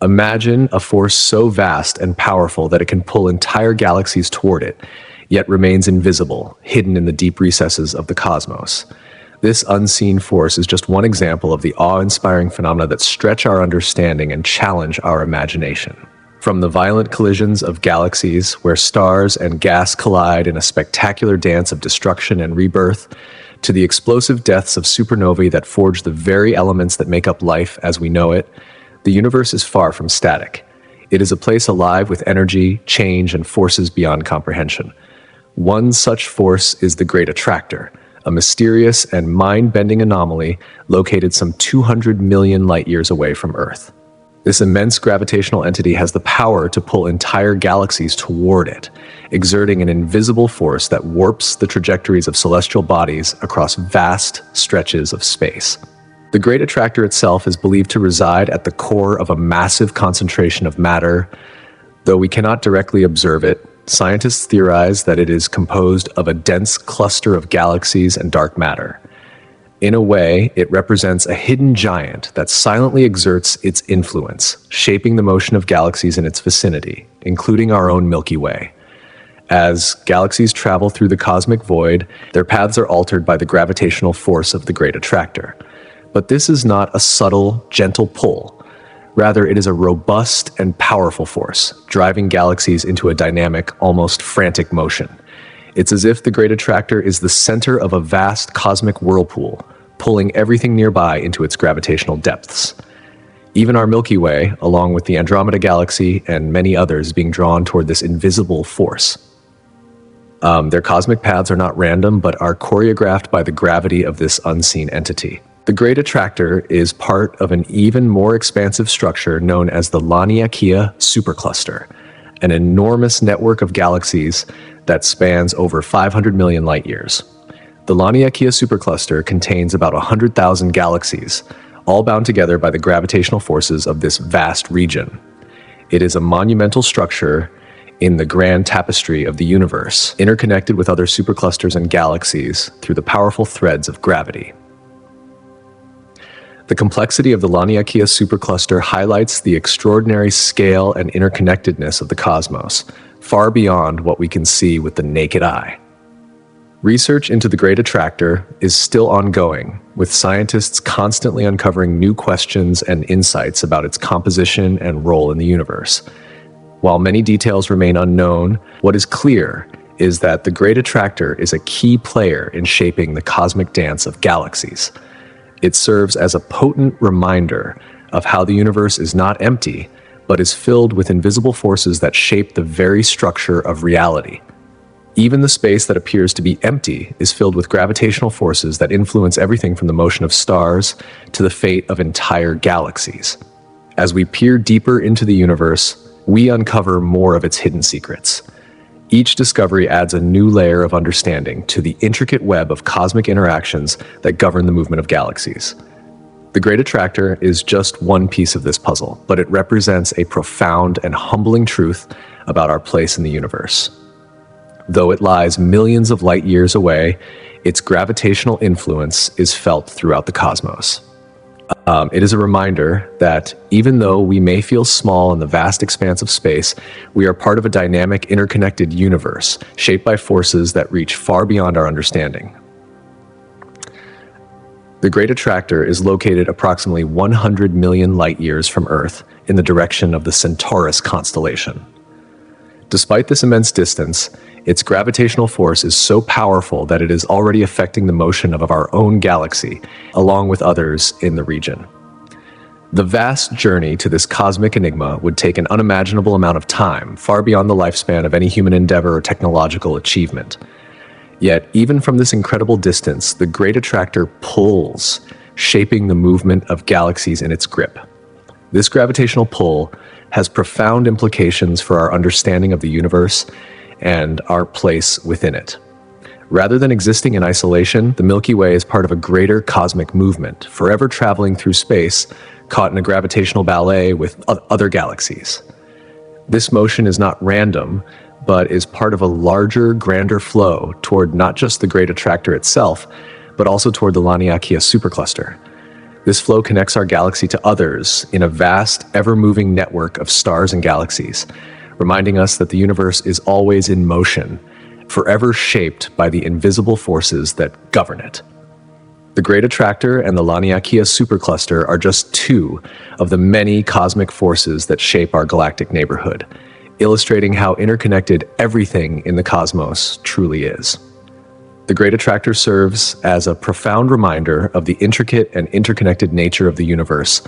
Imagine a force so vast and powerful that it can pull entire galaxies toward it, yet remains invisible, hidden in the deep recesses of the cosmos. This unseen force is just one example of the awe-inspiring phenomena that stretch our understanding and challenge our imagination. From the violent collisions of galaxies, where stars and gas collide in a spectacular dance of destruction and rebirth, to the explosive deaths of supernovae that forge the very elements that make up life as we know it, the universe is far from static. It is a place alive with energy, change, and forces beyond comprehension. One such force is the Great Attractor, a mysterious and mind-bending anomaly located some 200 million light-years away from Earth. This immense gravitational entity has the power to pull entire galaxies toward it, exerting an invisible force that warps the trajectories of celestial bodies across vast stretches of space. The Great Attractor itself is believed to reside at the core of a massive concentration of matter. Though we cannot directly observe it, scientists theorize that it is composed of a dense cluster of galaxies and dark matter. In a way, it represents a hidden giant that silently exerts its influence, shaping the motion of galaxies in its vicinity, including our own Milky Way. As galaxies travel through the cosmic void, their paths are altered by the gravitational force of the Great Attractor. But this is not a subtle, gentle pull. Rather, it is a robust and powerful force, driving galaxies into a dynamic, almost frantic motion. It's as if the Great Attractor is the center of a vast cosmic whirlpool, pulling everything nearby into its gravitational depths. Even our Milky Way, along with the Andromeda Galaxy and many others, being drawn toward this invisible force. Their cosmic paths are not random, but are choreographed by the gravity of this unseen entity. The Great Attractor is part of an even more expansive structure known as the Laniakea Supercluster, an enormous network of galaxies that spans over 500 million light-years. The Laniakea Supercluster contains about 100,000 galaxies, all bound together by the gravitational forces of this vast region. It is a monumental structure in the grand tapestry of the universe, interconnected with other superclusters and galaxies through the powerful threads of gravity. The complexity of the Laniakea supercluster highlights the extraordinary scale and interconnectedness of the cosmos, far beyond what we can see with the naked eye. Research into the Great Attractor is still ongoing, with scientists constantly uncovering new questions and insights about its composition and role in the universe. While many details remain unknown, what is clear is that the Great Attractor is a key player in shaping the cosmic dance of galaxies. It serves as a potent reminder of how the universe is not empty, but is filled with invisible forces that shape the very structure of reality. Even the space that appears to be empty is filled with gravitational forces that influence everything from the motion of stars to the fate of entire galaxies. As we peer deeper into the universe, we uncover more of its hidden secrets. Each discovery adds a new layer of understanding to the intricate web of cosmic interactions that govern the movement of galaxies. The Great Attractor is just one piece of this puzzle, but it represents a profound and humbling truth about our place in the universe. Though it lies millions of light years away, its gravitational influence is felt throughout the cosmos. It is a reminder that even though we may feel small in the vast expanse of space, we are part of a dynamic, interconnected universe shaped by forces that reach far beyond our understanding. The Great Attractor is located approximately 100 million light-years from Earth in the direction of the Centaurus constellation. Despite this immense distance, its gravitational force is so powerful that it is already affecting the motion of our own galaxy, along with others in the region. The vast journey to this cosmic enigma would take an unimaginable amount of time, far beyond the lifespan of any human endeavor or technological achievement. Yet, even from this incredible distance, the Great Attractor pulls, shaping the movement of galaxies in its grip. This gravitational pull has profound implications for our understanding of the universe and our place within it. Rather than existing in isolation, the Milky Way is part of a greater cosmic movement, forever traveling through space, caught in a gravitational ballet with other galaxies. This motion is not random, but is part of a larger, grander flow toward not just the Great Attractor itself, but also toward the Laniakea supercluster. This flow connects our galaxy to others in a vast, ever-moving network of stars and galaxies, reminding us that the universe is always in motion, forever shaped by the invisible forces that govern it. The Great Attractor and the Laniakea Supercluster are just two of the many cosmic forces that shape our galactic neighborhood, illustrating how interconnected everything in the cosmos truly is. The Great Attractor serves as a profound reminder of the intricate and interconnected nature of the universe,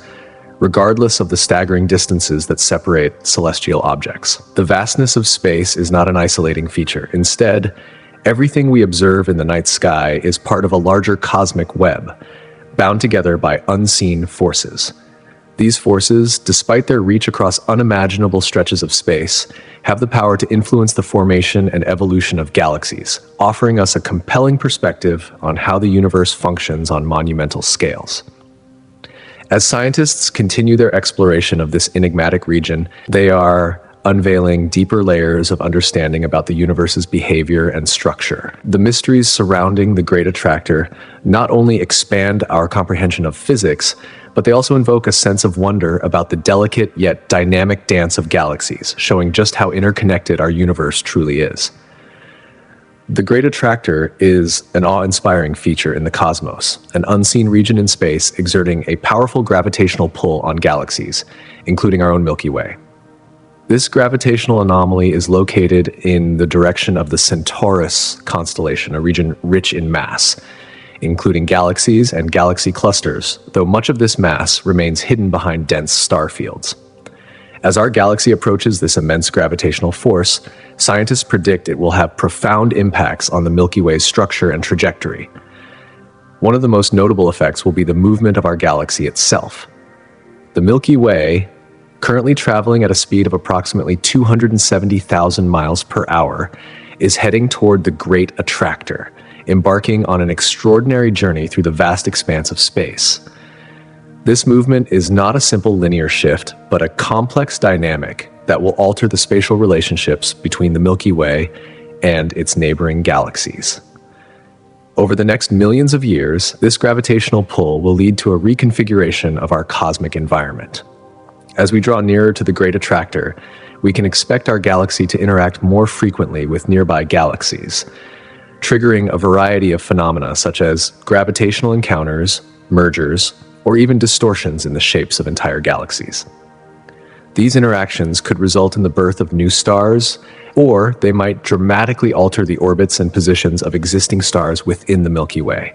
regardless of the staggering distances that separate celestial objects. The vastness of space is not an isolating feature. Instead, everything we observe in the night sky is part of a larger cosmic web, bound together by unseen forces. These forces, despite their reach across unimaginable stretches of space, have the power to influence the formation and evolution of galaxies, offering us a compelling perspective on how the universe functions on monumental scales. As scientists continue their exploration of this enigmatic region, they are unveiling deeper layers of understanding about the universe's behavior and structure. The mysteries surrounding the Great Attractor not only expand our comprehension of physics, but they also invoke a sense of wonder about the delicate yet dynamic dance of galaxies, showing just how interconnected our universe truly is. The Great Attractor is an awe-inspiring feature in the cosmos, an unseen region in space exerting a powerful gravitational pull on galaxies, including our own Milky Way. This gravitational anomaly is located in the direction of the Centaurus constellation, a region rich in mass, including galaxies and galaxy clusters, though much of this mass remains hidden behind dense star fields. As our galaxy approaches this immense gravitational force, scientists predict it will have profound impacts on the Milky Way's structure and trajectory. One of the most notable effects will be the movement of our galaxy itself. The Milky Way, currently traveling at a speed of approximately 270,000 miles per hour, is heading toward the Great Attractor, embarking on an extraordinary journey through the vast expanse of space. This movement is not a simple linear shift, but a complex dynamic that will alter the spatial relationships between the Milky Way and its neighboring galaxies. Over the next millions of years, this gravitational pull will lead to a reconfiguration of our cosmic environment. As we draw nearer to the Great Attractor, we can expect our galaxy to interact more frequently with nearby galaxies, triggering a variety of phenomena such as gravitational encounters, mergers, or even distortions in the shapes of entire galaxies. These interactions could result in the birth of new stars, or they might dramatically alter the orbits and positions of existing stars within the Milky Way.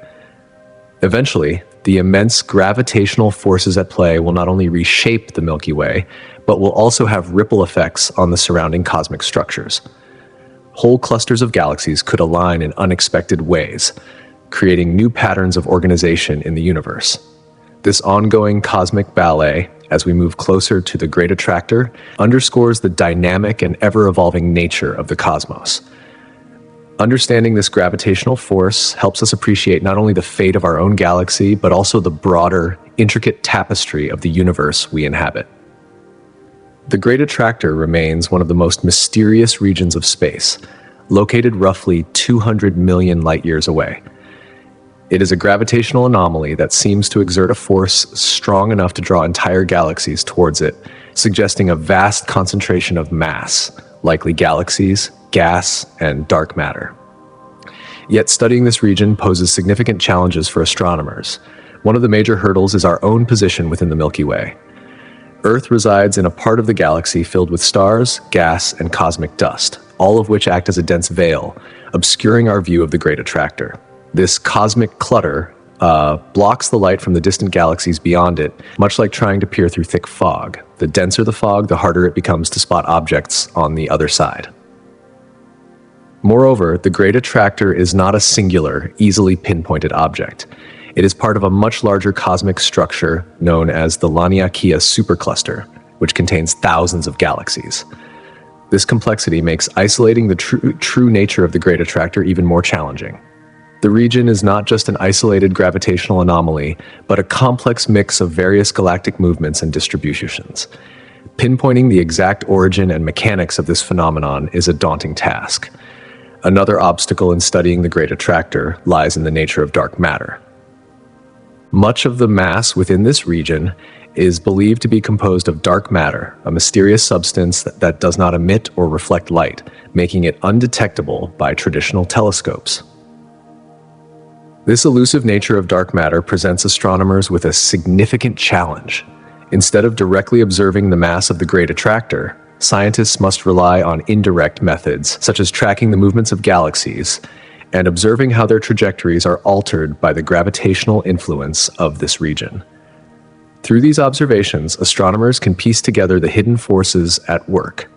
Eventually, the immense gravitational forces at play will not only reshape the Milky Way, but will also have ripple effects on the surrounding cosmic structures. Whole clusters of galaxies could align in unexpected ways, creating new patterns of organization in the universe. This ongoing cosmic ballet, as we move closer to the Great Attractor, underscores the dynamic and ever-evolving nature of the cosmos. Understanding this gravitational force helps us appreciate not only the fate of our own galaxy, but also the broader, intricate tapestry of the universe we inhabit. The Great Attractor remains one of the most mysterious regions of space, located roughly 200 million light-years away. It is a gravitational anomaly that seems to exert a force strong enough to draw entire galaxies towards it, suggesting a vast concentration of mass, likely galaxies, gas, and dark matter. Yet studying this region poses significant challenges for astronomers. One of the major hurdles is our own position within the Milky Way. Earth resides in a part of the galaxy filled with stars, gas, and cosmic dust, all of which act as a dense veil, obscuring our view of the Great Attractor. This cosmic clutter blocks the light from the distant galaxies beyond it, much like trying to peer through thick fog. The denser the fog, the harder it becomes to spot objects on the other side. Moreover, the Great Attractor is not a singular, easily pinpointed object. It is part of a much larger cosmic structure known as the Laniakea Supercluster, which contains thousands of galaxies. This complexity makes isolating the true nature of the Great Attractor even more challenging. The region is not just an isolated gravitational anomaly, but a complex mix of various galactic movements and distributions. Pinpointing the exact origin and mechanics of this phenomenon is a daunting task. Another obstacle in studying the Great Attractor lies in the nature of dark matter. Much of the mass within this region is believed to be composed of dark matter, a mysterious substance that does not emit or reflect light, making it undetectable by traditional telescopes. This elusive nature of dark matter presents astronomers with a significant challenge. Instead of directly observing the mass of the Great Attractor, scientists must rely on indirect methods, such as tracking the movements of galaxies and observing how their trajectories are altered by the gravitational influence of this region. Through these observations, astronomers can piece together the hidden forces at work,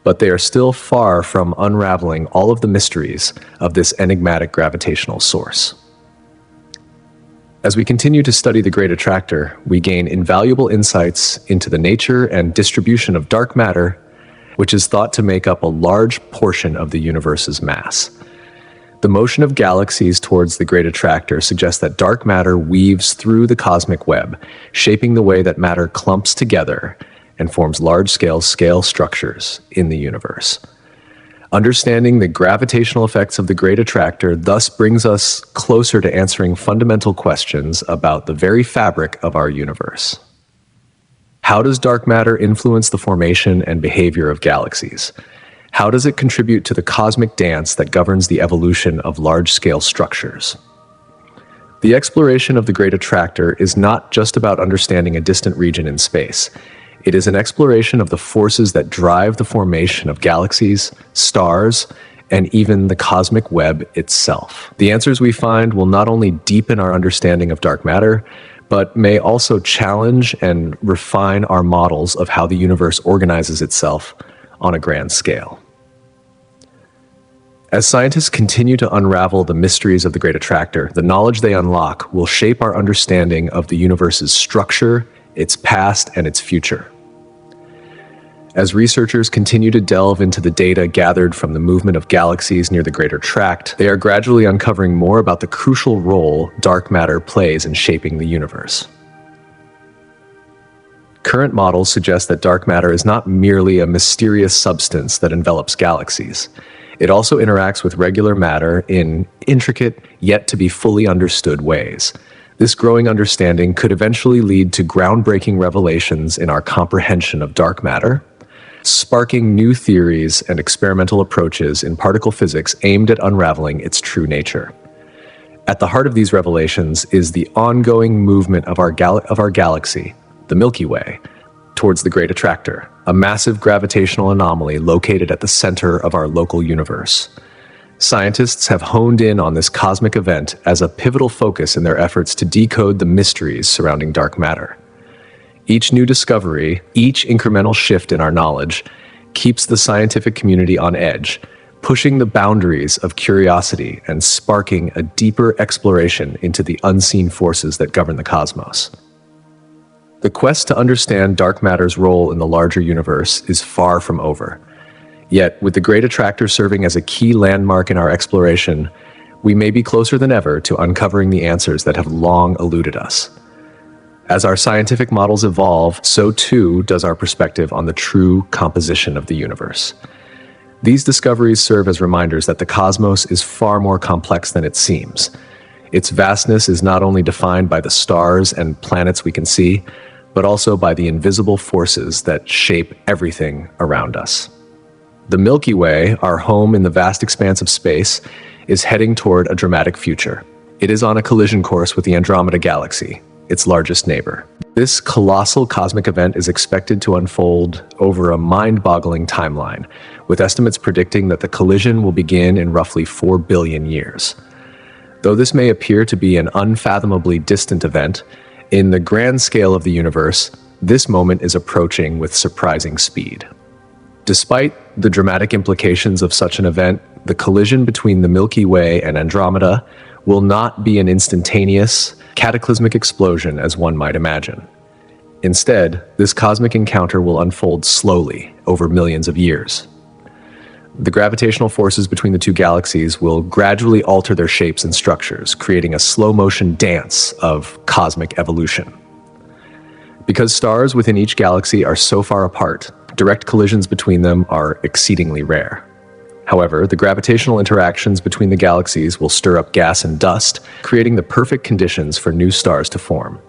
but they are still far from unraveling all of the mysteries of this enigmatic gravitational source. As we continue to study the Great Attractor, we gain invaluable insights into the nature and distribution of dark matter, which is thought to make up a large portion of the universe's mass. The motion of galaxies towards the Great Attractor suggests that dark matter weaves through the cosmic web, shaping the way that matter clumps together and forms large-scale structures in the universe. Understanding the gravitational effects of the Great Attractor thus brings us closer to answering fundamental questions about the very fabric of our universe. How does dark matter influence the formation and behavior of galaxies? How does it contribute to the cosmic dance that governs the evolution of large-scale structures? The exploration of the Great Attractor is not just about understanding a distant region in space. It is an exploration of the forces that drive the formation of galaxies, stars, and even the cosmic web itself. The answers we find will not only deepen our understanding of dark matter, but may also challenge and refine our models of how the universe organizes itself on a grand scale. As scientists continue to unravel the mysteries of the Great Attractor, the knowledge they unlock will shape our understanding of the universe's structure, its past, and its future. As researchers continue to delve into the data gathered from the movement of galaxies near the Greater Tract, they are gradually uncovering more about the crucial role dark matter plays in shaping the universe. Current models suggest that dark matter is not merely a mysterious substance that envelops galaxies. It also interacts with regular matter in intricate, yet to be fully understood ways. This growing understanding could eventually lead to groundbreaking revelations in our comprehension of dark matter, sparking new theories and experimental approaches in particle physics aimed at unraveling its true nature. At the heart of these revelations is the ongoing movement of our galaxy, the Milky Way, towards the Great Attractor, a massive gravitational anomaly located at the center of our local universe. Scientists have honed in on this cosmic event as a pivotal focus in their efforts to decode the mysteries surrounding dark matter. Each new discovery, each incremental shift in our knowledge, keeps the scientific community on edge, pushing the boundaries of curiosity and sparking a deeper exploration into the unseen forces that govern the cosmos. The quest to understand dark matter's role in the larger universe is far from over. Yet, with the Great Attractor serving as a key landmark in our exploration, we may be closer than ever to uncovering the answers that have long eluded us. As our scientific models evolve, so too does our perspective on the true composition of the universe. These discoveries serve as reminders that the cosmos is far more complex than it seems. Its vastness is not only defined by the stars and planets we can see, but also by the invisible forces that shape everything around us. The Milky Way, our home in the vast expanse of space, is heading toward a dramatic future. It is on a collision course with the Andromeda Galaxy, its largest neighbor. This colossal cosmic event is expected to unfold over a mind-boggling timeline, with estimates predicting that the collision will begin in roughly 4 billion years. Though this may appear to be an unfathomably distant event, in the grand scale of the universe, this moment is approaching with surprising speed. Despite the dramatic implications of such an event, the collision between the Milky Way and Andromeda will not be an instantaneous, cataclysmic explosion as one might imagine. Instead, this cosmic encounter will unfold slowly over millions of years. The gravitational forces between the two galaxies will gradually alter their shapes and structures, creating a slow-motion dance of cosmic evolution. Because stars within each galaxy are so far apart, direct collisions between them are exceedingly rare. However, the gravitational interactions between the galaxies will stir up gas and dust, creating the perfect conditions for new stars to form.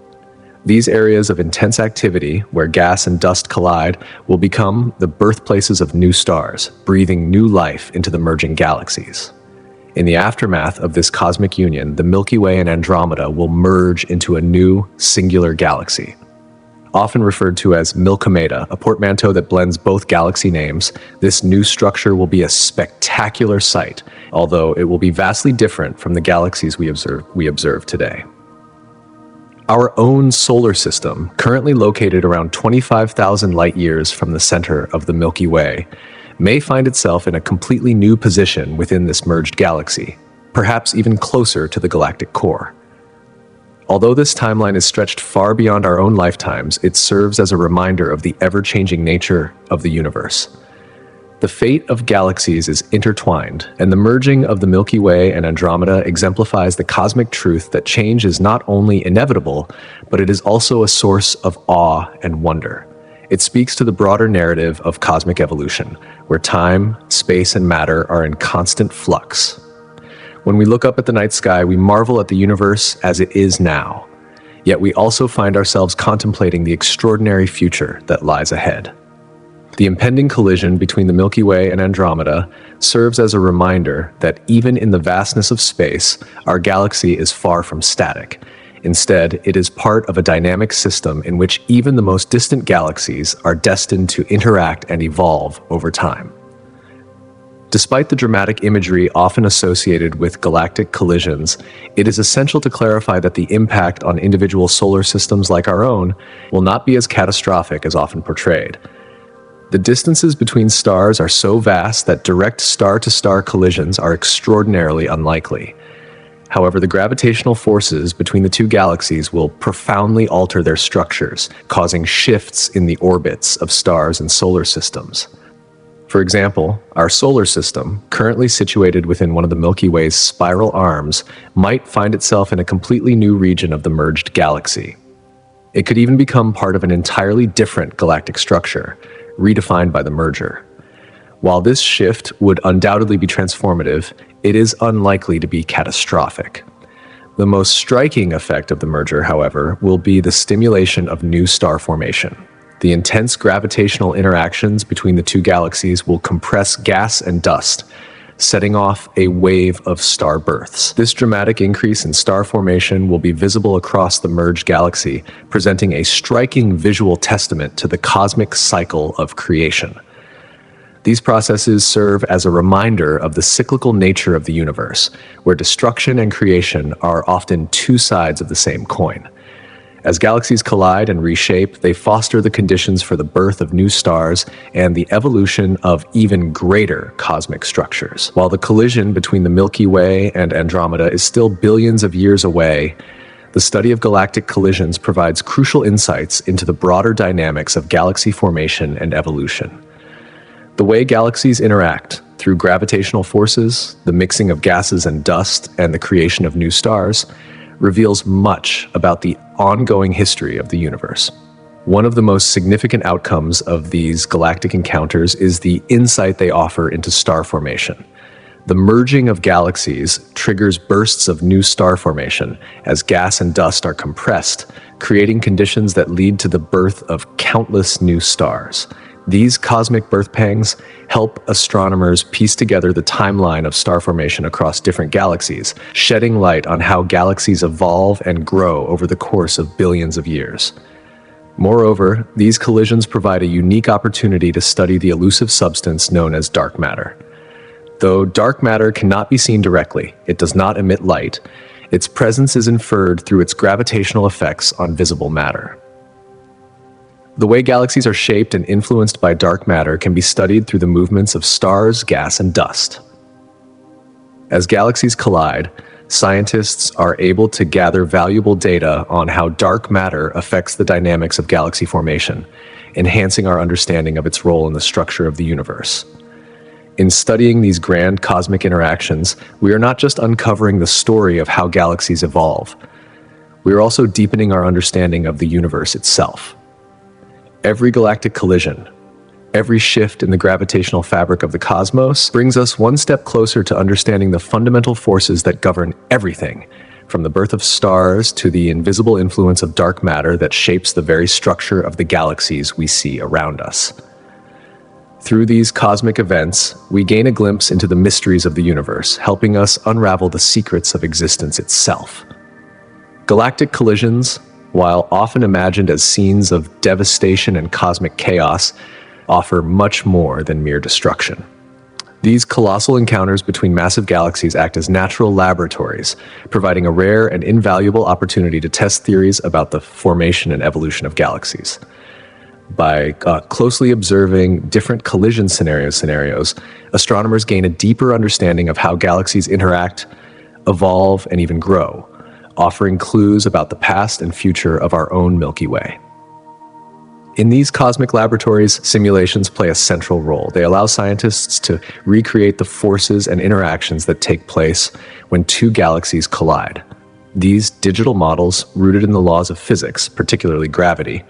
These areas of intense activity, where gas and dust collide, will become the birthplaces of new stars, breathing new life into the merging galaxies. In the aftermath of this cosmic union, the Milky Way and Andromeda will merge into a new, singular galaxy. Often referred to as Milkomeda, a portmanteau that blends both galaxy names, this new structure will be a spectacular sight, although it will be vastly different from the galaxies we observe today. Our own solar system, currently located around 25,000 light-years from the center of the Milky Way, may find itself in a completely new position within this merged galaxy, perhaps even closer to the galactic core. Although this timeline is stretched far beyond our own lifetimes, it serves as a reminder of the ever-changing nature of the universe. The fate of galaxies is intertwined, and the merging of the Milky Way and Andromeda exemplifies the cosmic truth that change is not only inevitable, but it is also a source of awe and wonder. It speaks to the broader narrative of cosmic evolution, where time, space, and matter are in constant flux. When we look up at the night sky, we marvel at the universe as it is now. Yet we also find ourselves contemplating the extraordinary future that lies ahead. The impending collision between the Milky Way and Andromeda serves as a reminder that even in the vastness of space, our galaxy is far from static. Instead, it is part of a dynamic system in which even the most distant galaxies are destined to interact and evolve over time. Despite the dramatic imagery often associated with galactic collisions, it is essential to clarify that the impact on individual solar systems like our own will not be as catastrophic as often portrayed. The distances between stars are so vast that direct star-to-star collisions are extraordinarily unlikely. However, the gravitational forces between the two galaxies will profoundly alter their structures, causing shifts in the orbits of stars and solar systems. For example, our solar system, currently situated within one of the Milky Way's spiral arms, might find itself in a completely new region of the merged galaxy. It could even become part of an entirely different galactic structure, redefined by the merger. While this shift would undoubtedly be transformative, it is unlikely to be catastrophic. The most striking effect of the merger, however, will be the stimulation of new star formation. The intense gravitational interactions between the two galaxies will compress gas and dust, setting off a wave of star births. This dramatic increase in star formation will be visible across the merged galaxy, presenting a striking visual testament to the cosmic cycle of creation. These processes serve as a reminder of the cyclical nature of the universe, where destruction and creation are often two sides of the same coin. As galaxies collide and reshape, they foster the conditions for the birth of new stars and the evolution of even greater cosmic structures. While the collision between the Milky Way and Andromeda is still billions of years away, the study of galactic collisions provides crucial insights into the broader dynamics of galaxy formation and evolution. The way galaxies interact, through gravitational forces, the mixing of gases and dust, and the creation of new stars, reveals much about the ongoing history of the universe. One of the most significant outcomes of these galactic encounters is the insight they offer into star formation. The merging of galaxies triggers bursts of new star formation as gas and dust are compressed, creating conditions that lead to the birth of countless new stars. These cosmic birth pangs help astronomers piece together the timeline of star formation across different galaxies, shedding light on how galaxies evolve and grow over the course of billions of years. Moreover, these collisions provide a unique opportunity to study the elusive substance known as dark matter. Though dark matter cannot be seen directly, it does not emit light. Its presence is inferred through its gravitational effects on visible matter. The way galaxies are shaped and influenced by dark matter can be studied through the movements of stars, gas, and dust. As galaxies collide, scientists are able to gather valuable data on how dark matter affects the dynamics of galaxy formation, enhancing our understanding of its role in the structure of the universe. In studying these grand cosmic interactions, we are not just uncovering the story of how galaxies evolve, we are also deepening our understanding of the universe itself. Every galactic collision, Every shift in the gravitational fabric of the cosmos brings us one step closer to understanding the fundamental forces that govern everything, from the birth of stars to the invisible influence of dark matter that shapes the very structure of the galaxies we see around us. Through these cosmic events, we gain a glimpse into the mysteries of the universe, helping us unravel the secrets of existence itself. Galactic collisions, while often imagined as scenes of devastation and cosmic chaos, offer much more than mere destruction. These colossal encounters between massive galaxies act as natural laboratories, providing a rare and invaluable opportunity to test theories about the formation and evolution of galaxies. By closely observing different collision scenarios, astronomers gain a deeper understanding of how galaxies interact, evolve, and even grow, offering clues about the past and future of our own Milky Way. In these cosmic laboratories, simulations play a central role. They allow scientists to recreate the forces and interactions that take place when two galaxies collide. These digital models, rooted in the laws of physics, particularly gravity,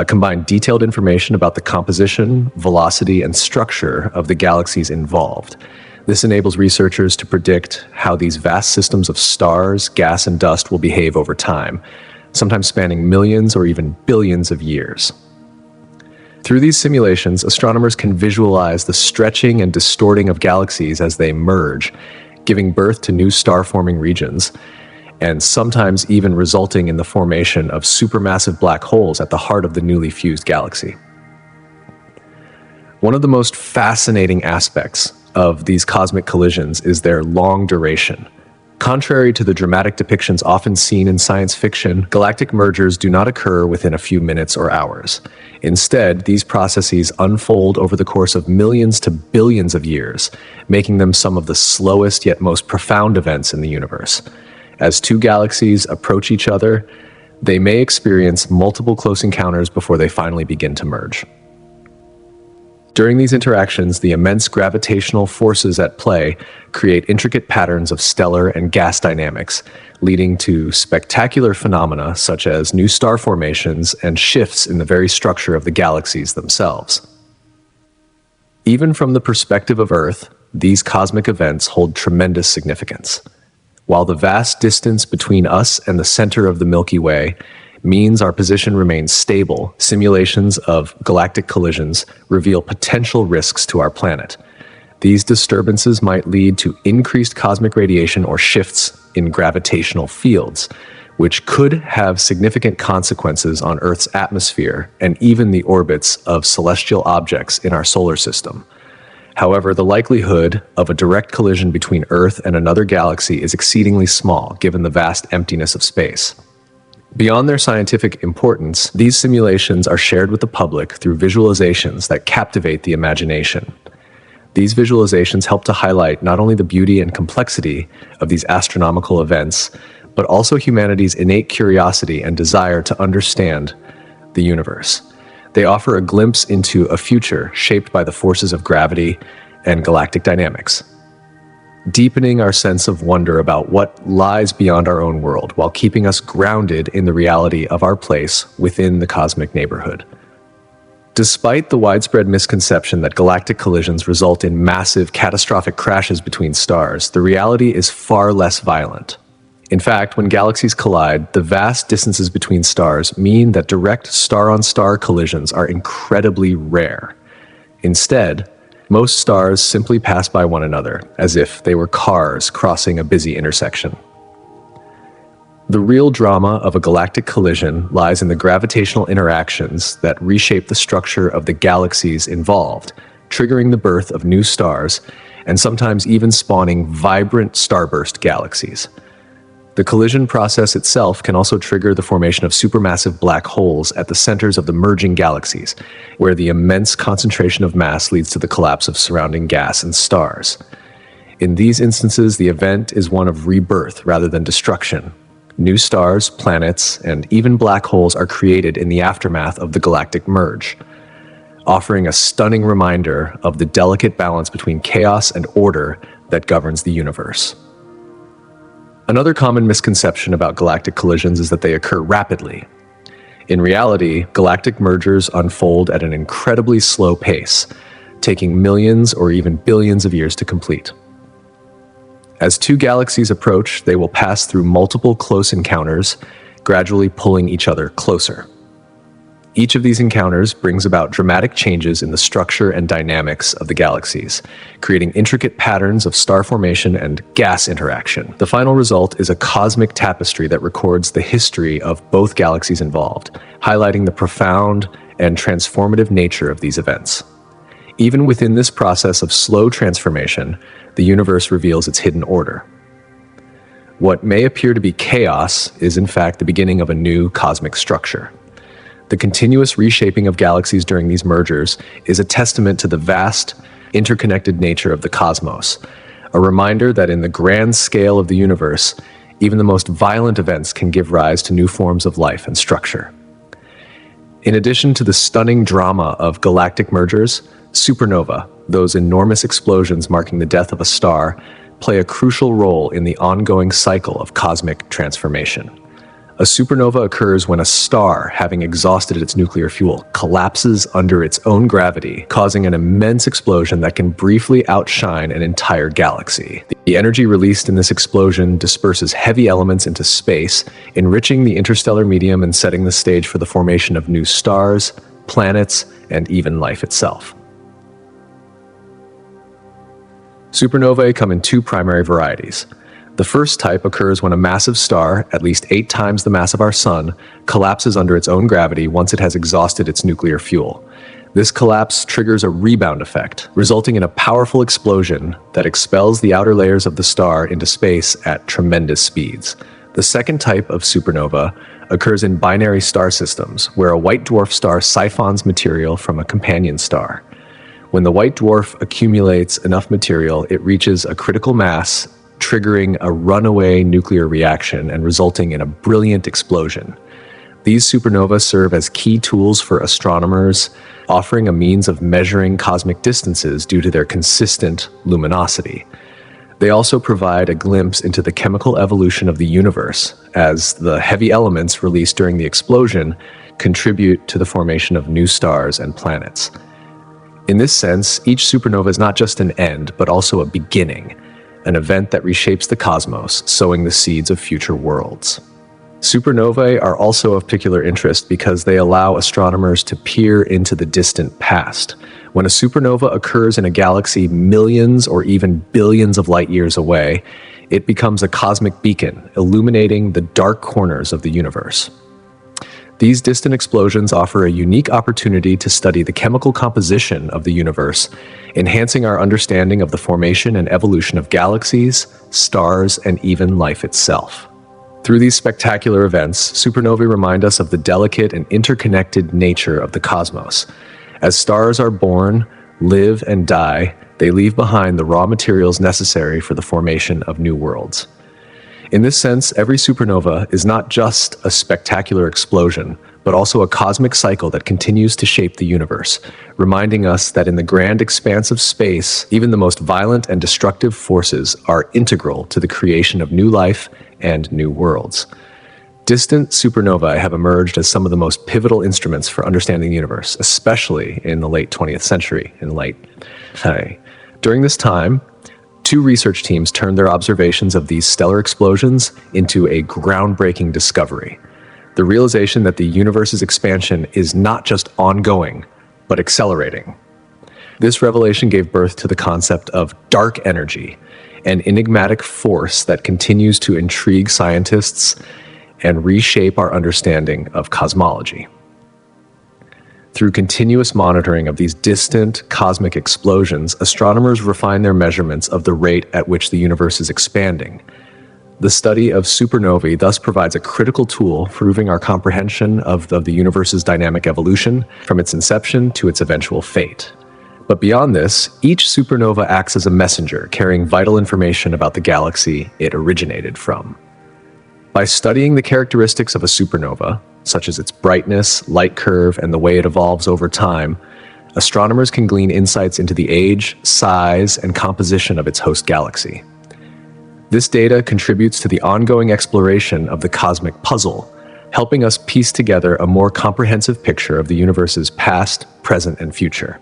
combine detailed information about the composition, velocity, and structure of the galaxies involved. This enables researchers to predict how these vast systems of stars, gas, and dust will behave over time, sometimes spanning millions or even billions of years. Through these simulations, astronomers can visualize the stretching and distorting of galaxies as they merge, giving birth to new star-forming regions, and sometimes even resulting in the formation of supermassive black holes at the heart of the newly fused galaxy. One of the most fascinating aspects of these cosmic collisions is their long duration. Contrary to the dramatic depictions often seen in science fiction, galactic mergers do not occur within a few minutes or hours. Instead, these processes unfold over the course of millions to billions of years, making them some of the slowest yet most profound events in the universe. As two galaxies approach each other, they may experience multiple close encounters before they finally begin to merge. During these interactions, the immense gravitational forces at play create intricate patterns of stellar and gas dynamics, leading to spectacular phenomena such as new star formations and shifts in the very structure of the galaxies themselves. Even from the perspective of Earth, these cosmic events hold tremendous significance. While the vast distance between us and the center of the Milky Way means our position remains stable, simulations of galactic collisions reveal potential risks to our planet. These disturbances might lead to increased cosmic radiation or shifts in gravitational fields, which could have significant consequences on Earth's atmosphere and even the orbits of celestial objects in our solar system. However, the likelihood of a direct collision between Earth and another galaxy is exceedingly small, given the vast emptiness of space. Beyond their scientific importance, these simulations are shared with the public through visualizations that captivate the imagination. These visualizations help to highlight not only the beauty and complexity of these astronomical events, but also humanity's innate curiosity and desire to understand the universe. They offer a glimpse into a future shaped by the forces of gravity and galactic dynamics, deepening our sense of wonder about what lies beyond our own world, while keeping us grounded in the reality of our place within the cosmic neighborhood. Despite the widespread misconception that galactic collisions result in massive, catastrophic crashes between stars, the reality is far less violent. In fact, when galaxies collide, the vast distances between stars mean that direct star-on-star collisions are incredibly rare. Instead, most stars simply pass by one another, as if they were cars crossing a busy intersection. The real drama of a galactic collision lies in the gravitational interactions that reshape the structure of the galaxies involved, triggering the birth of new stars, and sometimes even spawning vibrant starburst galaxies. The collision process itself can also trigger the formation of supermassive black holes at the centers of the merging galaxies, where the immense concentration of mass leads to the collapse of surrounding gas and stars. In these instances, the event is one of rebirth rather than destruction. New stars, planets, and even black holes are created in the aftermath of the galactic merge, offering a stunning reminder of the delicate balance between chaos and order that governs the universe. Another common misconception about galactic collisions is that they occur rapidly. In reality, galactic mergers unfold at an incredibly slow pace, taking millions or even billions of years to complete. As two galaxies approach, they will pass through multiple close encounters, gradually pulling each other closer. Each of these encounters brings about dramatic changes in the structure and dynamics of the galaxies, creating intricate patterns of star formation and gas interaction. The final result is a cosmic tapestry that records the history of both galaxies involved, highlighting the profound and transformative nature of these events. Even within this process of slow transformation, the universe reveals its hidden order. What may appear to be chaos is in fact the beginning of a new cosmic structure. The continuous reshaping of galaxies during these mergers is a testament to the vast, interconnected nature of the cosmos, a reminder that in the grand scale of the universe, even the most violent events can give rise to new forms of life and structure. In addition to the stunning drama of galactic mergers, supernova, those enormous explosions marking the death of a star, play a crucial role in the ongoing cycle of cosmic transformation. A supernova occurs when a star, having exhausted its nuclear fuel, collapses under its own gravity, causing an immense explosion that can briefly outshine an entire galaxy. The energy released in this explosion disperses heavy elements into space, enriching the interstellar medium and setting the stage for the formation of new stars, planets, and even life itself. Supernovae come in two primary varieties. The first type occurs when a massive star, at least 8 times the mass of our Sun, collapses under its own gravity once it has exhausted its nuclear fuel. This collapse triggers a rebound effect, resulting in a powerful explosion that expels the outer layers of the star into space at tremendous speeds. The second type of supernova occurs in binary star systems, where a white dwarf star siphons material from a companion star. When the white dwarf accumulates enough material, it reaches a critical mass, triggering a runaway nuclear reaction and resulting in a brilliant explosion. These supernovas serve as key tools for astronomers, offering a means of measuring cosmic distances due to their consistent luminosity. They also provide a glimpse into the chemical evolution of the universe, as the heavy elements released during the explosion contribute to the formation of new stars and planets. In this sense, each supernova is not just an end, but also a beginning, an event that reshapes the cosmos, sowing the seeds of future worlds. Supernovae are also of particular interest because they allow astronomers to peer into the distant past. When a supernova occurs in a galaxy millions or even billions of light years away, it becomes a cosmic beacon, illuminating the dark corners of the universe. These distant explosions offer a unique opportunity to study the chemical composition of the universe, enhancing our understanding of the formation and evolution of galaxies, stars, and even life itself. Through these spectacular events, supernovae remind us of the delicate and interconnected nature of the cosmos. As stars are born, live, and die, they leave behind the raw materials necessary for the formation of new worlds. In this sense, every supernova is not just a spectacular explosion, but also a cosmic cycle that continues to shape the universe, reminding us that in the grand expanse of space, even the most violent and destructive forces are integral to the creation of new life and new worlds. Distant supernovae have emerged as some of the most pivotal instruments for understanding the universe, especially in the late 20th century. During this time, 2 research teams turned their observations of these stellar explosions into a groundbreaking discovery: the realization that the universe's expansion is not just ongoing, but accelerating. This revelation gave birth to the concept of dark energy, an enigmatic force that continues to intrigue scientists and reshape our understanding of cosmology. Through continuous monitoring of these distant cosmic explosions, astronomers refine their measurements of the rate at which the universe is expanding. The study of supernovae thus provides a critical tool for proving our comprehension of the universe's dynamic evolution from its inception to its eventual fate. But beyond this, each supernova acts as a messenger, carrying vital information about the galaxy it originated from. By studying the characteristics of a supernova, such as its brightness, light curve, and the way it evolves over time, astronomers can glean insights into the age, size, and composition of its host galaxy. This data contributes to the ongoing exploration of the cosmic puzzle, helping us piece together a more comprehensive picture of the universe's past, present, and future.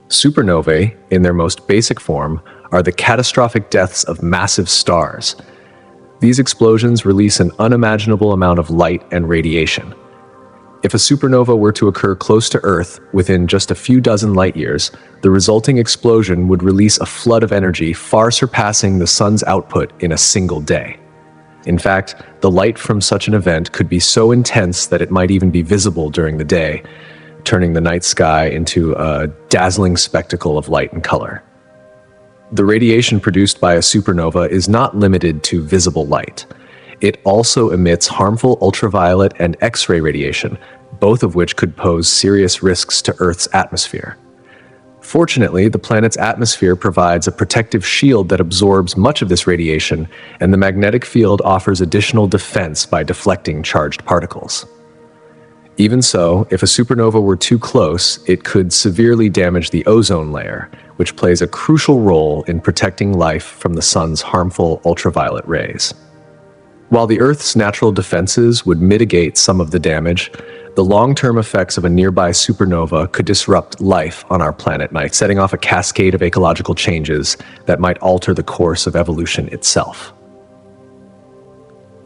Supernovae, in their most basic form, are the catastrophic deaths of massive stars. These explosions release an unimaginable amount of light and radiation. If a supernova were to occur close to Earth within just a few dozen light years, the resulting explosion would release a flood of energy far surpassing the sun's output in a single day. In fact, the light from such an event could be so intense that it might even be visible during the day, turning the night sky into a dazzling spectacle of light and color. The radiation produced by a supernova is not limited to visible light. It also emits harmful ultraviolet and X-ray radiation, both of which could pose serious risks to Earth's atmosphere. Fortunately, the planet's atmosphere provides a protective shield that absorbs much of this radiation, and the magnetic field offers additional defense by deflecting charged particles. Even so, if a supernova were too close, it could severely damage the ozone layer, which plays a crucial role in protecting life from the sun's harmful ultraviolet rays. While the Earth's natural defenses would mitigate some of the damage, the long-term effects of a nearby supernova could disrupt life on our planet, setting off a cascade of ecological changes that might alter the course of evolution itself.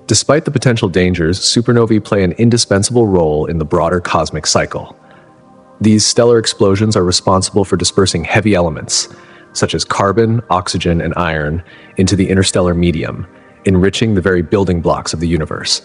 Despite the potential dangers, supernovae play an indispensable role in the broader cosmic cycle. These stellar explosions are responsible for dispersing heavy elements, such as carbon, oxygen, and iron, into the interstellar medium, enriching the very building blocks of the universe.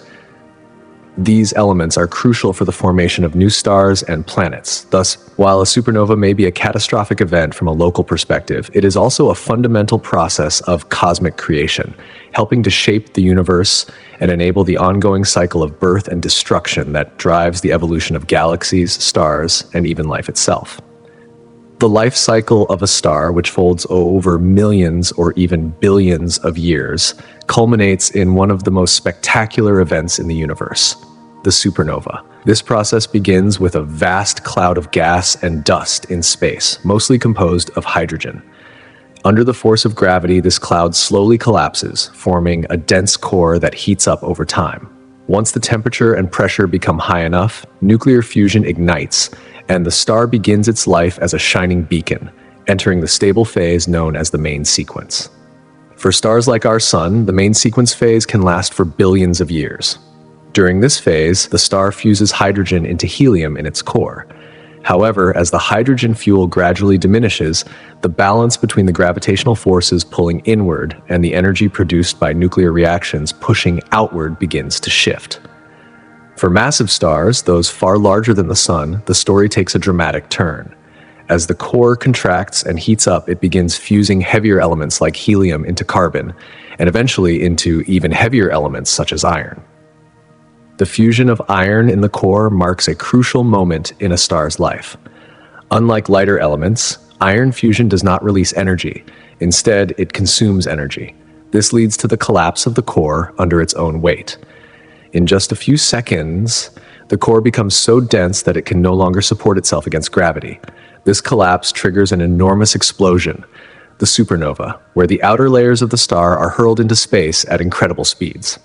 These elements are crucial for the formation of new stars and planets. Thus, while a supernova may be a catastrophic event from a local perspective, it is also a fundamental process of cosmic creation, helping to shape the universe and enable the ongoing cycle of birth and destruction that drives the evolution of galaxies, stars, and even life itself. The life cycle of a star, which folds over millions or even billions of years, culminates in one of the most spectacular events in the universe, the supernova. This process begins with a vast cloud of gas and dust in space, mostly composed of hydrogen. Under the force of gravity, this cloud slowly collapses, forming a dense core that heats up over time. Once the temperature and pressure become high enough, nuclear fusion ignites, and the star begins its life as a shining beacon, entering the stable phase known as the main sequence. For stars like our Sun, the main sequence phase can last for billions of years. During this phase, the star fuses hydrogen into helium in its core. However, as the hydrogen fuel gradually diminishes, the balance between the gravitational forces pulling inward and the energy produced by nuclear reactions pushing outward begins to shift. For massive stars, those far larger than the Sun, the story takes a dramatic turn. As the core contracts and heats up, it begins fusing heavier elements like helium into carbon, and eventually into even heavier elements such as iron. The fusion of iron in the core marks a crucial moment in a star's life. Unlike lighter elements, iron fusion does not release energy. Instead, it consumes energy. This leads to the collapse of the core under its own weight. In just a few seconds, the core becomes so dense that it can no longer support itself against gravity. This collapse triggers an enormous explosion, the supernova, where the outer layers of the star are hurled into space at incredible speeds.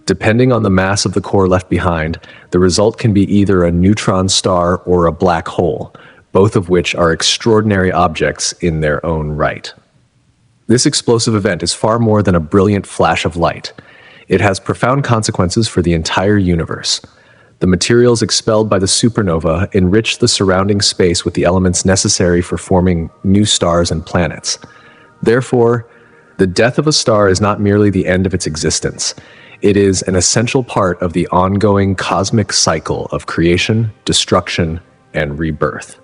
Depending on the mass of the core left behind, the result can be either a neutron star or a black hole, both of which are extraordinary objects in their own right. This explosive event is far more than a brilliant flash of light. It has profound consequences for the entire universe. The materials expelled by the supernova enrich the surrounding space with the elements necessary for forming new stars and planets. Therefore, the death of a star is not merely the end of its existence. It is an essential part of the ongoing cosmic cycle of creation, destruction, and rebirth.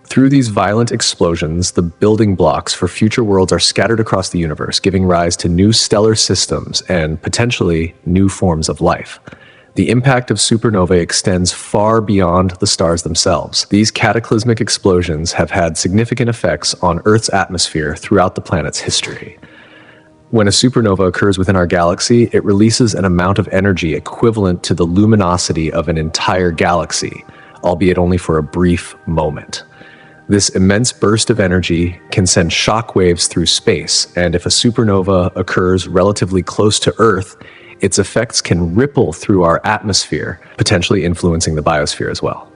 Through these violent explosions, the building blocks for future worlds are scattered across the universe, giving rise to new stellar systems and potentially new forms of life. The impact of supernovae extends far beyond the stars themselves. These cataclysmic explosions have had significant effects on Earth's atmosphere throughout the planet's history. When a supernova occurs within our galaxy, it releases an amount of energy equivalent to the luminosity of an entire galaxy, albeit only for a brief moment. This immense burst of energy can send shock waves through space, and if a supernova occurs relatively close to Earth, its effects can ripple through our atmosphere, potentially influencing the biosphere as well.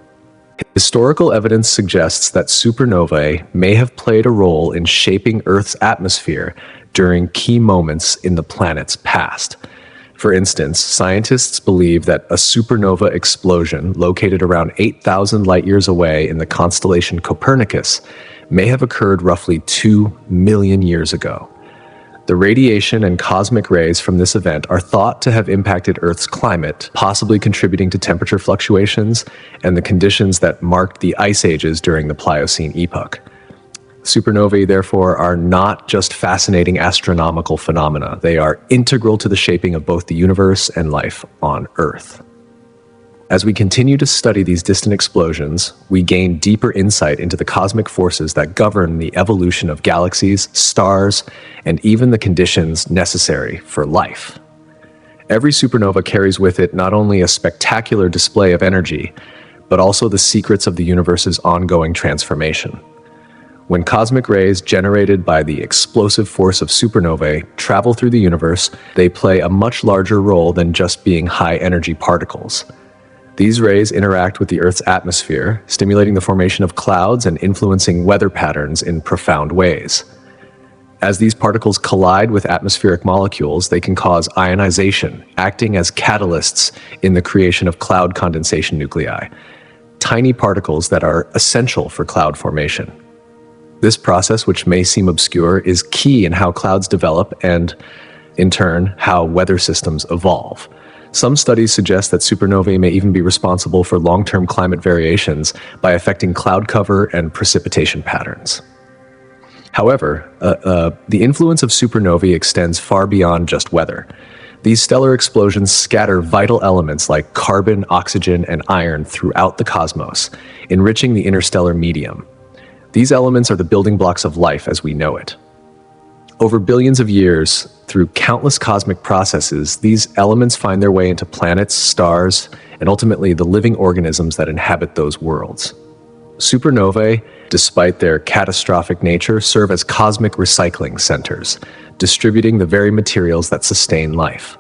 Historical evidence suggests that supernovae may have played a role in shaping Earth's atmosphere during key moments in the planet's past. For instance, scientists believe that a supernova explosion located around 8,000 light-years away in the constellation Copernicus may have occurred roughly 2 million years ago. The radiation and cosmic rays from this event are thought to have impacted Earth's climate, possibly contributing to temperature fluctuations and the conditions that marked the ice ages during the Pliocene epoch. Supernovae, therefore, are not just fascinating astronomical phenomena. They are integral to the shaping of both the universe and life on Earth. As we continue to study these distant explosions, we gain deeper insight into the cosmic forces that govern the evolution of galaxies, stars, and even the conditions necessary for life. Every supernova carries with it not only a spectacular display of energy, but also the secrets of the universe's ongoing transformation. When cosmic rays generated by the explosive force of supernovae travel through the universe, they play a much larger role than just being high-energy particles. These rays interact with the Earth's atmosphere, stimulating the formation of clouds and influencing weather patterns in profound ways. As these particles collide with atmospheric molecules, they can cause ionization, acting as catalysts in the creation of cloud condensation nuclei, tiny particles that are essential for cloud formation. This process, which may seem obscure, is key in how clouds develop and, in turn, how weather systems evolve. Some studies suggest that supernovae may even be responsible for long-term climate variations by affecting cloud cover and precipitation patterns. However, the influence of supernovae extends far beyond just weather. These stellar explosions scatter vital elements like carbon, oxygen, and iron throughout the cosmos, enriching the interstellar medium. These elements are the building blocks of life as we know it. Over billions of years, through countless cosmic processes, these elements find their way into planets, stars, and ultimately the living organisms that inhabit those worlds. Supernovae, despite their catastrophic nature, serve as cosmic recycling centers, distributing the very materials that sustain life.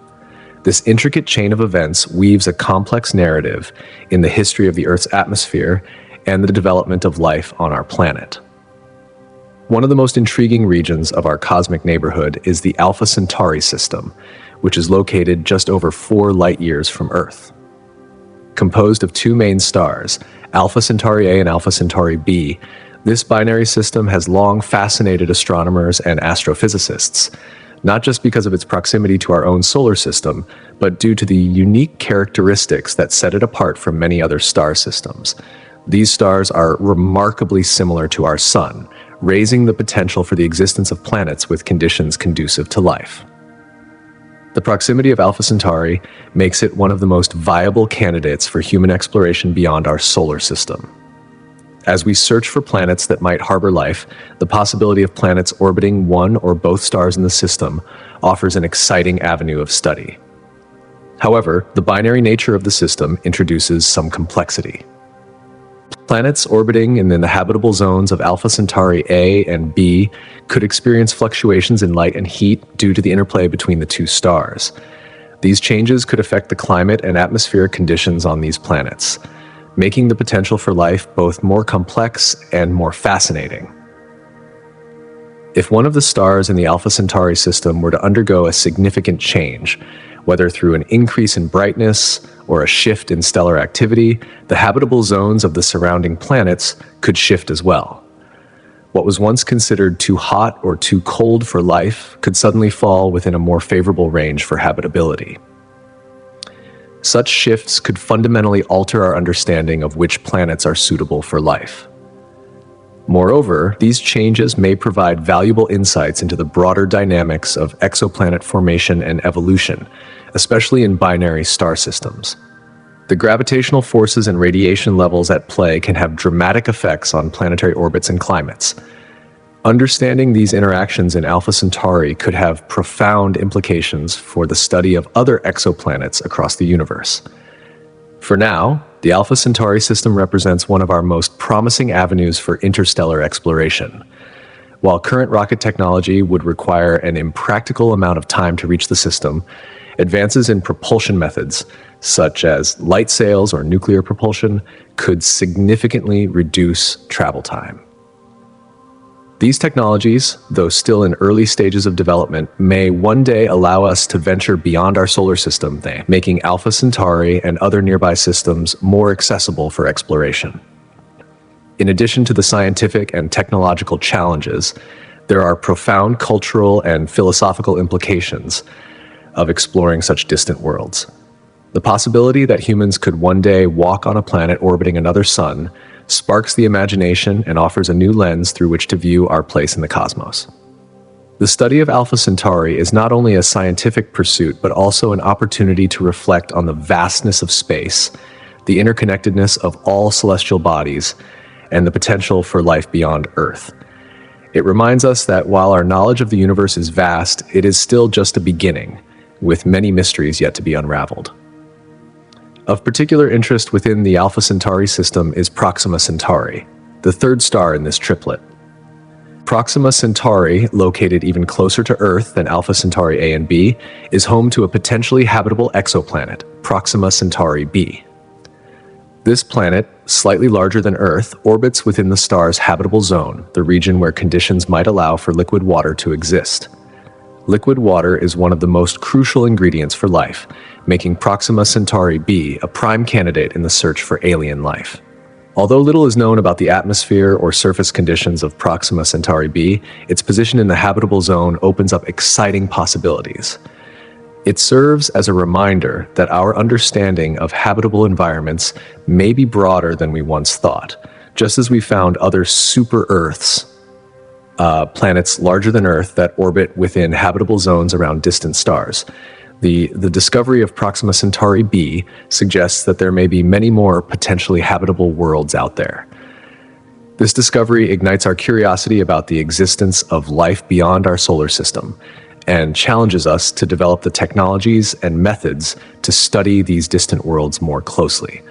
This intricate chain of events weaves a complex narrative in the history of the Earth's atmosphere and the development of life on our planet. One of the most intriguing regions of our cosmic neighborhood is the Alpha Centauri system, which is located just over 4 light-years from Earth. Composed of 2 main stars, Alpha Centauri A and Alpha Centauri B, this binary system has long fascinated astronomers and astrophysicists, not just because of its proximity to our own solar system, but due to the unique characteristics that set it apart from many other star systems. These stars are remarkably similar to our Sun, raising the potential for the existence of planets with conditions conducive to life. The proximity of Alpha Centauri makes it one of the most viable candidates for human exploration beyond our solar system. As we search for planets that might harbor life, the possibility of planets orbiting one or both stars in the system offers an exciting avenue of study. However, the binary nature of the system introduces some complexity. Planets orbiting in the habitable zones of Alpha Centauri A and B could experience fluctuations in light and heat due to the interplay between the 2 stars. These changes could affect the climate and atmospheric conditions on these planets, making the potential for life both more complex and more fascinating. If one of the stars in the Alpha Centauri system were to undergo a significant change, whether through an increase in brightness or a shift in stellar activity, the habitable zones of the surrounding planets could shift as well. What was once considered too hot or too cold for life could suddenly fall within a more favorable range for habitability. Such shifts could fundamentally alter our understanding of which planets are suitable for life. Moreover, these changes may provide valuable insights into the broader dynamics of exoplanet formation and evolution, especially in binary star systems. The gravitational forces and radiation levels at play can have dramatic effects on planetary orbits and climates. Understanding these interactions in Alpha Centauri could have profound implications for the study of other exoplanets across the universe. For now, the Alpha Centauri system represents one of our most promising avenues for interstellar exploration. While current rocket technology would require an impractical amount of time to reach the system, Advances in propulsion methods, such as light sails or nuclear propulsion, could significantly reduce travel time. These technologies, though still in early stages of development, may one day allow us to venture beyond our solar system, making Alpha Centauri and other nearby systems more accessible for exploration. In addition to the scientific and technological challenges, there are profound cultural and philosophical implications of exploring such distant worlds. The possibility that humans could one day walk on a planet orbiting another sun sparks the imagination and offers a new lens through which to view our place in the cosmos. The study of Alpha Centauri is not only a scientific pursuit, but also an opportunity to reflect on the vastness of space, the interconnectedness of all celestial bodies, and the potential for life beyond Earth. It reminds us that while our knowledge of the universe is vast, it is still just a beginning, with many mysteries yet to be unraveled. Of particular interest within the Alpha Centauri system is Proxima Centauri, the third star in this triplet. Proxima Centauri, located even closer to Earth than Alpha Centauri A and B, is home to a potentially habitable exoplanet, Proxima Centauri b. This planet, slightly larger than Earth, orbits within the star's habitable zone, the region where conditions might allow for liquid water to exist. Liquid water is one of the most crucial ingredients for life, making Proxima Centauri b a prime candidate in the search for alien life. Although little is known about the atmosphere or surface conditions of Proxima Centauri b, its position in the habitable zone opens up exciting possibilities. It serves as a reminder that our understanding of habitable environments may be broader than we once thought, just as we found other super-Earths, planets larger than Earth that orbit within habitable zones around distant stars. The discovery of Proxima Centauri b suggests that there may be many more potentially habitable worlds out there. This discovery ignites our curiosity about the existence of life beyond our solar system and challenges us to develop the technologies and methods to study these distant worlds more closely.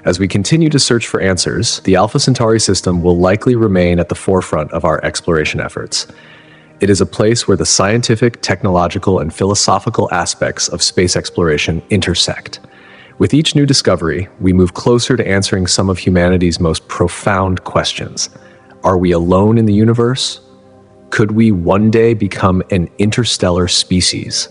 As we continue to search for answers, the Alpha Centauri system will likely remain at the forefront of our exploration efforts. It is a place where the scientific, technological, and philosophical aspects of space exploration intersect. With each new discovery, we move closer to answering some of humanity's most profound questions. Are we alone in the universe? Could we one day become an interstellar species?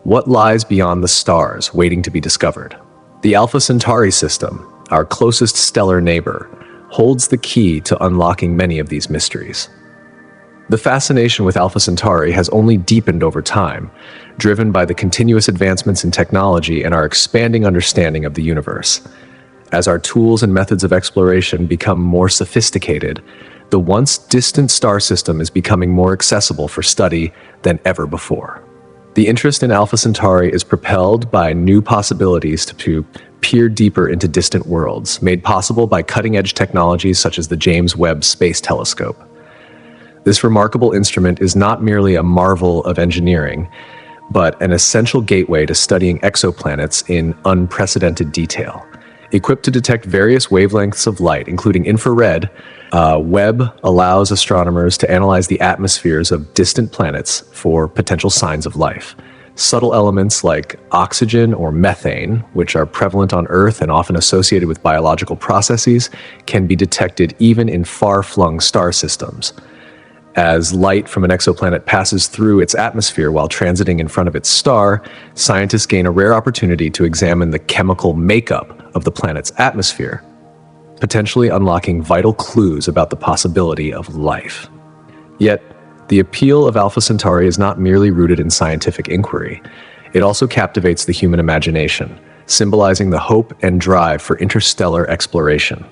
What lies beyond the stars waiting to be discovered? The Alpha Centauri system, our closest stellar neighbor, holds the key to unlocking many of these mysteries. The fascination with Alpha Centauri has only deepened over time, driven by the continuous advancements in technology and our expanding understanding of the universe. As our tools and methods of exploration become more sophisticated, the once distant star system is becoming more accessible for study than ever before. The interest in Alpha Centauri is propelled by new possibilities to peer deeper into distant worlds, made possible by cutting-edge technologies such as the James Webb Space Telescope. This remarkable instrument is not merely a marvel of engineering, but an essential gateway to studying exoplanets in unprecedented detail. Equipped to detect various wavelengths of light, including infrared, Webb allows astronomers to analyze the atmospheres of distant planets for potential signs of life. Subtle elements like oxygen or methane, which are prevalent on Earth and often associated with biological processes, can be detected even in far-flung star systems. As light from an exoplanet passes through its atmosphere while transiting in front of its star, scientists gain a rare opportunity to examine the chemical makeup of the planet's atmosphere, potentially unlocking vital clues about the possibility of life. Yet, the appeal of Alpha Centauri is not merely rooted in scientific inquiry. It also captivates the human imagination, symbolizing the hope and drive for interstellar exploration.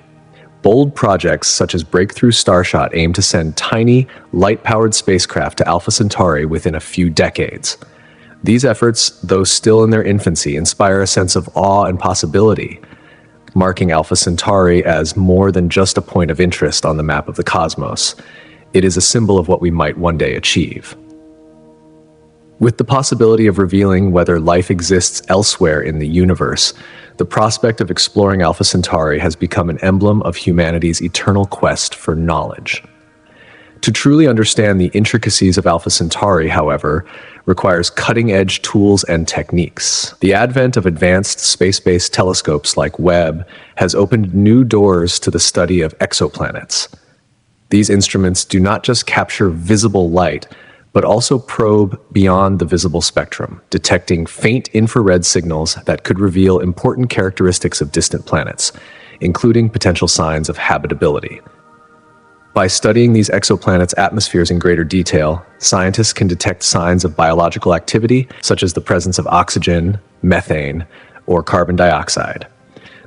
Bold projects such as Breakthrough Starshot aim to send tiny, light-powered spacecraft to Alpha Centauri within a few decades. These efforts, though still in their infancy, inspire a sense of awe and possibility, marking Alpha Centauri as more than just a point of interest on the map of the cosmos. It is a symbol of what we might one day achieve. With the possibility of revealing whether life exists elsewhere in the universe, the prospect of exploring Alpha Centauri has become an emblem of humanity's eternal quest for knowledge. To truly understand the intricacies of Alpha Centauri, however, requires cutting-edge tools and techniques. The advent of advanced space-based telescopes like Webb has opened new doors to the study of exoplanets. These instruments do not just capture visible light, but also probe beyond the visible spectrum, detecting faint infrared signals that could reveal important characteristics of distant planets, including potential signs of habitability. By studying these exoplanets' atmospheres in greater detail, scientists can detect signs of biological activity, such as the presence of oxygen, methane, or carbon dioxide.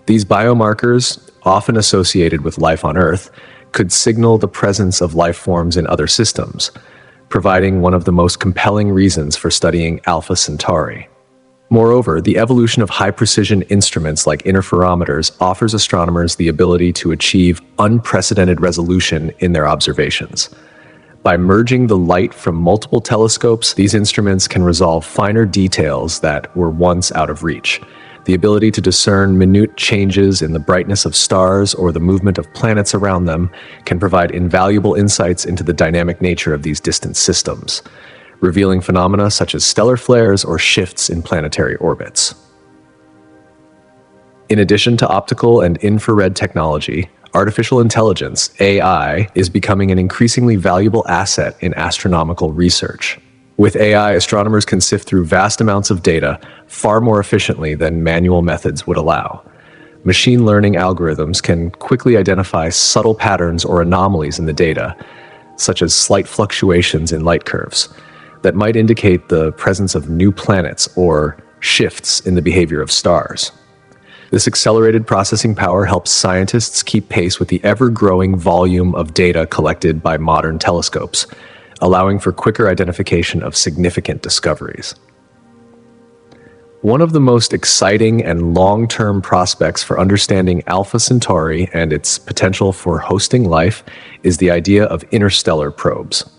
These biomarkers, often associated with life on Earth, could signal the presence of life forms in other systems, providing one of the most compelling reasons for studying Alpha Centauri. Moreover, the evolution of high-precision instruments like interferometers offers astronomers the ability to achieve unprecedented resolution in their observations. By merging the light from multiple telescopes, these instruments can resolve finer details that were once out of reach. The ability to discern minute changes in the brightness of stars or the movement of planets around them can provide invaluable insights into the dynamic nature of these distant systems, revealing phenomena such as stellar flares or shifts in planetary orbits. In addition to optical and infrared technology, artificial intelligence, AI, is becoming an increasingly valuable asset in astronomical research. With AI, astronomers can sift through vast amounts of data far more efficiently than manual methods would allow. Machine learning algorithms can quickly identify subtle patterns or anomalies in the data, such as slight fluctuations in light curves, that might indicate the presence of new planets or shifts in the behavior of stars. This accelerated processing power helps scientists keep pace with the ever-growing volume of data collected by modern telescopes, allowing for quicker identification of significant discoveries. One of the most exciting and long-term prospects for understanding Alpha Centauri and its potential for hosting life is the idea of interstellar probes.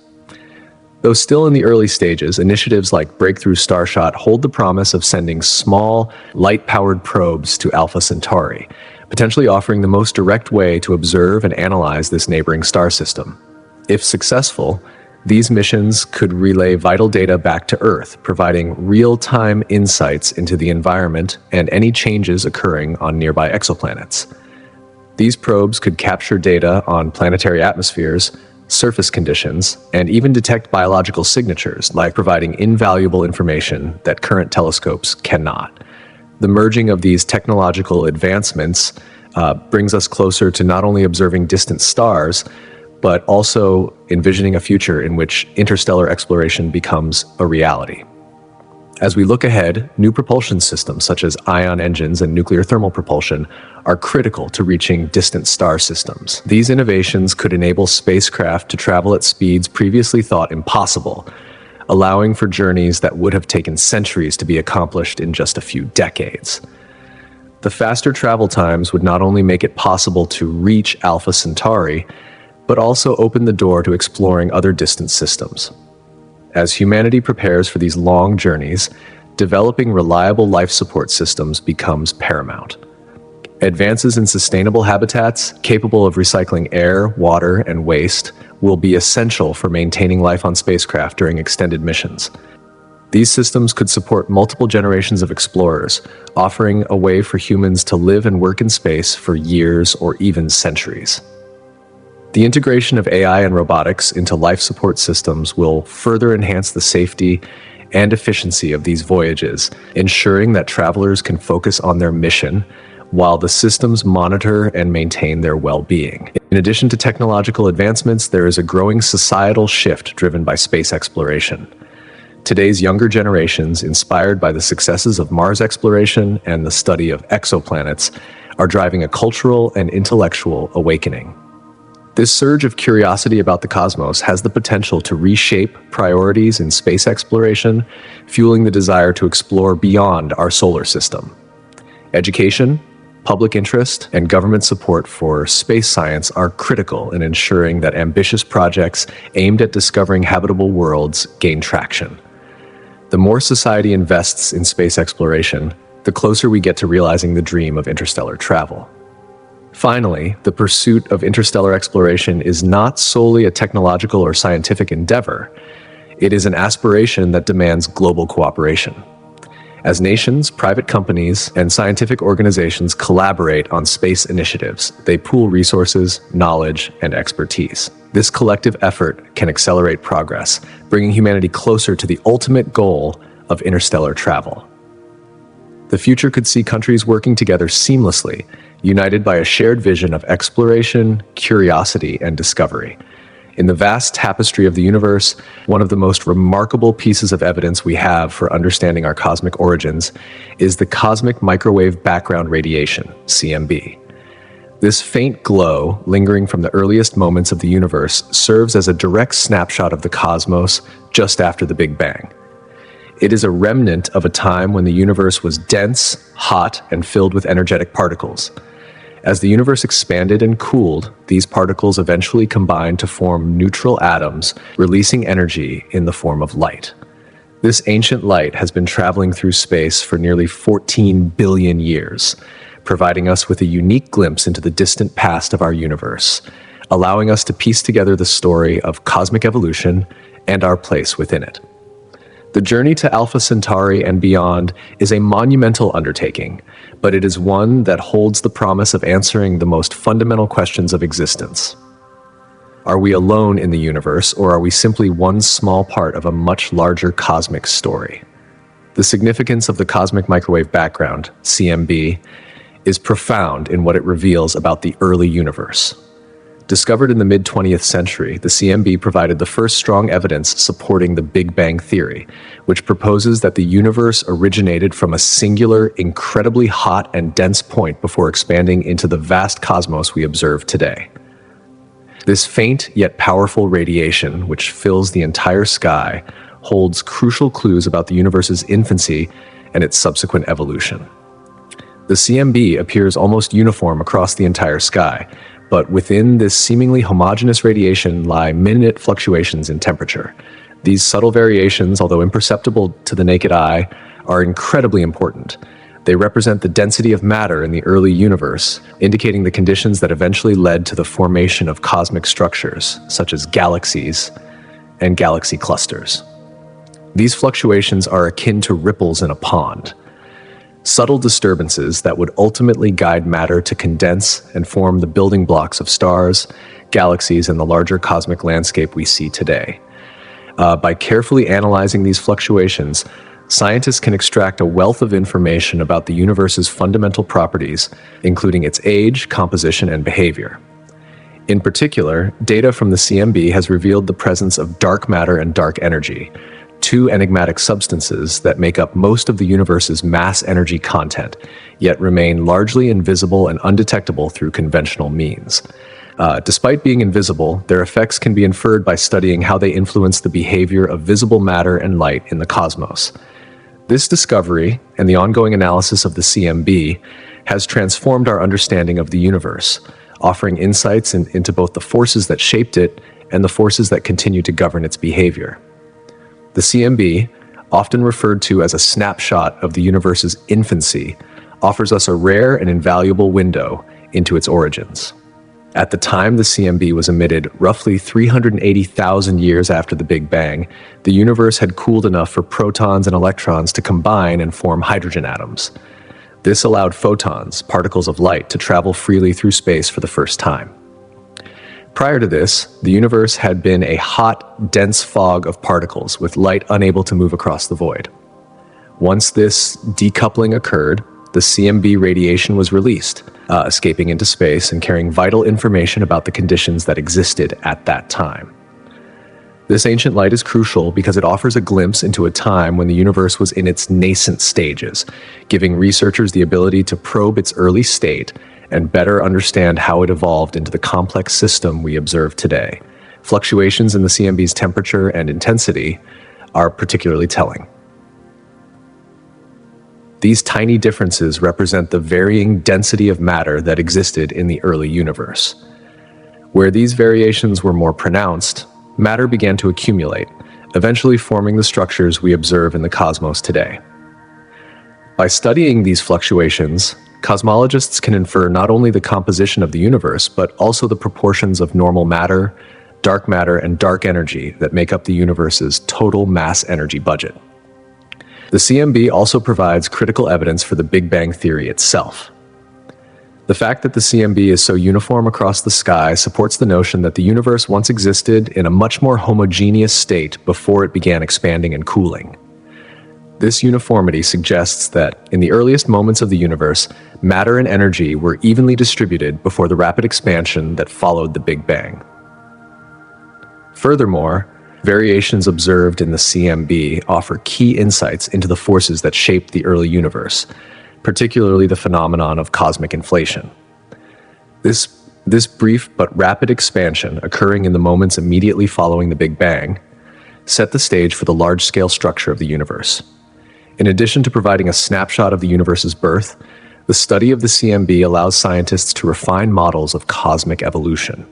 Though still in the early stages, initiatives like Breakthrough Starshot hold the promise of sending small, light-powered probes to Alpha Centauri, potentially offering the most direct way to observe and analyze this neighboring star system. If successful, these missions could relay vital data back to Earth, providing real-time insights into the environment and any changes occurring on nearby exoplanets. These probes could capture data on planetary atmospheres, surface conditions, and even detect biological signatures, like providing invaluable information that current telescopes cannot. The merging of these technological advancements brings us closer to not only observing distant stars, but also envisioning a future in which interstellar exploration becomes a reality. As we look ahead, new propulsion systems such as ion engines and nuclear thermal propulsion are critical to reaching distant star systems. These innovations could enable spacecraft to travel at speeds previously thought impossible, allowing for journeys that would have taken centuries to be accomplished in just a few decades. The faster travel times would not only make it possible to reach Alpha Centauri, but also open the door to exploring other distant systems. As humanity prepares for these long journeys, developing reliable life support systems becomes paramount. Advances in sustainable habitats, capable of recycling air, water, and waste, will be essential for maintaining life on spacecraft during extended missions. These systems could support multiple generations of explorers, offering a way for humans to live and work in space for years or even centuries. The integration of AI and robotics into life support systems will further enhance the safety and efficiency of these voyages, ensuring that travelers can focus on their mission while the systems monitor and maintain their well-being. In addition to technological advancements, there is a growing societal shift driven by space exploration. Today's younger generations, inspired by the successes of Mars exploration and the study of exoplanets, are driving a cultural and intellectual awakening. This surge of curiosity about the cosmos has the potential to reshape priorities in space exploration, fueling the desire to explore beyond our solar system. Education, public interest, and government support for space science are critical in ensuring that ambitious projects aimed at discovering habitable worlds gain traction. The more society invests in space exploration, the closer we get to realizing the dream of interstellar travel. Finally, the pursuit of interstellar exploration is not solely a technological or scientific endeavor. It is an aspiration that demands global cooperation. As nations, private companies, and scientific organizations collaborate on space initiatives, they pool resources, knowledge, and expertise. This collective effort can accelerate progress, bringing humanity closer to the ultimate goal of interstellar travel. The future could see countries working together seamlessly, united by a shared vision of exploration, curiosity, and discovery. In the vast tapestry of the universe, one of the most remarkable pieces of evidence we have for understanding our cosmic origins is the cosmic microwave background radiation, CMB. This faint glow, lingering from the earliest moments of the universe, serves as a direct snapshot of the cosmos just after the Big Bang. It is a remnant of a time when the universe was dense, hot, and filled with energetic particles. As the universe expanded and cooled, these particles eventually combined to form neutral atoms, releasing energy in the form of light. This ancient light has been traveling through space for nearly 14 billion years, providing us with a unique glimpse into the distant past of our universe, allowing us to piece together the story of cosmic evolution and our place within it. The journey to Alpha Centauri and beyond is a monumental undertaking, but it is one that holds the promise of answering the most fundamental questions of existence. Are we alone in the universe, or are we simply one small part of a much larger cosmic story? The significance of the cosmic microwave background, CMB, is profound in what it reveals about the early universe. Discovered in the mid-20th century, the CMB provided the first strong evidence supporting the Big Bang theory, which proposes that the universe originated from a singular, incredibly hot and dense point before expanding into the vast cosmos we observe today. This faint yet powerful radiation, which fills the entire sky, holds crucial clues about the universe's infancy and its subsequent evolution. The CMB appears almost uniform across the entire sky, but within this seemingly homogeneous radiation lie minute fluctuations in temperature. These subtle variations, although imperceptible to the naked eye, are incredibly important. They represent the density of matter in the early universe, indicating the conditions that eventually led to the formation of cosmic structures, such as galaxies and galaxy clusters. These fluctuations are akin to ripples in a pond, subtle disturbances that would ultimately guide matter to condense and form the building blocks of stars, galaxies, and the larger cosmic landscape we see today. By carefully analyzing these fluctuations, scientists can extract a wealth of information about the universe's fundamental properties, including its age, composition, and behavior. In particular, data from the CMB has revealed the presence of dark matter and dark energy, two enigmatic substances that make up most of the universe's mass energy content, yet remain largely invisible and undetectable through conventional means. Despite being invisible, their effects can be inferred by studying how they influence the behavior of visible matter and light in the cosmos. This discovery, and the ongoing analysis of the CMB, has transformed our understanding of the universe, offering insights into both the forces that shaped it and the forces that continue to govern its behavior. The CMB, often referred to as a snapshot of the universe's infancy, offers us a rare and invaluable window into its origins. At the time the CMB was emitted, roughly 380,000 years after the Big Bang, the universe had cooled enough for protons and electrons to combine and form hydrogen atoms. This allowed photons, particles of light, to travel freely through space for the first time. Prior to this, the universe had been a hot, dense fog of particles with light unable to move across the void. Once this decoupling occurred, the CMB radiation was released, escaping into space and carrying vital information about the conditions that existed at that time. This ancient light is crucial because it offers a glimpse into a time when the universe was in its nascent stages, giving researchers the ability to probe its early state and better understand how it evolved into the complex system we observe today. Fluctuations in the CMB's temperature and intensity are particularly telling. These tiny differences represent the varying density of matter that existed in the early universe. Where these variations were more pronounced, matter began to accumulate, eventually forming the structures we observe in the cosmos today. By studying these fluctuations, Cosmologists can infer not only the composition of the universe, but also the proportions of normal matter, and dark energy that make up the universe's total mass energy budget. The CMB also provides critical evidence for the Big Bang theory itself. The fact that the CMB is so uniform across the sky supports the notion that the universe once existed in a much more homogeneous state before it began expanding and cooling. This uniformity suggests that, in the earliest moments of the universe, matter and energy were evenly distributed before the rapid expansion that followed the Big Bang. Furthermore, variations observed in the CMB offer key insights into the forces that shaped the early universe, particularly the phenomenon of cosmic inflation. This brief but rapid expansion occurring in the moments immediately following the Big Bang set the stage for the large-scale structure of the universe. In addition to providing a snapshot of the universe's birth, the study of the CMB allows scientists to refine models of cosmic evolution.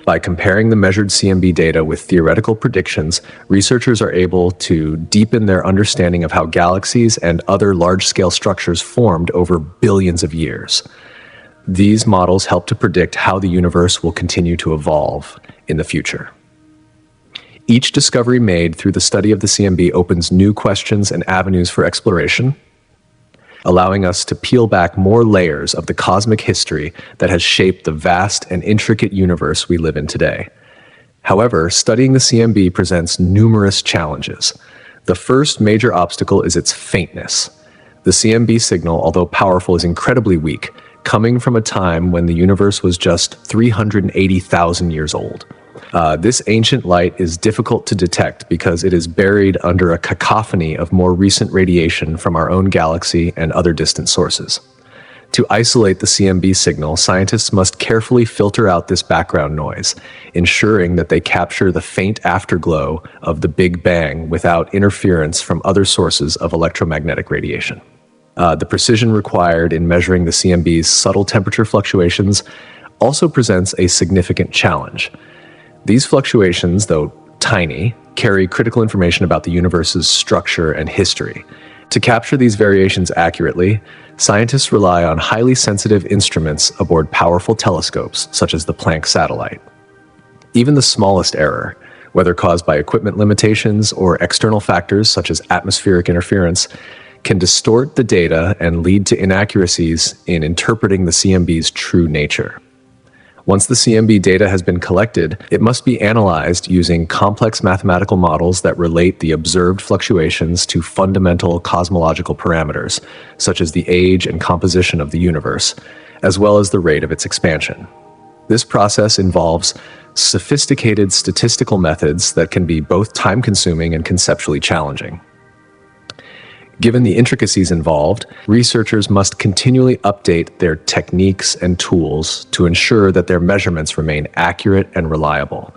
By comparing the measured CMB data with theoretical predictions, researchers are able to deepen their understanding of how galaxies and other large-scale structures formed over billions of years. These models help to predict how the universe will continue to evolve in the future. Each discovery made through the study of the CMB opens new questions and avenues for exploration, allowing us to peel back more layers of the cosmic history that has shaped the vast and intricate universe we live in today. However, studying the CMB presents numerous challenges. The first major obstacle is its faintness. The CMB signal, although powerful, is incredibly weak, coming from a time when the universe was just 380,000 years old. This ancient light is difficult to detect because it is buried under a cacophony of more recent radiation from our own galaxy and other distant sources. To isolate the CMB signal, scientists must carefully filter out this background noise, ensuring that they capture the faint afterglow of the Big Bang without interference from other sources of electromagnetic radiation. The precision required in measuring the CMB's subtle temperature fluctuations also presents a significant challenge. These fluctuations, though tiny, carry critical information about the universe's structure and history. To capture these variations accurately, scientists rely on highly sensitive instruments aboard powerful telescopes, such as the Planck satellite. Even the smallest error, whether caused by equipment limitations or external factors such as atmospheric interference, can distort the data and lead to inaccuracies in interpreting the CMB's true nature. Once the CMB data has been collected, it must be analyzed using complex mathematical models that relate the observed fluctuations to fundamental cosmological parameters, such as the age and composition of the universe, as well as the rate of its expansion. This process involves sophisticated statistical methods that can be both time-consuming and conceptually challenging. Given the intricacies involved, researchers must continually update their techniques and tools to ensure that their measurements remain accurate and reliable.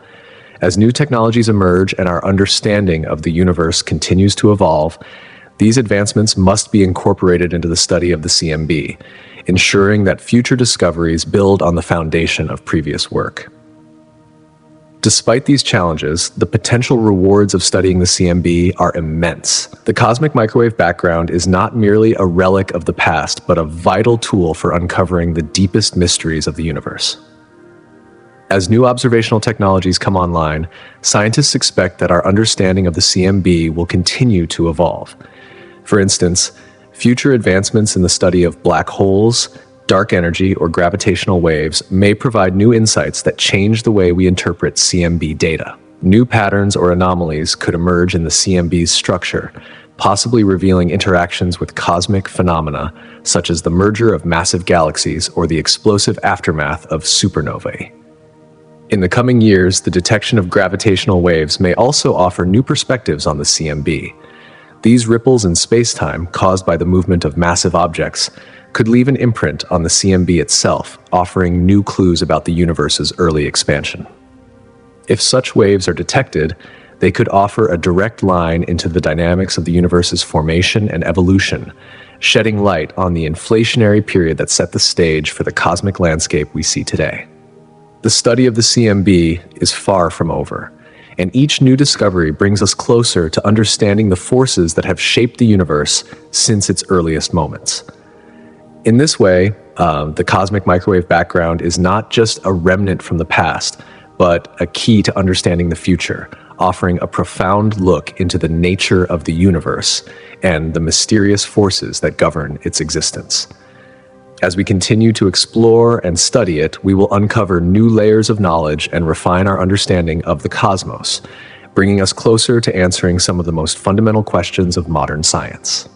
As new technologies emerge and our understanding of the universe continues to evolve, these advancements must be incorporated into the study of the CMB, ensuring that future discoveries build on the foundation of previous work. Despite these challenges, the potential rewards of studying the CMB are immense. The cosmic microwave background is not merely a relic of the past, but a vital tool for uncovering the deepest mysteries of the universe. As new observational technologies come online, scientists expect that our understanding of the CMB will continue to evolve. For instance, future advancements in the study of black holes, dark energy, or gravitational waves may provide new insights that change the way we interpret CMB data. New patterns or anomalies could emerge in the CMB's structure, possibly revealing interactions with cosmic phenomena such as the merger of massive galaxies or the explosive aftermath of supernovae. In the coming years, the detection of gravitational waves may also offer new perspectives on the CMB. These ripples in space-time caused by the movement of massive objects could leave an imprint on the CMB itself, offering new clues about the universe's early expansion. If such waves are detected, they could offer a direct line into the dynamics of the universe's formation and evolution, shedding light on the inflationary period that set the stage for the cosmic landscape we see today. The study of the CMB is far from over, and each new discovery brings us closer to understanding the forces that have shaped the universe since its earliest moments. In this way, the cosmic microwave background is not just a remnant from the past, but a key to understanding the future, offering a profound look into the nature of the universe and the mysterious forces that govern its existence. As we continue to explore and study it, we will uncover new layers of knowledge and refine our understanding of the cosmos, bringing us closer to answering some of the most fundamental questions of modern science.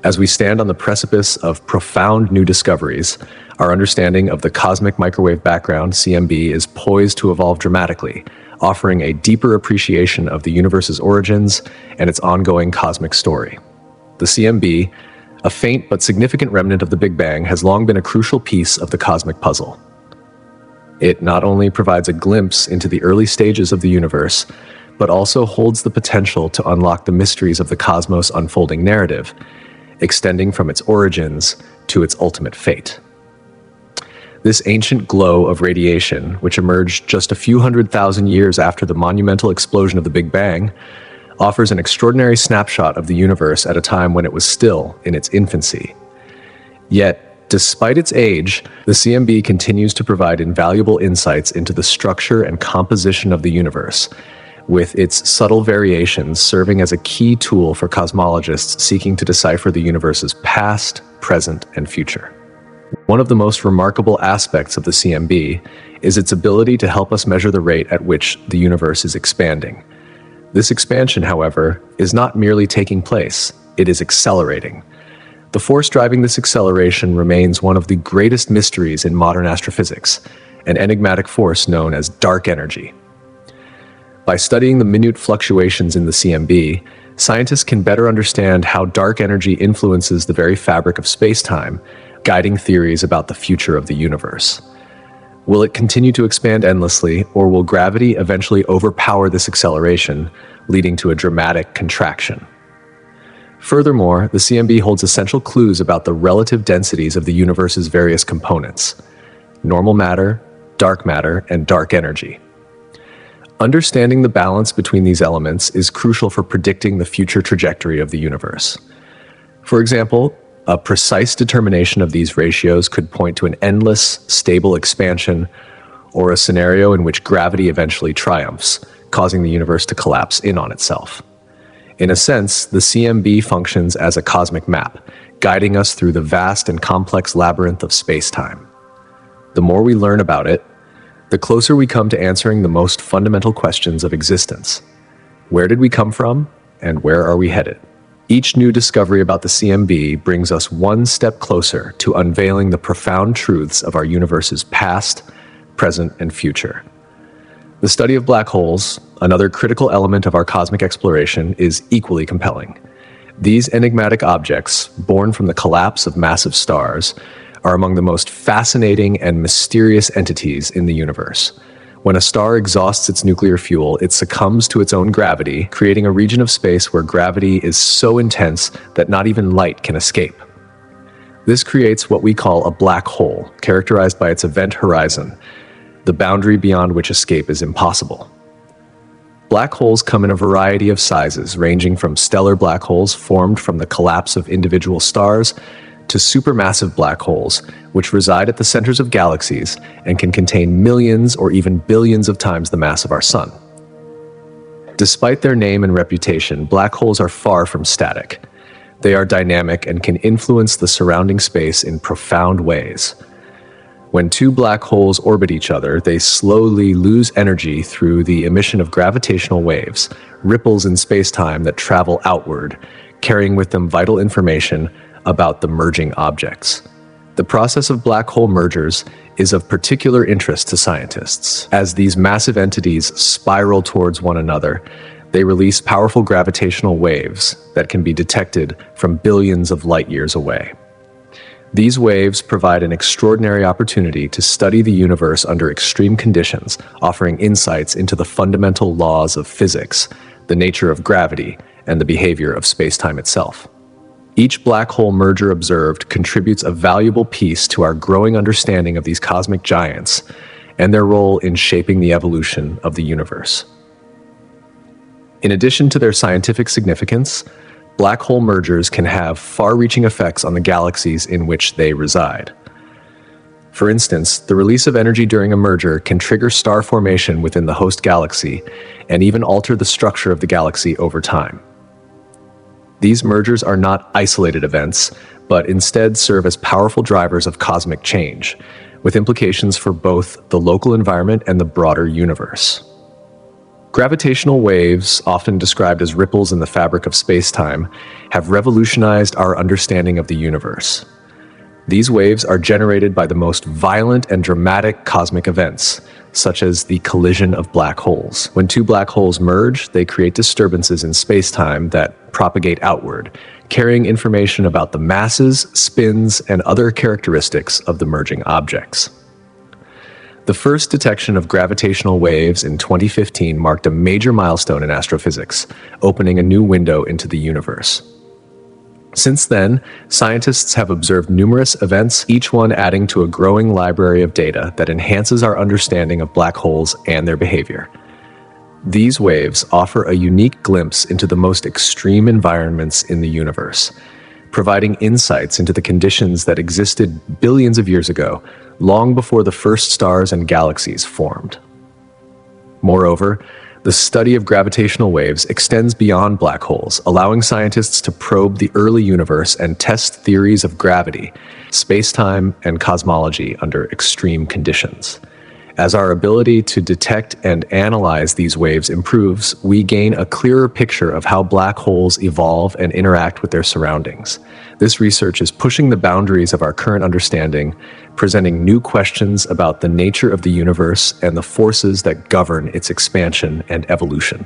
As we stand on the precipice of profound new discoveries, our understanding of the cosmic microwave background, CMB, is poised to evolve dramatically, offering a deeper appreciation of the universe's origins and its ongoing cosmic story. The CMB, a faint but significant remnant of the Big Bang, has long been a crucial piece of the cosmic puzzle. It not only provides a glimpse into the early stages of the universe, but also holds the potential to unlock the mysteries of the cosmos' unfolding narrative, extending from its origins to its ultimate fate. This ancient glow of radiation, which emerged just a few 100,000 years after the monumental explosion of the Big Bang, offers an extraordinary snapshot of the universe at a time when it was still in its infancy. Yet, despite its age, the CMB continues to provide invaluable insights into the structure and composition of the universe, with its subtle variations serving as a key tool for cosmologists seeking to decipher the universe's past, present, and future. One of the most remarkable aspects of the CMB is its ability to help us measure the rate at which the universe is expanding. This expansion, however, is not merely taking place, it is accelerating. The force driving this acceleration remains one of the greatest mysteries in modern astrophysics, an enigmatic force known as dark energy. By studying the minute fluctuations in the CMB, scientists can better understand how dark energy influences the very fabric of space-time, guiding theories about the future of the universe. Will it continue to expand endlessly, or will gravity eventually overpower this acceleration, leading to a dramatic contraction? Furthermore, the CMB holds essential clues about the relative densities of the universe's various components: normal matter, dark matter, and dark energy. Understanding the balance between these elements is crucial for predicting the future trajectory of the universe. For example, a precise determination of these ratios could point to an endless, stable expansion, or a scenario in which gravity eventually triumphs, causing the universe to collapse in on itself. In a sense, the CMB functions as a cosmic map, guiding us through the vast and complex labyrinth of space-time. The more we learn about it, the closer we come to answering the most fundamental questions of existence. Where did we come from, and where are we headed? Each new discovery about the CMB brings us one step closer to unveiling the profound truths of our universe's past, present, and future. The study of black holes, another critical element of our cosmic exploration, is equally compelling. These enigmatic objects, born from the collapse of massive stars, are among the most fascinating and mysterious entities in the universe. When a star exhausts its nuclear fuel, it succumbs to its own gravity, creating a region of space where gravity is so intense that not even light can escape. This creates what we call a black hole, characterized by its event horizon, the boundary beyond which escape is impossible. Black holes come in a variety of sizes, ranging from stellar black holes formed from the collapse of individual stars to supermassive black holes, which reside at the centers of galaxies and can contain millions or even billions of times the mass of our Sun. Despite their name and reputation, black holes are far from static. They are dynamic and can influence the surrounding space in profound ways. When two black holes orbit each other, they slowly lose energy through the emission of gravitational waves, ripples in space-time that travel outward, carrying with them vital information about the merging objects. The process of black hole mergers is of particular interest to scientists. As these massive entities spiral towards one another, they release powerful gravitational waves that can be detected from billions of light years away. These waves provide an extraordinary opportunity to study the universe under extreme conditions, offering insights into the fundamental laws of physics, the nature of gravity, and the behavior of space-time itself. Each black hole merger observed contributes a valuable piece to our growing understanding of these cosmic giants and their role in shaping the evolution of the universe. In addition to their scientific significance, black hole mergers can have far-reaching effects on the galaxies in which they reside. For instance, the release of energy during a merger can trigger star formation within the host galaxy and even alter the structure of the galaxy over time. These mergers are not isolated events, but instead serve as powerful drivers of cosmic change, with implications for both the local environment and the broader universe. Gravitational waves, often described as ripples in the fabric of space-time, have revolutionized our understanding of the universe. These waves are generated by the most violent and dramatic cosmic events, such as the collision of black holes. When two black holes merge, they create disturbances in space-time that propagate outward, carrying information about the masses, spins, and other characteristics of the merging objects. The first detection of gravitational waves in 2015 marked a major milestone in astrophysics, opening a new window into the universe. Since then, scientists have observed numerous events, each one adding to a growing library of data that enhances our understanding of black holes and their behavior. These waves offer a unique glimpse into the most extreme environments in the universe, providing insights into the conditions that existed billions of years ago, long before the first stars and galaxies formed. Moreover, the study of gravitational waves extends beyond black holes, allowing scientists to probe the early universe and test theories of gravity, space-time, and cosmology under extreme conditions. As our ability to detect and analyze these waves improves, we gain a clearer picture of how black holes evolve and interact with their surroundings. This research is pushing the boundaries of our current understanding, presenting new questions about the nature of the universe and the forces that govern its expansion and evolution.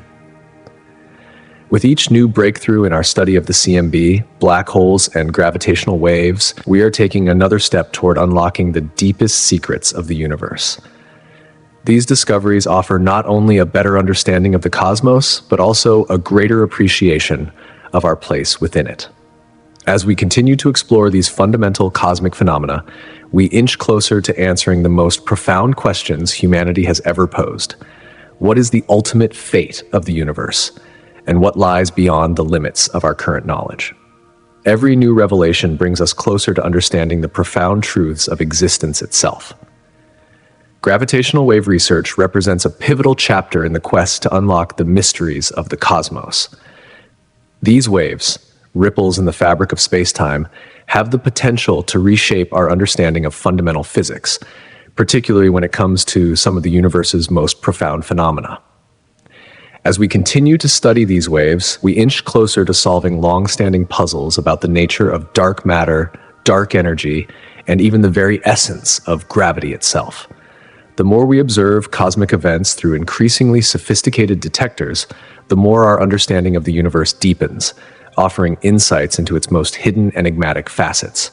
With each new breakthrough in our study of the CMB, black holes, and gravitational waves, we are taking another step toward unlocking the deepest secrets of the universe. These discoveries offer not only a better understanding of the cosmos, but also a greater appreciation of our place within it. As we continue to explore these fundamental cosmic phenomena, we inch closer to answering the most profound questions humanity has ever posed. What is the ultimate fate of the universe? And what lies beyond the limits of our current knowledge? Every new revelation brings us closer to understanding the profound truths of existence itself. Gravitational wave research represents a pivotal chapter in the quest to unlock the mysteries of the cosmos. These waves, ripples in the fabric of space-time, have the potential to reshape our understanding of fundamental physics, particularly when it comes to some of the universe's most profound phenomena. As we continue to study these waves, we inch closer to solving long-standing puzzles about the nature of dark matter, dark energy, and even the very essence of gravity itself. The more we observe cosmic events through increasingly sophisticated detectors, the more our understanding of the universe deepens, offering insights into its most hidden, enigmatic facets.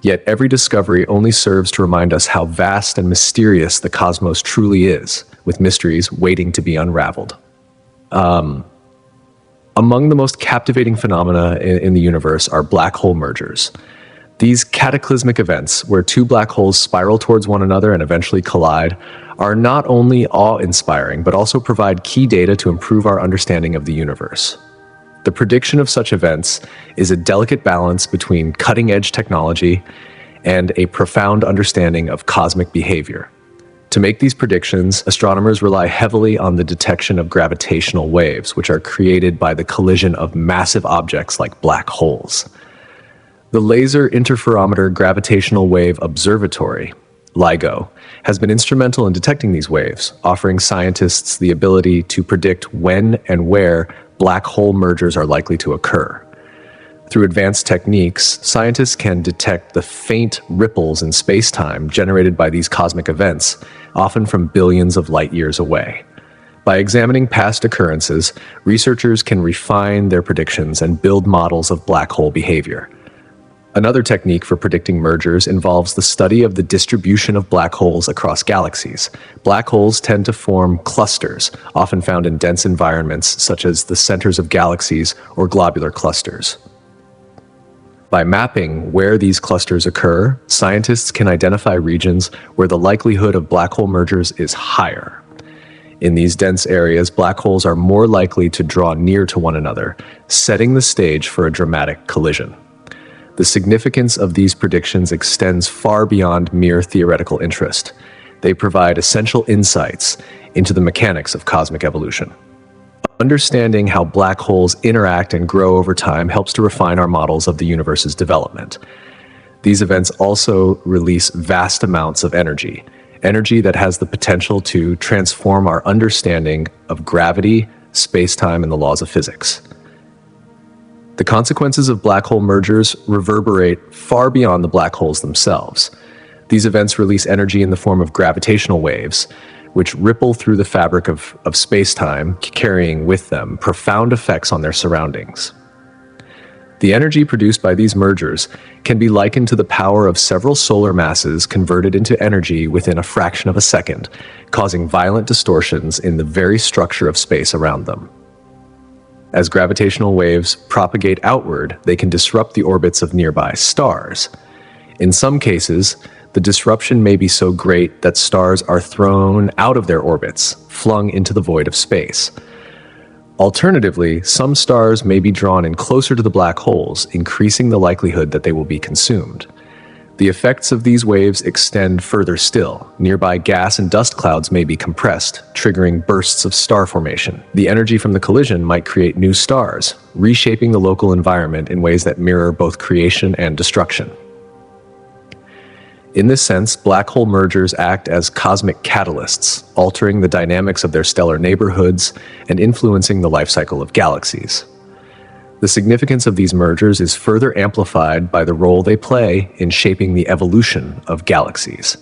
Yet every discovery only serves to remind us how vast and mysterious the cosmos truly is, with mysteries waiting to be unraveled. Among the most captivating phenomena in the universe are black hole mergers. These cataclysmic events, where two black holes spiral towards one another and eventually collide, are not only awe-inspiring, but also provide key data to improve our understanding of the universe. The prediction of such events is a delicate balance between cutting-edge technology and a profound understanding of cosmic behavior. To make these predictions, astronomers rely heavily on the detection of gravitational waves, which are created by the collision of massive objects like black holes. The Laser Interferometer Gravitational Wave Observatory, LIGO, has been instrumental in detecting these waves, offering scientists the ability to predict when and where black hole mergers are likely to occur. Through advanced techniques, scientists can detect the faint ripples in space-time generated by these cosmic events, often from billions of light years away. By examining past occurrences, researchers can refine their predictions and build models of black hole behavior. Another technique for predicting mergers involves the study of the distribution of black holes across galaxies. Black holes tend to form clusters, often found in dense environments such as the centers of galaxies or globular clusters. By mapping where these clusters occur, scientists can identify regions where the likelihood of black hole mergers is higher. In these dense areas, black holes are more likely to draw near to one another, setting the stage for a dramatic collision. The significance of these predictions extends far beyond mere theoretical interest. They provide essential insights into the mechanics of cosmic evolution. Understanding how black holes interact and grow over time helps to refine our models of the universe's development. These events also release vast amounts of energy that has the potential to transform our understanding of gravity, space-time, and the laws of physics. The consequences of black hole mergers reverberate far beyond the black holes themselves. These events release energy in the form of gravitational waves, which ripple through the fabric of space-time, carrying with them profound effects on their surroundings. The energy produced by these mergers can be likened to the power of several solar masses converted into energy within a fraction of a second, causing violent distortions in the very structure of space around them. As gravitational waves propagate outward, they can disrupt the orbits of nearby stars. In some cases, the disruption may be so great that stars are thrown out of their orbits, flung into the void of space. Alternatively, some stars may be drawn in closer to the black holes, increasing the likelihood that they will be consumed. The effects of these waves extend further still. Nearby gas and dust clouds may be compressed, triggering bursts of star formation. The energy from the collision might create new stars, reshaping the local environment in ways that mirror both creation and destruction. In this sense, black hole mergers act as cosmic catalysts, altering the dynamics of their stellar neighborhoods and influencing the life cycle of galaxies. The significance of these mergers is further amplified by the role they play in shaping the evolution of galaxies.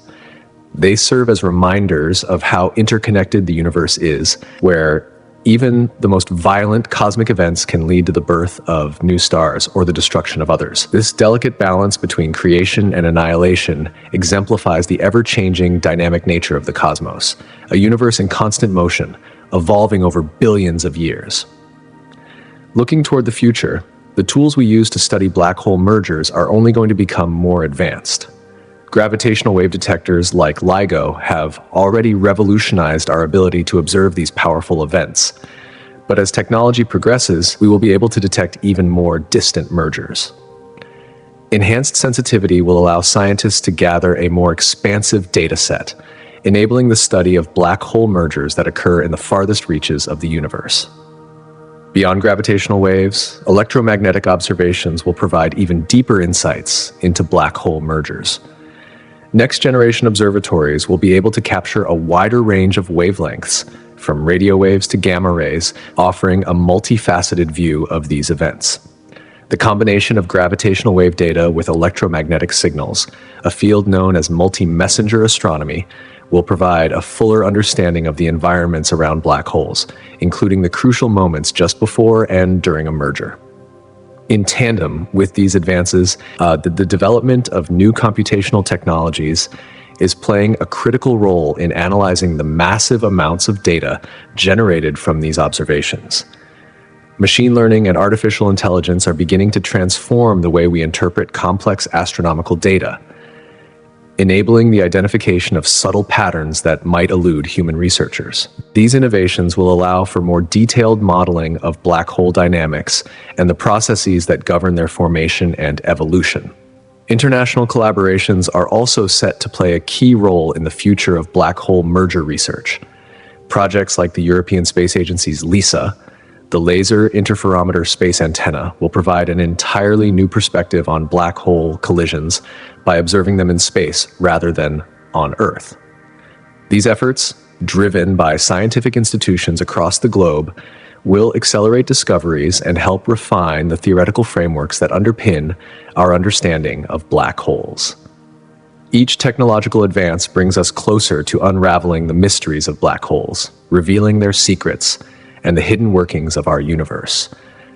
They serve as reminders of how interconnected the universe is, where even the most violent cosmic events can lead to the birth of new stars or the destruction of others. This delicate balance between creation and annihilation exemplifies the ever-changing dynamic nature of the cosmos, a universe in constant motion, evolving over billions of years. Looking toward the future, the tools we use to study black hole mergers are only going to become more advanced. Gravitational wave detectors like LIGO have already revolutionized our ability to observe these powerful events. But as technology progresses, we will be able to detect even more distant mergers. Enhanced sensitivity will allow scientists to gather a more expansive data set, enabling the study of black hole mergers that occur in the farthest reaches of the universe. Beyond gravitational waves, electromagnetic observations will provide even deeper insights into black hole mergers. Next-generation observatories will be able to capture a wider range of wavelengths, from radio waves to gamma rays, offering a multifaceted view of these events. The combination of gravitational wave data with electromagnetic signals, a field known as multi-messenger astronomy, will provide a fuller understanding of the environments around black holes, including the crucial moments just before and during a merger. In tandem with these advances, the development of new computational technologies is playing a critical role in analyzing the massive amounts of data generated from these observations. Machine learning and artificial intelligence are beginning to transform the way we interpret complex astronomical data, enabling the identification of subtle patterns that might elude human researchers. These innovations will allow for more detailed modeling of black hole dynamics and the processes that govern their formation and evolution. International collaborations are also set to play a key role in the future of black hole merger research. Projects like the European Space Agency's LISA, the Laser Interferometer Space Antenna, will provide an entirely new perspective on black hole collisions by observing them in space rather than on Earth. These efforts, driven by scientific institutions across the globe, will accelerate discoveries and help refine the theoretical frameworks that underpin our understanding of black holes. Each technological advance brings us closer to unraveling the mysteries of black holes, revealing their secrets and the hidden workings of our universe.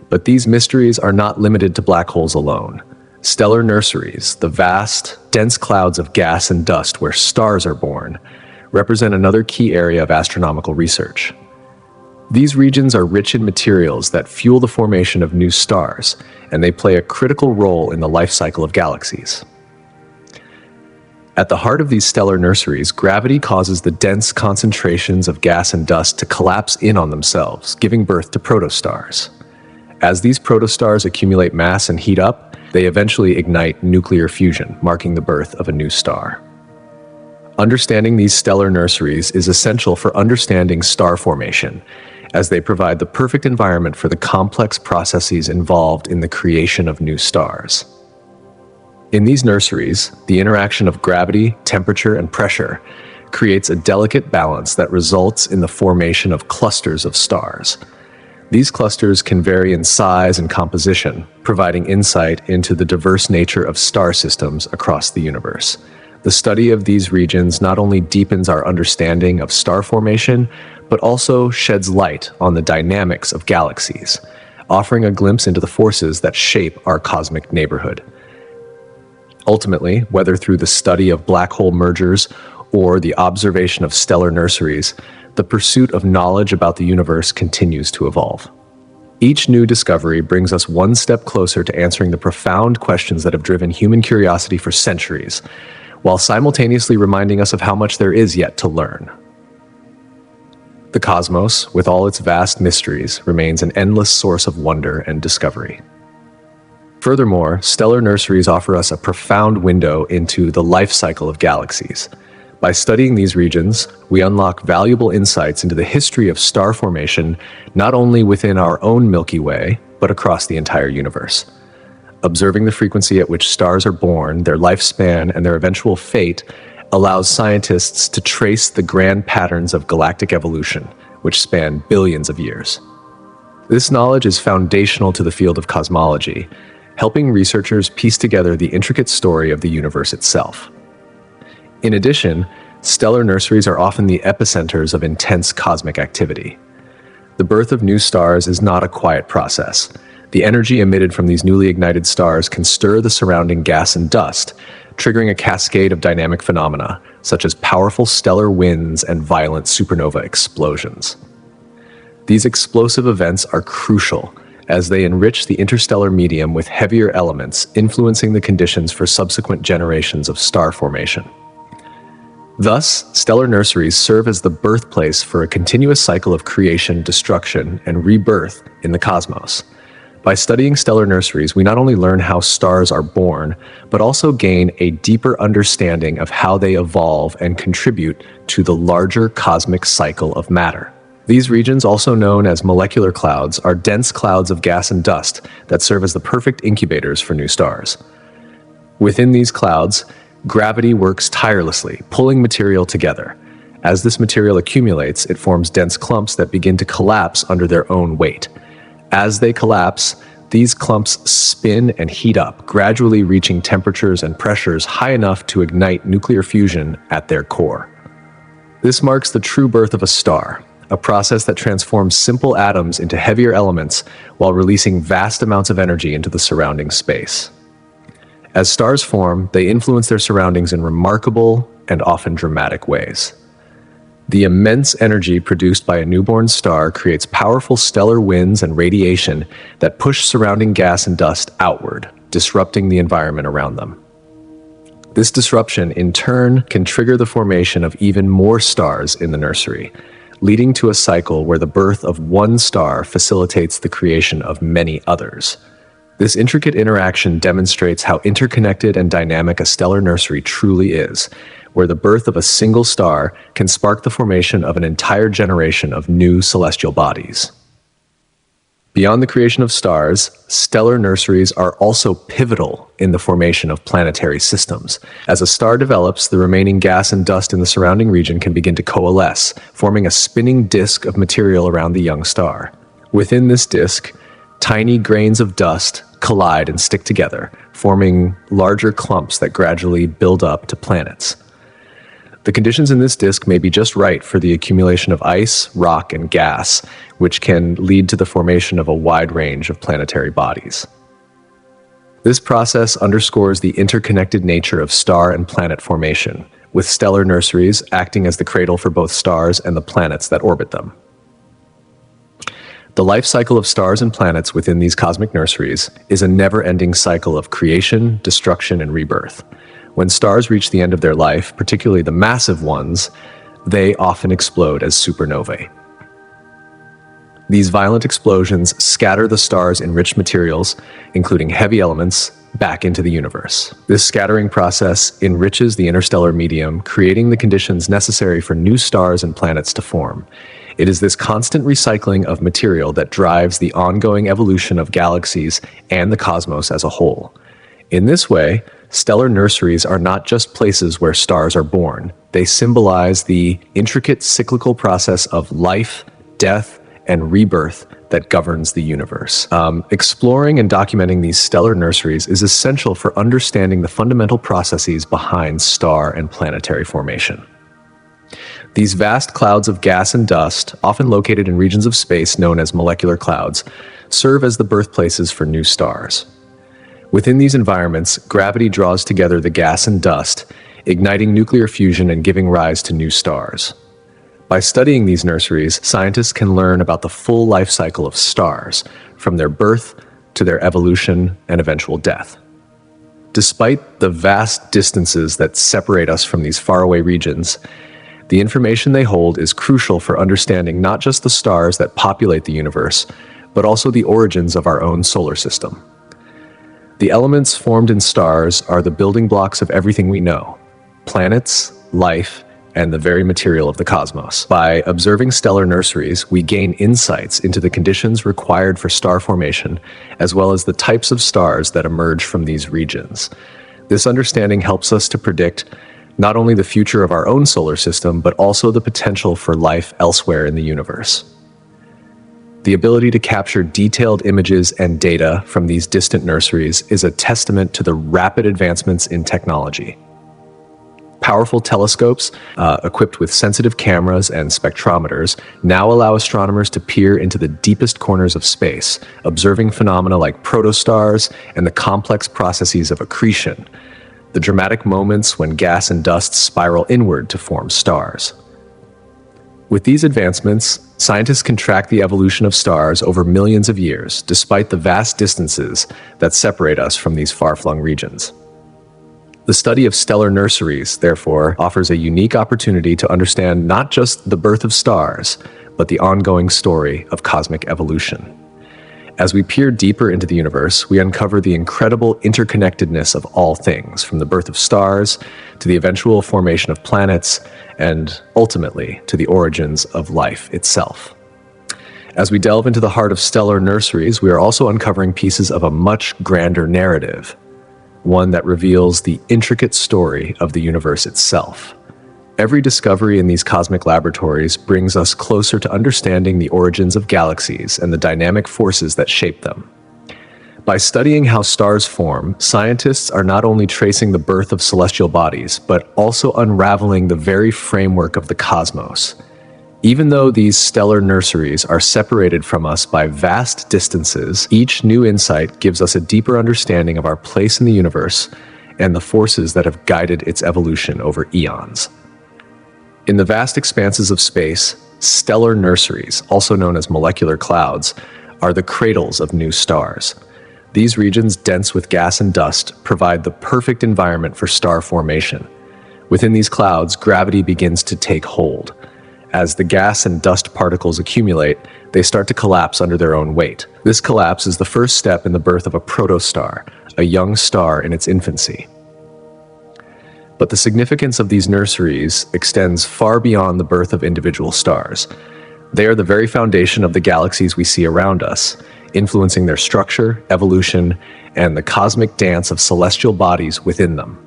But these mysteries are not limited to black holes alone. Stellar nurseries, the vast, dense clouds of gas and dust where stars are born, represent another key area of astronomical research. These regions are rich in materials that fuel the formation of new stars, and they play a critical role in the life cycle of galaxies. At the heart of these stellar nurseries, gravity causes the dense concentrations of gas and dust to collapse in on themselves, giving birth to protostars. As these protostars accumulate mass and heat up, they eventually ignite nuclear fusion, marking the birth of a new star. Understanding these stellar nurseries is essential for understanding star formation, as they provide the perfect environment for the complex processes involved in the creation of new stars. In these nurseries, the interaction of gravity, temperature, and pressure creates a delicate balance that results in the formation of clusters of stars. These clusters can vary in size and composition, providing insight into the diverse nature of star systems across the universe. The study of these regions not only deepens our understanding of star formation, but also sheds light on the dynamics of galaxies, offering a glimpse into the forces that shape our cosmic neighborhood. Ultimately, whether through the study of black hole mergers or the observation of stellar nurseries, the pursuit of knowledge about the universe continues to evolve. Each new discovery brings us one step closer to answering the profound questions that have driven human curiosity for centuries, while simultaneously reminding us of how much there is yet to learn. The cosmos, with all its vast mysteries, remains an endless source of wonder and discovery. Furthermore, stellar nurseries offer us a profound window into the life cycle of galaxies. By studying these regions, we unlock valuable insights into the history of star formation, not only within our own Milky Way, but across the entire universe. Observing the frequency at which stars are born, their lifespan, and their eventual fate allows scientists to trace the grand patterns of galactic evolution, which span billions of years. This knowledge is foundational to the field of cosmology, helping researchers piece together the intricate story of the universe itself. In addition, stellar nurseries are often the epicenters of intense cosmic activity. The birth of new stars is not a quiet process. The energy emitted from these newly ignited stars can stir the surrounding gas and dust, triggering a cascade of dynamic phenomena, such as powerful stellar winds and violent supernova explosions. These explosive events are crucial, as they enrich the interstellar medium with heavier elements, influencing the conditions for subsequent generations of star formation. Thus, stellar nurseries serve as the birthplace for a continuous cycle of creation, destruction, and rebirth in the cosmos. By studying stellar nurseries, we not only learn how stars are born, but also gain a deeper understanding of how they evolve and contribute to the larger cosmic cycle of matter. These regions, also known as molecular clouds, are dense clouds of gas and dust that serve as the perfect incubators for new stars. Within these clouds, gravity works tirelessly, pulling material together. As this material accumulates, it forms dense clumps that begin to collapse under their own weight. As they collapse, these clumps spin and heat up, gradually reaching temperatures and pressures high enough to ignite nuclear fusion at their core. This marks the true birth of a star, a process that transforms simple atoms into heavier elements while releasing vast amounts of energy into the surrounding space. As stars form, they influence their surroundings in remarkable and often dramatic ways. The immense energy produced by a newborn star creates powerful stellar winds and radiation that push surrounding gas and dust outward, disrupting the environment around them. This disruption, in turn, can trigger the formation of even more stars in the nursery, leading to a cycle where the birth of one star facilitates the creation of many others. This intricate interaction demonstrates how interconnected and dynamic a stellar nursery truly is, where the birth of a single star can spark the formation of an entire generation of new celestial bodies. Beyond the creation of stars, stellar nurseries are also pivotal in the formation of planetary systems. As a star develops, the remaining gas and dust in the surrounding region can begin to coalesce, forming a spinning disk of material around the young star. Within this disk, tiny grains of dust collide and stick together, forming larger clumps that gradually build up to planets. The conditions in this disk may be just right for the accumulation of ice, rock, and gas, which can lead to the formation of a wide range of planetary bodies. This process underscores the interconnected nature of star and planet formation, with stellar nurseries acting as the cradle for both stars and the planets that orbit them. The life cycle of stars and planets within these cosmic nurseries is a never-ending cycle of creation, destruction, and rebirth. When stars reach the end of their life, particularly the massive ones, they often explode as supernovae. These violent explosions scatter the star's enriched materials, including heavy elements, back into the universe. This scattering process enriches the interstellar medium, creating the conditions necessary for new stars and planets to form. It is this constant recycling of material that drives the ongoing evolution of galaxies and the cosmos as a whole. In this way, stellar nurseries are not just places where stars are born. They symbolize the intricate cyclical process of life, death, and rebirth that governs the universe. Exploring and documenting these stellar nurseries is essential for understanding the fundamental processes behind star and planetary formation. These vast clouds of gas and dust, often located in regions of space known as molecular clouds, serve as the birthplaces for new stars. Within these environments, gravity draws together the gas and dust, igniting nuclear fusion and giving rise to new stars. By studying these nurseries, scientists can learn about the full life cycle of stars, from their birth to their evolution and eventual death. Despite the vast distances that separate us from these faraway regions, the information they hold is crucial for understanding not just the stars that populate the universe, but also the origins of our own solar system. The elements formed in stars are the building blocks of everything we know: planets, life, and the very material of the cosmos. By observing stellar nurseries, we gain insights into the conditions required for star formation, as well as the types of stars that emerge from these regions. This understanding helps us to predict not only the future of our own solar system, but also the potential for life elsewhere in the universe. The ability to capture detailed images and data from these distant nurseries is a testament to the rapid advancements in technology. Powerful telescopes, equipped with sensitive cameras and spectrometers, now allow astronomers to peer into the deepest corners of space, observing phenomena like protostars and the complex processes of accretion, the dramatic moments when gas and dust spiral inward to form stars. With these advancements, scientists can track the evolution of stars over millions of years, despite the vast distances that separate us from these far-flung regions. The study of stellar nurseries, therefore, offers a unique opportunity to understand not just the birth of stars, but the ongoing story of cosmic evolution. As we peer deeper into the universe, we uncover the incredible interconnectedness of all things, from the birth of stars to the eventual formation of planets, and ultimately to the origins of life itself. As we delve into the heart of stellar nurseries, we are also uncovering pieces of a much grander narrative, one that reveals the intricate story of the universe itself. Every discovery in these cosmic laboratories brings us closer to understanding the origins of galaxies and the dynamic forces that shape them. By studying how stars form, scientists are not only tracing the birth of celestial bodies, but also unraveling the very framework of the cosmos. Even though these stellar nurseries are separated from us by vast distances, each new insight gives us a deeper understanding of our place in the universe and the forces that have guided its evolution over eons. In the vast expanses of space, stellar nurseries, also known as molecular clouds, are the cradles of new stars. These regions, dense with gas and dust, provide the perfect environment for star formation. Within these clouds, gravity begins to take hold. As the gas and dust particles accumulate, they start to collapse under their own weight. This collapse is the first step in the birth of a protostar, a young star in its infancy. But the significance of these nurseries extends far beyond the birth of individual stars. They are the very foundation of the galaxies we see around us, influencing their structure, evolution, and the cosmic dance of celestial bodies within them.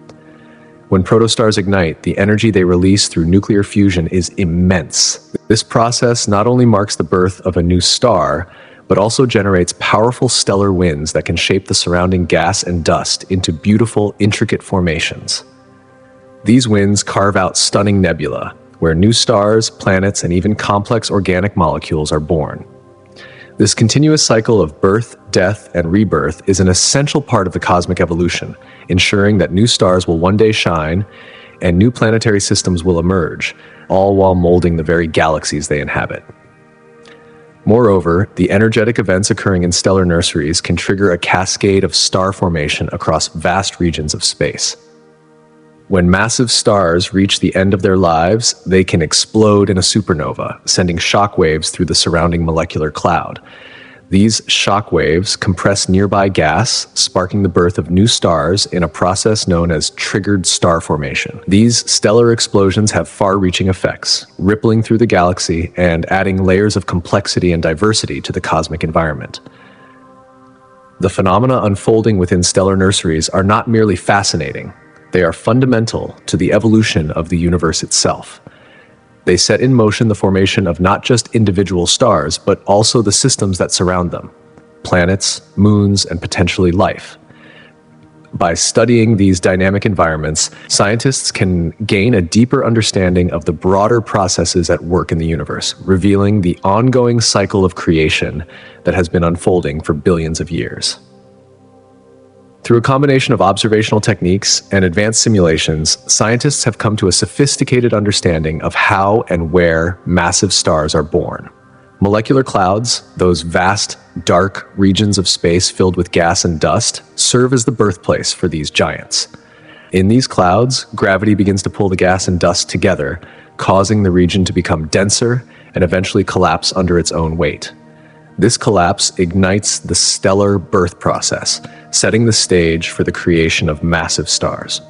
When protostars ignite, the energy they release through nuclear fusion is immense. This process not only marks the birth of a new star, but also generates powerful stellar winds that can shape the surrounding gas and dust into beautiful, intricate formations. These winds carve out stunning nebula, where new stars, planets, and even complex organic molecules are born. This continuous cycle of birth, death, and rebirth is an essential part of the cosmic evolution, ensuring that new stars will one day shine and new planetary systems will emerge, all while molding the very galaxies they inhabit. Moreover, the energetic events occurring in stellar nurseries can trigger a cascade of star formation across vast regions of space. When massive stars reach the end of their lives, they can explode in a supernova, sending shockwaves through the surrounding molecular cloud. These shockwaves compress nearby gas, sparking the birth of new stars in a process known as triggered star formation. These stellar explosions have far-reaching effects, rippling through the galaxy and adding layers of complexity and diversity to the cosmic environment. The phenomena unfolding within stellar nurseries are not merely fascinating, they are fundamental to the evolution of the universe itself. They set in motion the formation of not just individual stars, but also the systems that surround them, planets, moons, and potentially life. By studying these dynamic environments, scientists can gain a deeper understanding of the broader processes at work in the universe, revealing the ongoing cycle of creation that has been unfolding for billions of years. Through a combination of observational techniques and advanced simulations, scientists have come to a sophisticated understanding of how and where massive stars are born. Molecular clouds, those vast, dark regions of space filled with gas and dust, serve as the birthplace for these giants. In these clouds, gravity begins to pull the gas and dust together, causing the region to become denser and eventually collapse under its own weight. This collapse ignites the stellar birth process, setting the stage for the creation of massive stars.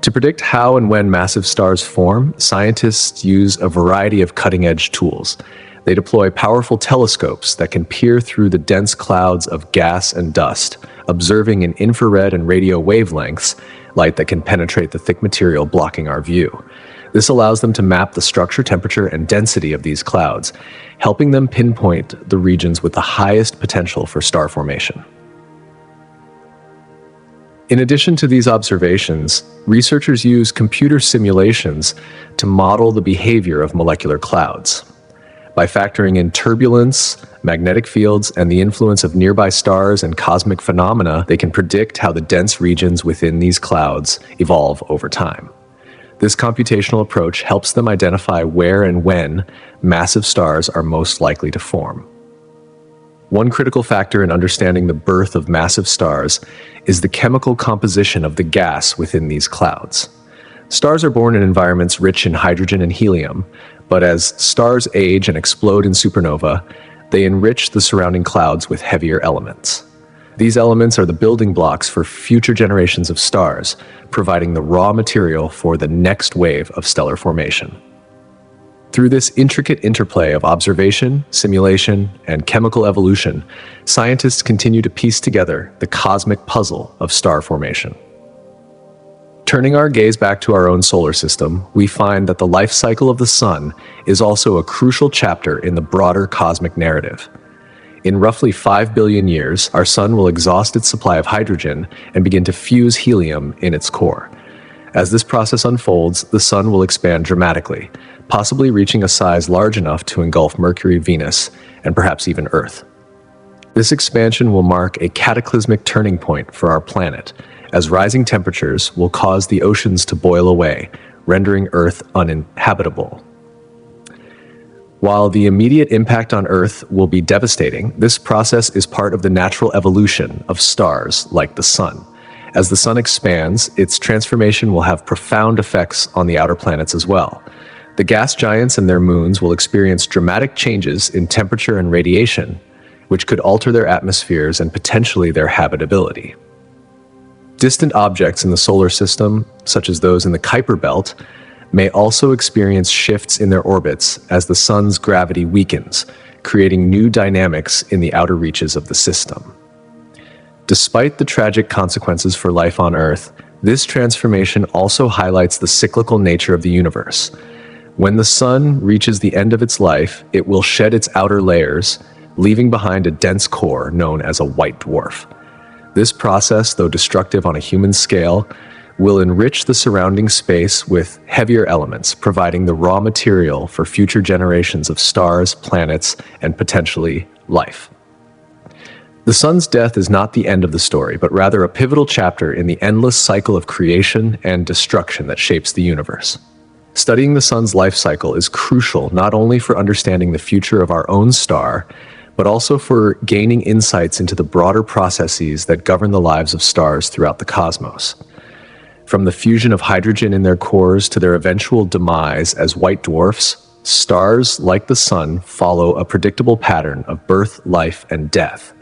To predict how and when massive stars form, scientists use a variety of cutting-edge tools. They deploy powerful telescopes that can peer through the dense clouds of gas and dust, observing in infrared and radio wavelengths, light that can penetrate the thick material blocking our view. This allows them to map the structure, temperature, and density of these clouds, helping them pinpoint the regions with the highest potential for star formation. In addition to these observations, researchers use computer simulations to model the behavior of molecular clouds. By factoring in turbulence, magnetic fields, and the influence of nearby stars and cosmic phenomena, they can predict how the dense regions within these clouds evolve over time. This computational approach helps them identify where and when massive stars are most likely to form. One critical factor in understanding the birth of massive stars is the chemical composition of the gas within these clouds. Stars are born in environments rich in hydrogen and helium, but as stars age and explode in supernova, they enrich the surrounding clouds with heavier elements. These elements are the building blocks for future generations of stars, providing the raw material for the next wave of stellar formation. Through this intricate interplay of observation, simulation, and chemical evolution, scientists continue to piece together the cosmic puzzle of star formation. Turning our gaze back to our own solar system, we find that the life cycle of the Sun is also a crucial chapter in the broader cosmic narrative. In roughly 5 billion years, our Sun will exhaust its supply of hydrogen and begin to fuse helium in its core. As this process unfolds, the Sun will expand dramatically, possibly reaching a size large enough to engulf Mercury, Venus, and perhaps even Earth. This expansion will mark a cataclysmic turning point for our planet, as rising temperatures will cause the oceans to boil away, rendering Earth uninhabitable. While the immediate impact on Earth will be devastating, this process is part of the natural evolution of stars like the Sun. As the Sun expands, its transformation will have profound effects on the outer planets as well. The gas giants and their moons will experience dramatic changes in temperature and radiation, which could alter their atmospheres and potentially their habitability. Distant objects in the solar system, such as those in the Kuiper Belt, may also experience shifts in their orbits as the Sun's gravity weakens, creating new dynamics in the outer reaches of the system. Despite the tragic consequences for life on Earth, this transformation also highlights the cyclical nature of the universe. When the Sun reaches the end of its life, it will shed its outer layers, leaving behind a dense core known as a white dwarf. This process, though destructive on a human scale, will enrich the surrounding space with heavier elements, providing the raw material for future generations of stars, planets, and potentially life. The Sun's death is not the end of the story, but rather a pivotal chapter in the endless cycle of creation and destruction that shapes the universe. Studying the Sun's life cycle is crucial not only for understanding the future of our own star, but also for gaining insights into the broader processes that govern the lives of stars throughout the cosmos. From the fusion of hydrogen in their cores to their eventual demise as white dwarfs, stars, like the sun, follow a predictable pattern of birth, life, and death.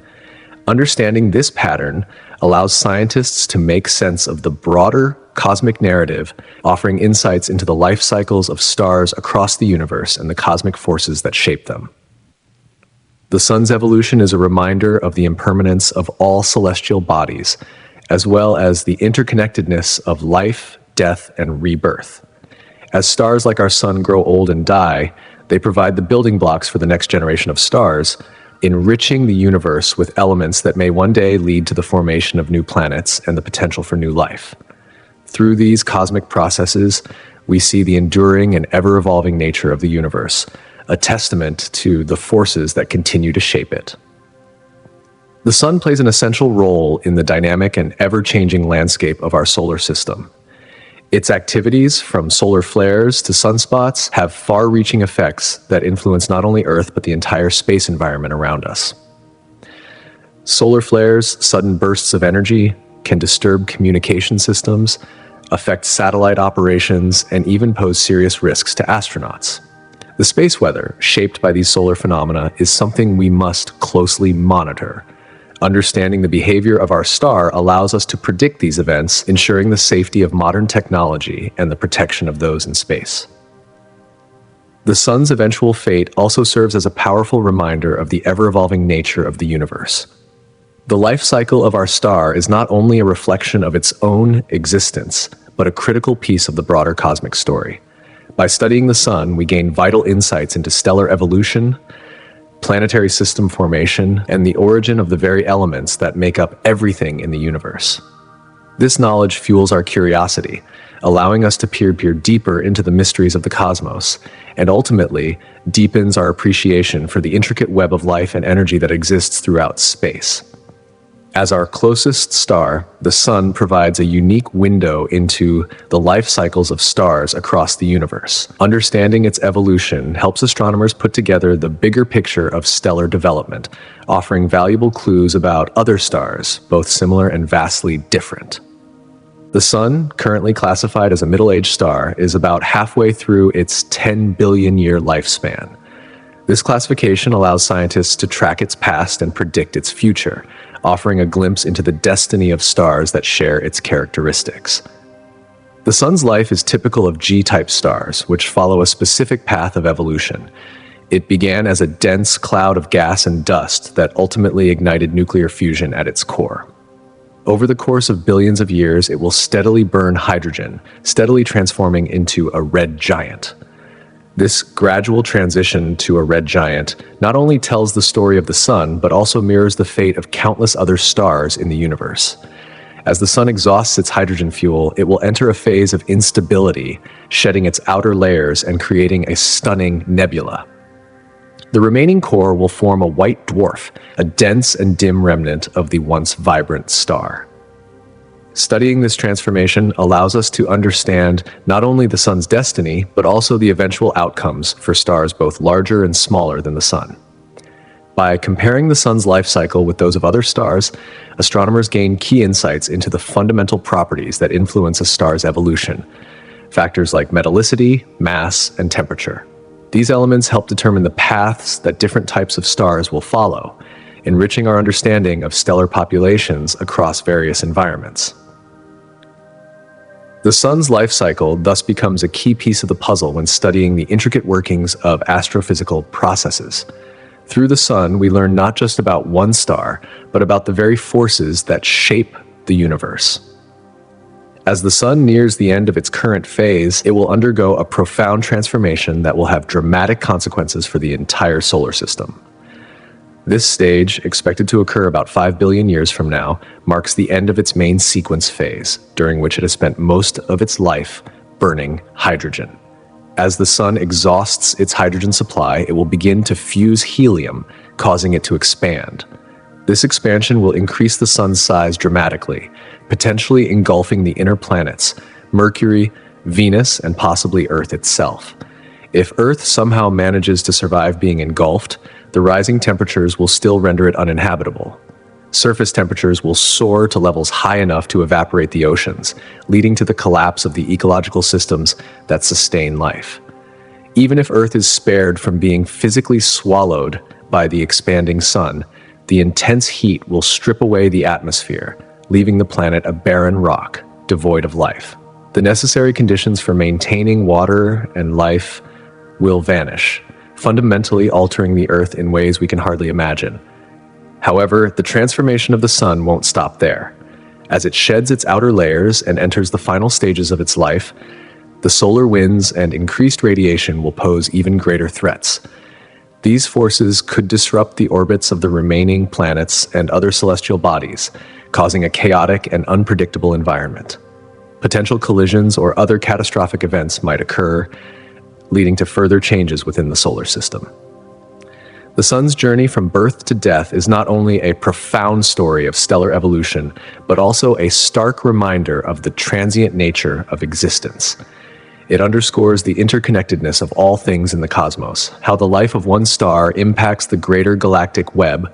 Understanding this pattern allows scientists to make sense of the broader cosmic narrative, offering insights into the life cycles of stars across the universe and the cosmic forces that shape them. The sun's evolution is a reminder of the impermanence of all celestial bodies, as well as the interconnectedness of life, death, and rebirth. As stars like our sun grow old and die, they provide the building blocks for the next generation of stars, enriching the universe with elements that may one day lead to the formation of new planets and the potential for new life. Through these cosmic processes, we see the enduring and ever-evolving nature of the universe, a testament to the forces that continue to shape it. The sun plays an essential role in the dynamic and ever-changing landscape of our solar system. Its activities, from solar flares to sunspots, have far-reaching effects that influence not only Earth but the entire space environment around us. Solar flares, sudden bursts of energy, can disturb communication systems, affect satellite operations, and even pose serious risks to astronauts. The space weather, shaped by these solar phenomena, is something we must closely monitor. Understanding the behavior of our star allows us to predict these events, ensuring the safety of modern technology and the protection of those in space. The sun's eventual fate also serves as a powerful reminder of the ever-evolving nature of the universe. The life cycle of our star is not only a reflection of its own existence, but a critical piece of the broader cosmic story. By studying the sun, we gain vital insights into stellar evolution, planetary system formation, and the origin of the very elements that make up everything in the universe. This knowledge fuels our curiosity, allowing us to peer deeper into the mysteries of the cosmos, and ultimately deepens our appreciation for the intricate web of life and energy that exists throughout space. As our closest star, the sun provides a unique window into the life cycles of stars across the universe. Understanding its evolution helps astronomers put together the bigger picture of stellar development, offering valuable clues about other stars, both similar and vastly different. The sun, currently classified as a middle-aged star, is about halfway through its 10 billion-year lifespan. This classification allows scientists to track its past and predict its future, offering a glimpse into the destiny of stars that share its characteristics. The sun's life is typical of G-type stars, which follow a specific path of evolution. It began as a dense cloud of gas and dust that ultimately ignited nuclear fusion at its core. Over the course of billions of years, it will steadily burn hydrogen, steadily transforming into a red giant. This gradual transition to a red giant not only tells the story of the sun, but also mirrors the fate of countless other stars in the universe. As the sun exhausts its hydrogen fuel, it will enter a phase of instability, shedding its outer layers and creating a stunning nebula. The remaining core will form a white dwarf, a dense and dim remnant of the once vibrant star. Studying this transformation allows us to understand not only the sun's destiny, but also the eventual outcomes for stars both larger and smaller than the sun. By comparing the sun's life cycle with those of other stars, astronomers gain key insights into the fundamental properties that influence a star's evolution, factors like metallicity, mass, and temperature. These elements help determine the paths that different types of stars will follow, enriching our understanding of stellar populations across various environments. The sun's life cycle thus becomes a key piece of the puzzle when studying the intricate workings of astrophysical processes. Through the sun, we learn not just about one star, but about the very forces that shape the universe. As the sun nears the end of its current phase, it will undergo a profound transformation that will have dramatic consequences for the entire solar system. This stage, expected to occur about 5 billion years from now, marks the end of its main sequence phase, during which it has spent most of its life burning hydrogen. As the sun exhausts its hydrogen supply, it will begin to fuse helium, causing it to expand. This expansion will increase the sun's size dramatically, potentially engulfing the inner planets, Mercury, Venus, and possibly Earth itself. If Earth somehow manages to survive being engulfed, the rising temperatures will still render it uninhabitable. surface temperatures will soar to levels high enough to evaporate the oceans, leading to the collapse of the ecological systems that sustain life. Even if Earth is spared from being physically swallowed by the expanding sun, the intense heat will strip away the atmosphere, leaving the planet a barren rock, devoid of life. The necessary conditions for maintaining water and life will vanish, fundamentally altering the Earth in ways we can hardly imagine. However, the transformation of the sun won't stop there. As it sheds its outer layers and enters the final stages of its life, the solar winds and increased radiation will pose even greater threats. These forces could disrupt the orbits of the remaining planets and other celestial bodies, causing a chaotic and unpredictable environment. Potential collisions or other catastrophic events might occur, leading to further changes within the solar system. The sun's journey from birth to death is not only a profound story of stellar evolution, but also a stark reminder of the transient nature of existence. It underscores the interconnectedness of all things in the cosmos, how the life of one star impacts the greater galactic web,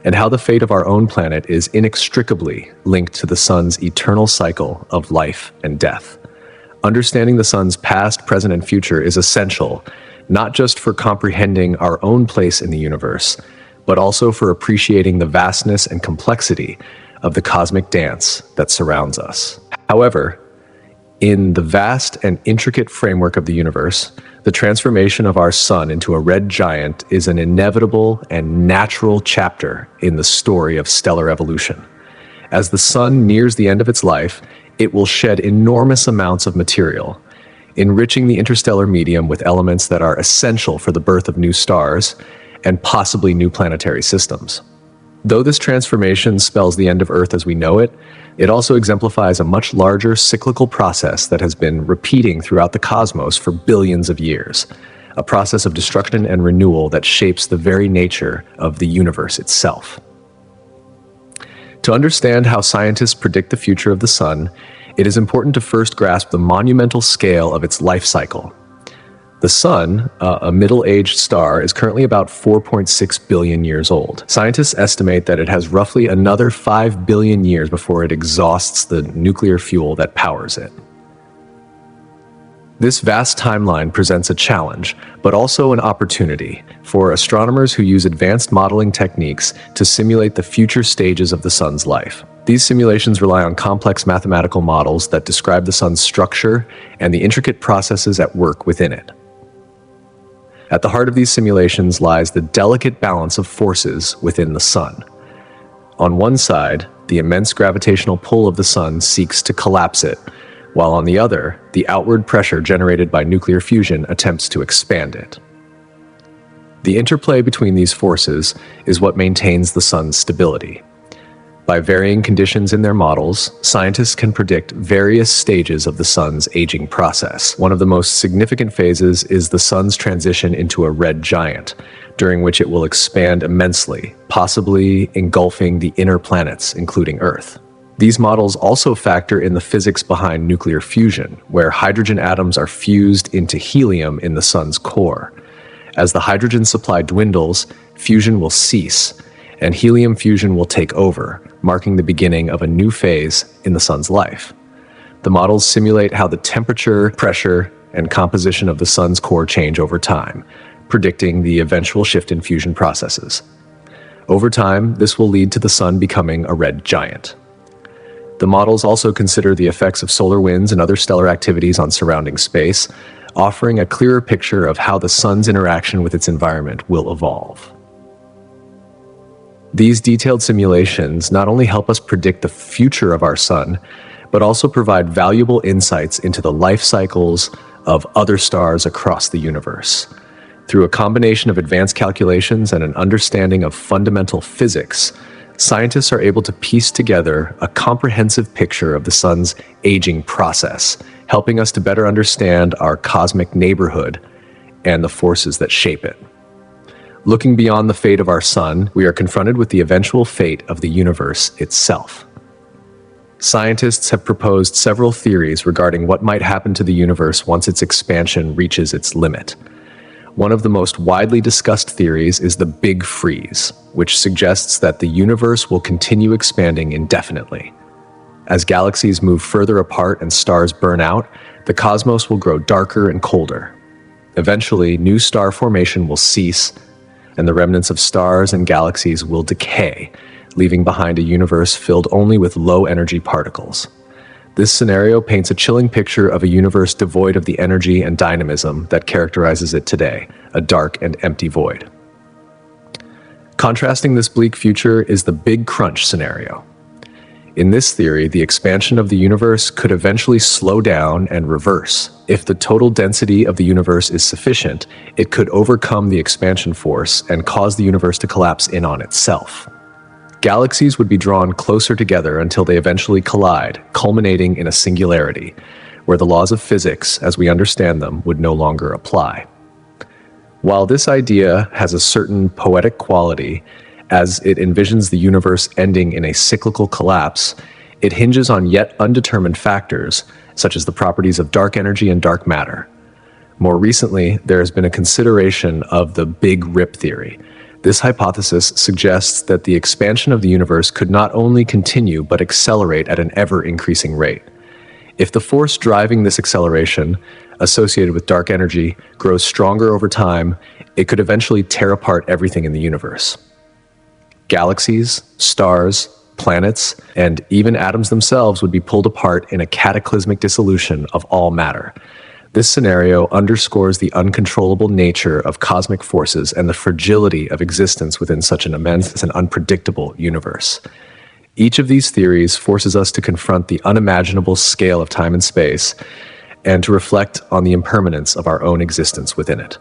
and how the fate of our own planet is inextricably linked to the sun's eternal cycle of life and death. Understanding the sun's past, present, and future is essential, not just for comprehending our own place in the universe, but also for appreciating the vastness and complexity of the cosmic dance that surrounds us. However, in the vast and intricate framework of the universe, the transformation of our sun into a red giant is an inevitable and natural chapter in the story of stellar evolution. As the sun nears the end of its life, it will shed enormous amounts of material, enriching the interstellar medium with elements that are essential for the birth of new stars and possibly new planetary systems. Though this transformation spells the end of Earth as we know it, it also exemplifies a much larger cyclical process that has been repeating throughout the cosmos for billions of years, a process of destruction and renewal that shapes the very nature of the universe itself. To understand how scientists predict the future of the sun, it is important to first grasp the monumental scale of its life cycle. The sun, a middle-aged star, is currently about 4.6 billion years old. Scientists estimate that it has roughly another 5 billion years before it exhausts the nuclear fuel that powers it. This vast timeline presents a challenge, but also an opportunity for astronomers who use advanced modeling techniques to simulate the future stages of the sun's life. These simulations rely on complex mathematical models that describe the sun's structure and the intricate processes at work within it. At the heart of these simulations lies the delicate balance of forces within the sun. On one side, the immense gravitational pull of the sun seeks to collapse it, while on the other, the outward pressure generated by nuclear fusion attempts to expand it. The interplay between these forces is what maintains the sun's stability. By varying conditions in their models, scientists can predict various stages of the sun's aging process. One of the most significant phases is the sun's transition into a red giant, during which it will expand immensely, possibly engulfing the inner planets, including Earth. These models also factor in the physics behind nuclear fusion, where hydrogen atoms are fused into helium in the sun's core. As the hydrogen supply dwindles, fusion will cease, and helium fusion will take over, marking the beginning of a new phase in the sun's life. The models simulate how the temperature, pressure, and composition of the sun's core change over time, predicting the eventual shift in fusion processes. Over time, this will lead to the sun becoming a red giant. The models also consider the effects of solar winds and other stellar activities on surrounding space, offering a clearer picture of how the sun's interaction with its environment will evolve. These detailed simulations not only help us predict the future of our sun, but also provide valuable insights into the life cycles of other stars across the universe. Through a combination of advanced calculations and an understanding of fundamental physics, scientists are able to piece together a comprehensive picture of the sun's aging process, helping us to better understand our cosmic neighborhood and the forces that shape it. Looking beyond the fate of our sun, we are confronted with the eventual fate of the universe itself. Scientists have proposed several theories regarding what might happen to the universe once its expansion reaches its limit. One of the most widely discussed theories is the Big Freeze, which suggests that the universe will continue expanding indefinitely. As galaxies move further apart and stars burn out, the cosmos will grow darker and colder. Eventually, new star formation will cease, and the remnants of stars and galaxies will decay, leaving behind a universe filled only with low-energy particles. This scenario paints a chilling picture of a universe devoid of the energy and dynamism that characterizes it today, a dark and empty void. Contrasting this bleak future is the Big Crunch scenario. In this theory, the expansion of the universe could eventually slow down and reverse. If the total density of the universe is sufficient, it could overcome the expansion force and cause the universe to collapse in on itself. Galaxies would be drawn closer together until they eventually collide, culminating in a singularity, where the laws of physics, as we understand them, would no longer apply. While this idea has a certain poetic quality, as it envisions the universe ending in a cyclical collapse, it hinges on yet undetermined factors, such as the properties of dark energy and dark matter. More recently, there has been a consideration of the Big Rip theory. This hypothesis suggests that the expansion of the universe could not only continue but accelerate at an ever-increasing rate. If the force driving this acceleration, associated with dark energy, grows stronger over time, it could eventually tear apart everything in the universe. Galaxies, stars, planets, and even atoms themselves would be pulled apart in a cataclysmic dissolution of all matter. This scenario underscores the uncontrollable nature of cosmic forces and the fragility of existence within such an immense and unpredictable universe. Each of these theories forces us to confront the unimaginable scale of time and space and to reflect on the impermanence of our own existence within it.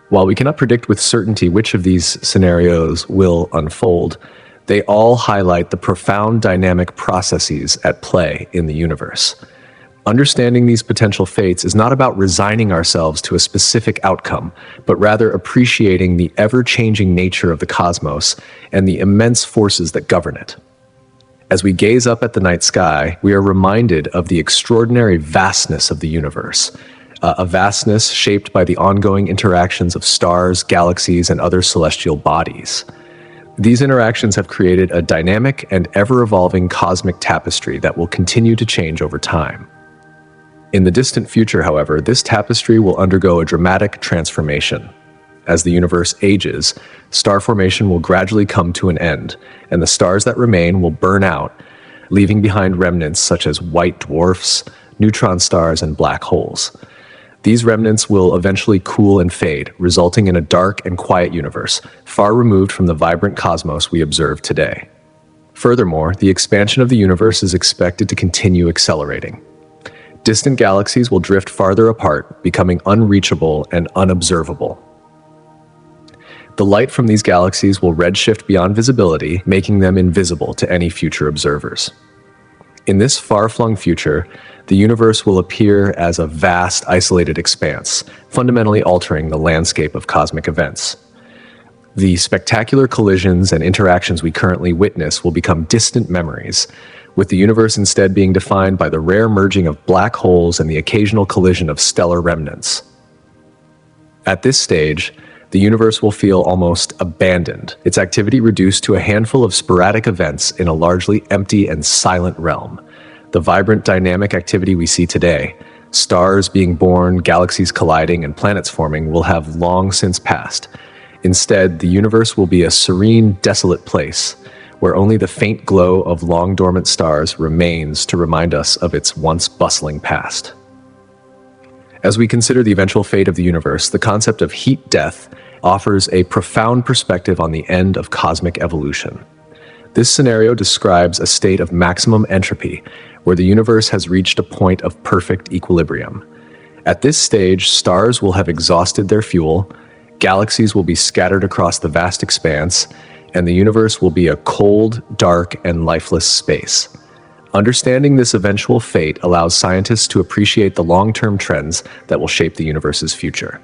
While we cannot predict with certainty which of these scenarios will unfold, they all highlight the profound dynamic processes at play in the universe. Understanding these potential fates is not about resigning ourselves to a specific outcome, but rather appreciating the ever-changing nature of the cosmos and the immense forces that govern it. As we gaze up at the night sky, we are reminded of the extraordinary vastness of the universe, a vastness shaped by the ongoing interactions of stars, galaxies, and other celestial bodies. These interactions have created a dynamic and ever-evolving cosmic tapestry that will continue to change over time. In the distant future, however, this tapestry will undergo a dramatic transformation. As the universe ages, star formation will gradually come to an end, and the stars that remain will burn out, leaving behind remnants such as white dwarfs, neutron stars, and black holes. These remnants will eventually cool and fade, resulting in a dark and quiet universe, far removed from the vibrant cosmos we observe today. Furthermore, the expansion of the universe is expected to continue accelerating. Distant galaxies will drift farther apart, becoming unreachable and unobservable. The light from these galaxies will redshift beyond visibility, making them invisible to any future observers. In this far-flung future, the universe will appear as a vast, isolated expanse, fundamentally altering the landscape of cosmic events. The spectacular collisions and interactions we currently witness will become distant memories, with the universe instead being defined by the rare merging of black holes and the occasional collision of stellar remnants. At this stage, the universe will feel almost abandoned, its activity reduced to a handful of sporadic events in a largely empty and silent realm. The vibrant, dynamic activity we see today, stars being born, galaxies colliding, and planets forming, will have long since passed. Instead, the universe will be a serene, desolate place, where only the faint glow of long-dormant stars remains to remind us of its once bustling past. As we consider the eventual fate of the universe, the concept of heat death offers a profound perspective on the end of cosmic evolution. This scenario describes a state of maximum entropy, where the universe has reached a point of perfect equilibrium. At this stage, stars will have exhausted their fuel, galaxies will be scattered across the vast expanse, and the universe will be a cold, dark, and lifeless space. Understanding this eventual fate allows scientists to appreciate the long-term trends that will shape the universe's future.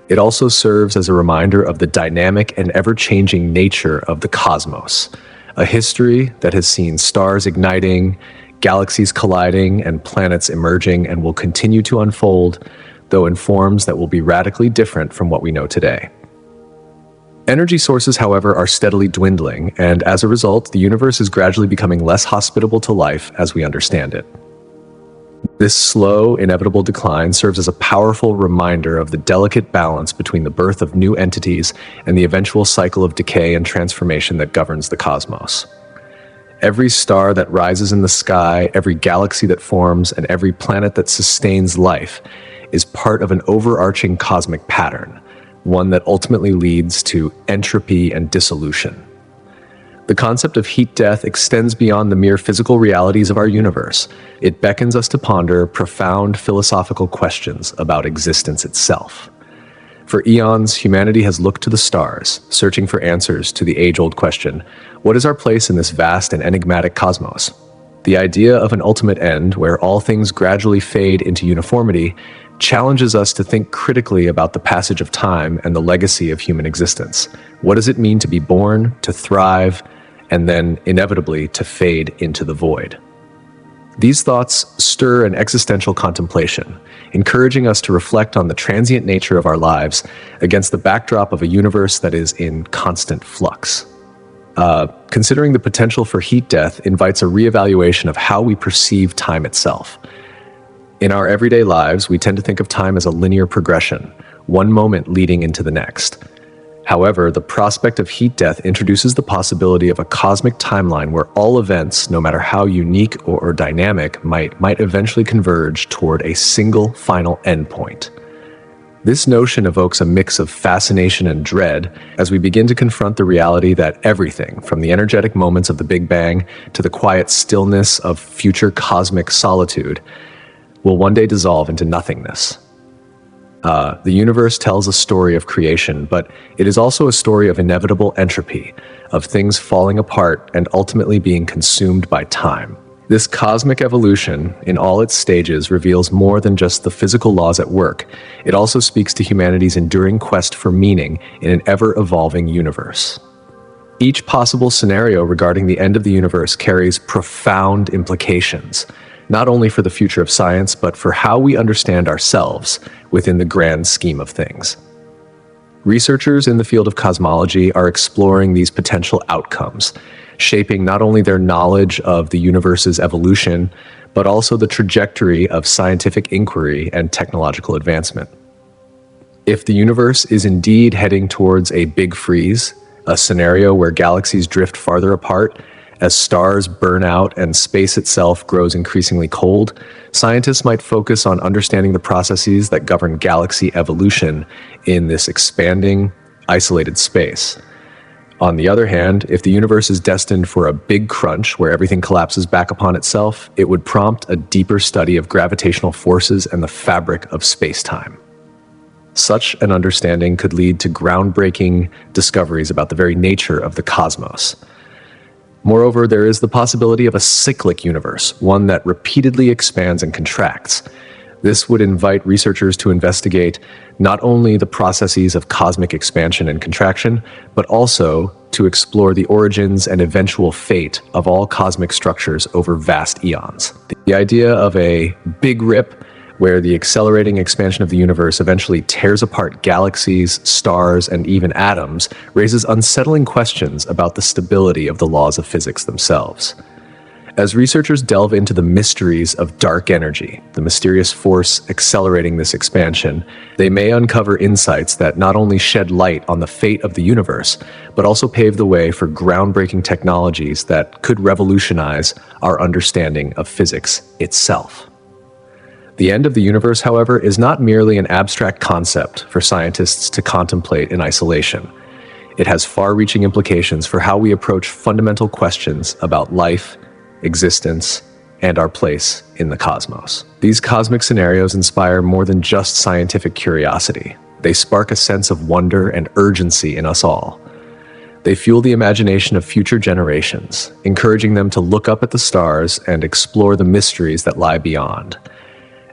It also serves as a reminder of the dynamic and ever-changing nature of the cosmos, a history that has seen stars igniting, galaxies colliding, and planets emerging, and will continue to unfold, though in forms that will be radically different from what we know today. Energy sources, however, are steadily dwindling, and as a result, the universe is gradually becoming less hospitable to life as we understand it. This slow, inevitable decline serves as a powerful reminder of the delicate balance between the birth of new entities and the eventual cycle of decay and transformation that governs the cosmos. Every star that rises in the sky, every galaxy that forms, and every planet that sustains life is part of an overarching cosmic pattern, one that ultimately leads to entropy and dissolution. The concept of heat death extends beyond the mere physical realities of our universe. It beckons us to ponder profound philosophical questions about existence itself. For eons, humanity has looked to the stars, searching for answers to the age-old question, what is our place in this vast and enigmatic cosmos? The idea of an ultimate end, where all things gradually fade into uniformity, challenges us to think critically about the passage of time and the legacy of human existence. What does it mean to be born, to thrive, and then inevitably to fade into the void? These thoughts stir an existential contemplation, encouraging us to reflect on the transient nature of our lives against the backdrop of a universe that is in constant flux. Considering the potential for heat death invites a reevaluation of how we perceive time itself. In our everyday lives, we tend to think of time as a linear progression, one moment leading into the next. However, the prospect of heat death introduces the possibility of a cosmic timeline where all events, no matter how unique or dynamic, might eventually converge toward a single final endpoint. This notion evokes a mix of fascination and dread as we begin to confront the reality that everything, from the energetic moments of the Big Bang to the quiet stillness of future cosmic solitude, will one day dissolve into nothingness. The universe tells a story of creation, but it is also a story of inevitable entropy, of things falling apart and ultimately being consumed by time. This cosmic evolution, in all its stages, reveals more than just the physical laws at work. It also speaks to humanity's enduring quest for meaning in an ever-evolving universe. Each possible scenario regarding the end of the universe carries profound implications, not only for the future of science, but for how we understand ourselves within the grand scheme of things. Researchers in the field of cosmology are exploring these potential outcomes, shaping not only their knowledge of the universe's evolution, but also the trajectory of scientific inquiry and technological advancement. If the universe is indeed heading towards a big freeze, a scenario where galaxies drift farther apart, as stars burn out and space itself grows increasingly cold, scientists might focus on understanding the processes that govern galaxy evolution in this expanding, isolated space. On the other hand, if the universe is destined for a big crunch where everything collapses back upon itself, it would prompt a deeper study of gravitational forces and the fabric of space-time. Such an understanding could lead to groundbreaking discoveries about the very nature of the cosmos. Moreover, there is the possibility of a cyclic universe, one that repeatedly expands and contracts. This would invite researchers to investigate not only the processes of cosmic expansion and contraction, but also to explore the origins and eventual fate of all cosmic structures over vast eons. The idea of a big rip, where the accelerating expansion of the universe eventually tears apart galaxies, stars, and even atoms, raises unsettling questions about the stability of the laws of physics themselves. As researchers delve into the mysteries of dark energy, the mysterious force accelerating this expansion, they may uncover insights that not only shed light on the fate of the universe, but also pave the way for groundbreaking technologies that could revolutionize our understanding of physics itself. The end of the universe, however, is not merely an abstract concept for scientists to contemplate in isolation. It has far-reaching implications for how we approach fundamental questions about life, existence, and our place in the cosmos. These cosmic scenarios inspire more than just scientific curiosity. They spark a sense of wonder and urgency in us all. They fuel the imagination of future generations, encouraging them to look up at the stars and explore the mysteries that lie beyond.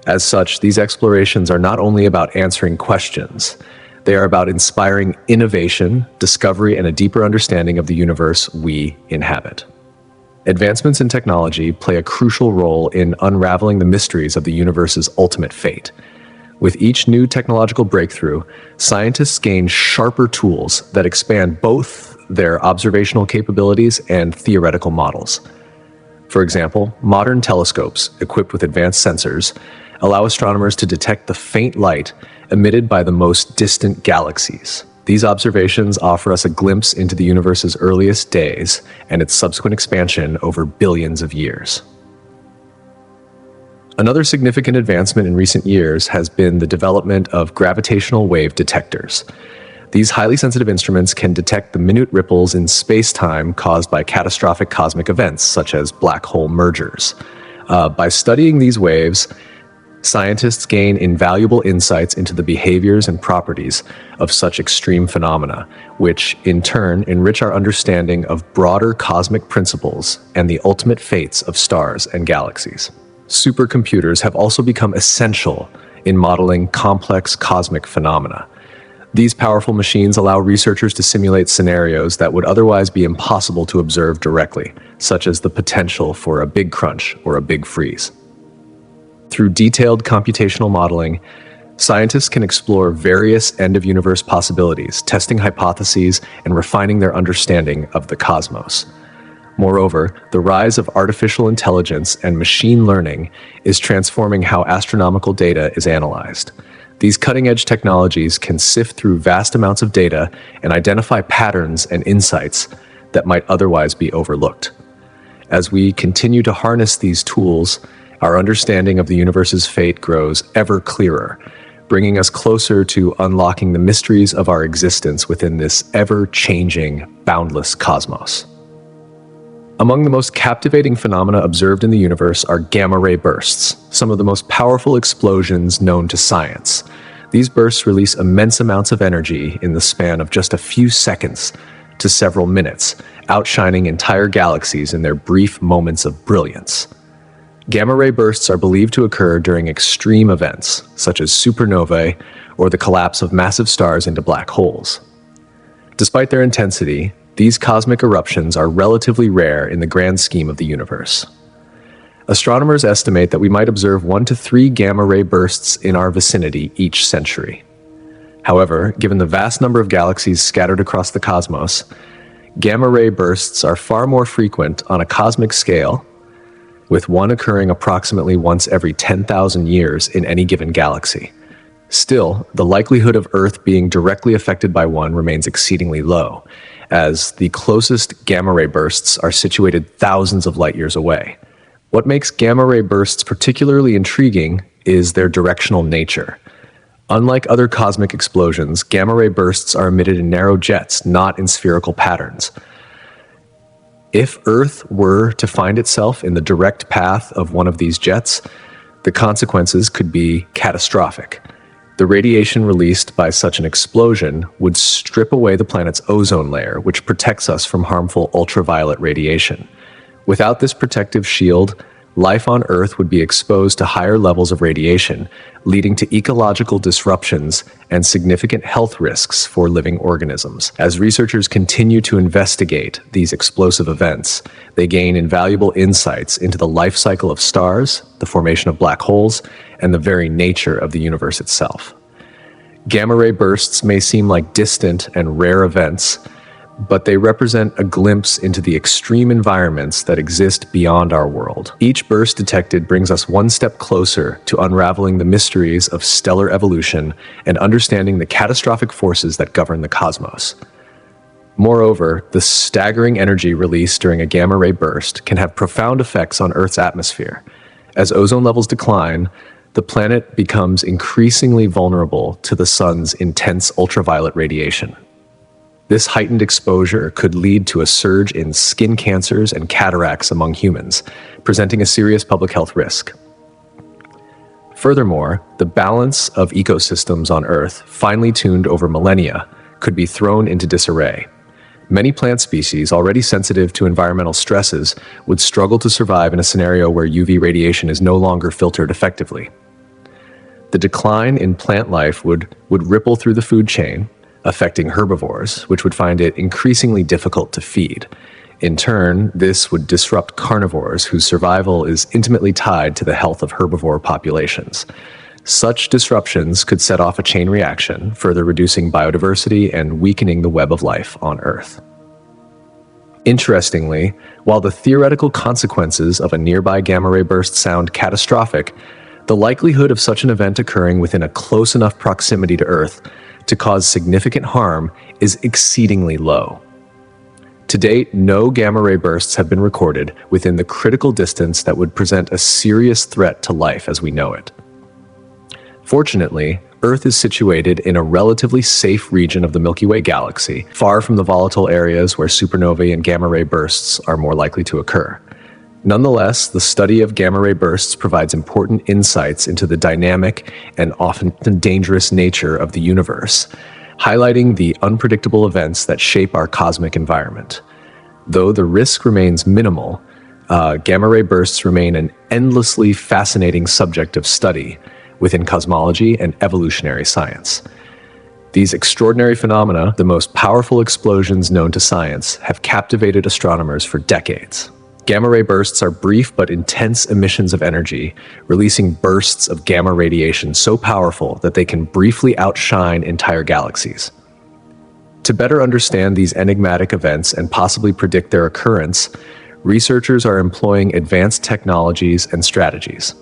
As such, these explorations are not only about answering questions, they are about inspiring innovation, discovery, and a deeper understanding of the universe we inhabit. Advancements in technology play a crucial role in unraveling the mysteries of the universe's ultimate fate. With each new technological breakthrough, scientists gain sharper tools that expand both their observational capabilities and theoretical models. For example, modern telescopes, equipped with advanced sensors, allow astronomers to detect the faint light emitted by the most distant galaxies. These observations offer us a glimpse into the universe's earliest days and its subsequent expansion over billions of years. Another significant advancement in recent years has been the development of gravitational wave detectors. These highly sensitive instruments can detect the minute ripples in space-time caused by catastrophic cosmic events, such as black hole mergers. By studying these waves, scientists gain invaluable insights into the behaviors and properties of such extreme phenomena, which in turn enrich our understanding of broader cosmic principles and the ultimate fates of stars and galaxies. Supercomputers have also become essential in modeling complex cosmic phenomena. These powerful machines allow researchers to simulate scenarios that would otherwise be impossible to observe directly, such as the potential for a big crunch or a big freeze. Through detailed computational modeling, scientists can explore various end-of-universe possibilities, testing hypotheses and refining their understanding of the cosmos. Moreover, the rise of artificial intelligence and machine learning is transforming how astronomical data is analyzed. These cutting-edge technologies can sift through vast amounts of data and identify patterns and insights that might otherwise be overlooked. As we continue to harness these tools, our understanding of the universe's fate grows ever clearer, bringing us closer to unlocking the mysteries of our existence within this ever-changing, boundless cosmos. Among the most captivating phenomena observed in the universe are gamma-ray bursts, some of the most powerful explosions known to science. These bursts release immense amounts of energy in the span of just a few seconds to several minutes, outshining entire galaxies in their brief moments of brilliance. Gamma-ray bursts are believed to occur during extreme events, such as supernovae or the collapse of massive stars into black holes. Despite their intensity, these cosmic eruptions are relatively rare in the grand scheme of the universe. Astronomers estimate that we might observe 1 to 3 gamma-ray bursts in our vicinity each century. However, given the vast number of galaxies scattered across the cosmos, gamma-ray bursts are far more frequent on a cosmic scale, with one occurring approximately once every 10,000 years in any given galaxy. Still, the likelihood of Earth being directly affected by one remains exceedingly low, as the closest gamma-ray bursts are situated thousands of light-years away. What makes gamma-ray bursts particularly intriguing is their directional nature. Unlike other cosmic explosions, gamma-ray bursts are emitted in narrow jets, not in spherical patterns. If Earth were to find itself in the direct path of one of these jets, the consequences could be catastrophic. The radiation released by such an explosion would strip away the planet's ozone layer, which protects us from harmful ultraviolet radiation. Without this protective shield, life on Earth would be exposed to higher levels of radiation, leading to ecological disruptions and significant health risks for living organisms. As researchers continue to investigate these explosive events, they gain invaluable insights into the life cycle of stars, the formation of black holes, and the very nature of the universe itself. Gamma-ray bursts may seem like distant and rare events, but they represent a glimpse into the extreme environments that exist beyond our world. Each burst detected brings us one step closer to unraveling the mysteries of stellar evolution and understanding the catastrophic forces that govern the cosmos. Moreover, the staggering energy released during a gamma-ray burst can have profound effects on Earth's atmosphere. As ozone levels decline, the planet becomes increasingly vulnerable to the sun's intense ultraviolet radiation. This heightened exposure could lead to a surge in skin cancers and cataracts among humans, presenting a serious public health risk. Furthermore, the balance of ecosystems on Earth, finely tuned over millennia, could be thrown into disarray. Many plant species, already sensitive to environmental stresses, would struggle to survive in a scenario where UV radiation is no longer filtered effectively. The decline in plant life would ripple through the food chain, affecting herbivores, which would find it increasingly difficult to feed. In turn, this would disrupt carnivores, whose survival is intimately tied to the health of herbivore populations. Such disruptions could set off a chain reaction, further reducing biodiversity and weakening the web of life on Earth. Interestingly, while the theoretical consequences of a nearby gamma-ray burst sound catastrophic, the likelihood of such an event occurring within a close enough proximity to Earth to cause significant harm is exceedingly low. To date, no gamma-ray bursts have been recorded within the critical distance that would present a serious threat to life as we know it. Fortunately, Earth is situated in a relatively safe region of the Milky Way galaxy, far from the volatile areas where supernovae and gamma-ray bursts are more likely to occur. Nonetheless, the study of gamma-ray bursts provides important insights into the dynamic and often dangerous nature of the universe, highlighting the unpredictable events that shape our cosmic environment. Though the risk remains minimal, gamma-ray bursts remain an endlessly fascinating subject of study within cosmology and evolutionary science. These extraordinary phenomena, the most powerful explosions known to science, have captivated astronomers for decades. Gamma-ray bursts are brief but intense emissions of energy, releasing bursts of gamma radiation so powerful that they can briefly outshine entire galaxies. To better understand these enigmatic events and possibly predict their occurrence, researchers are employing advanced technologies and strategies.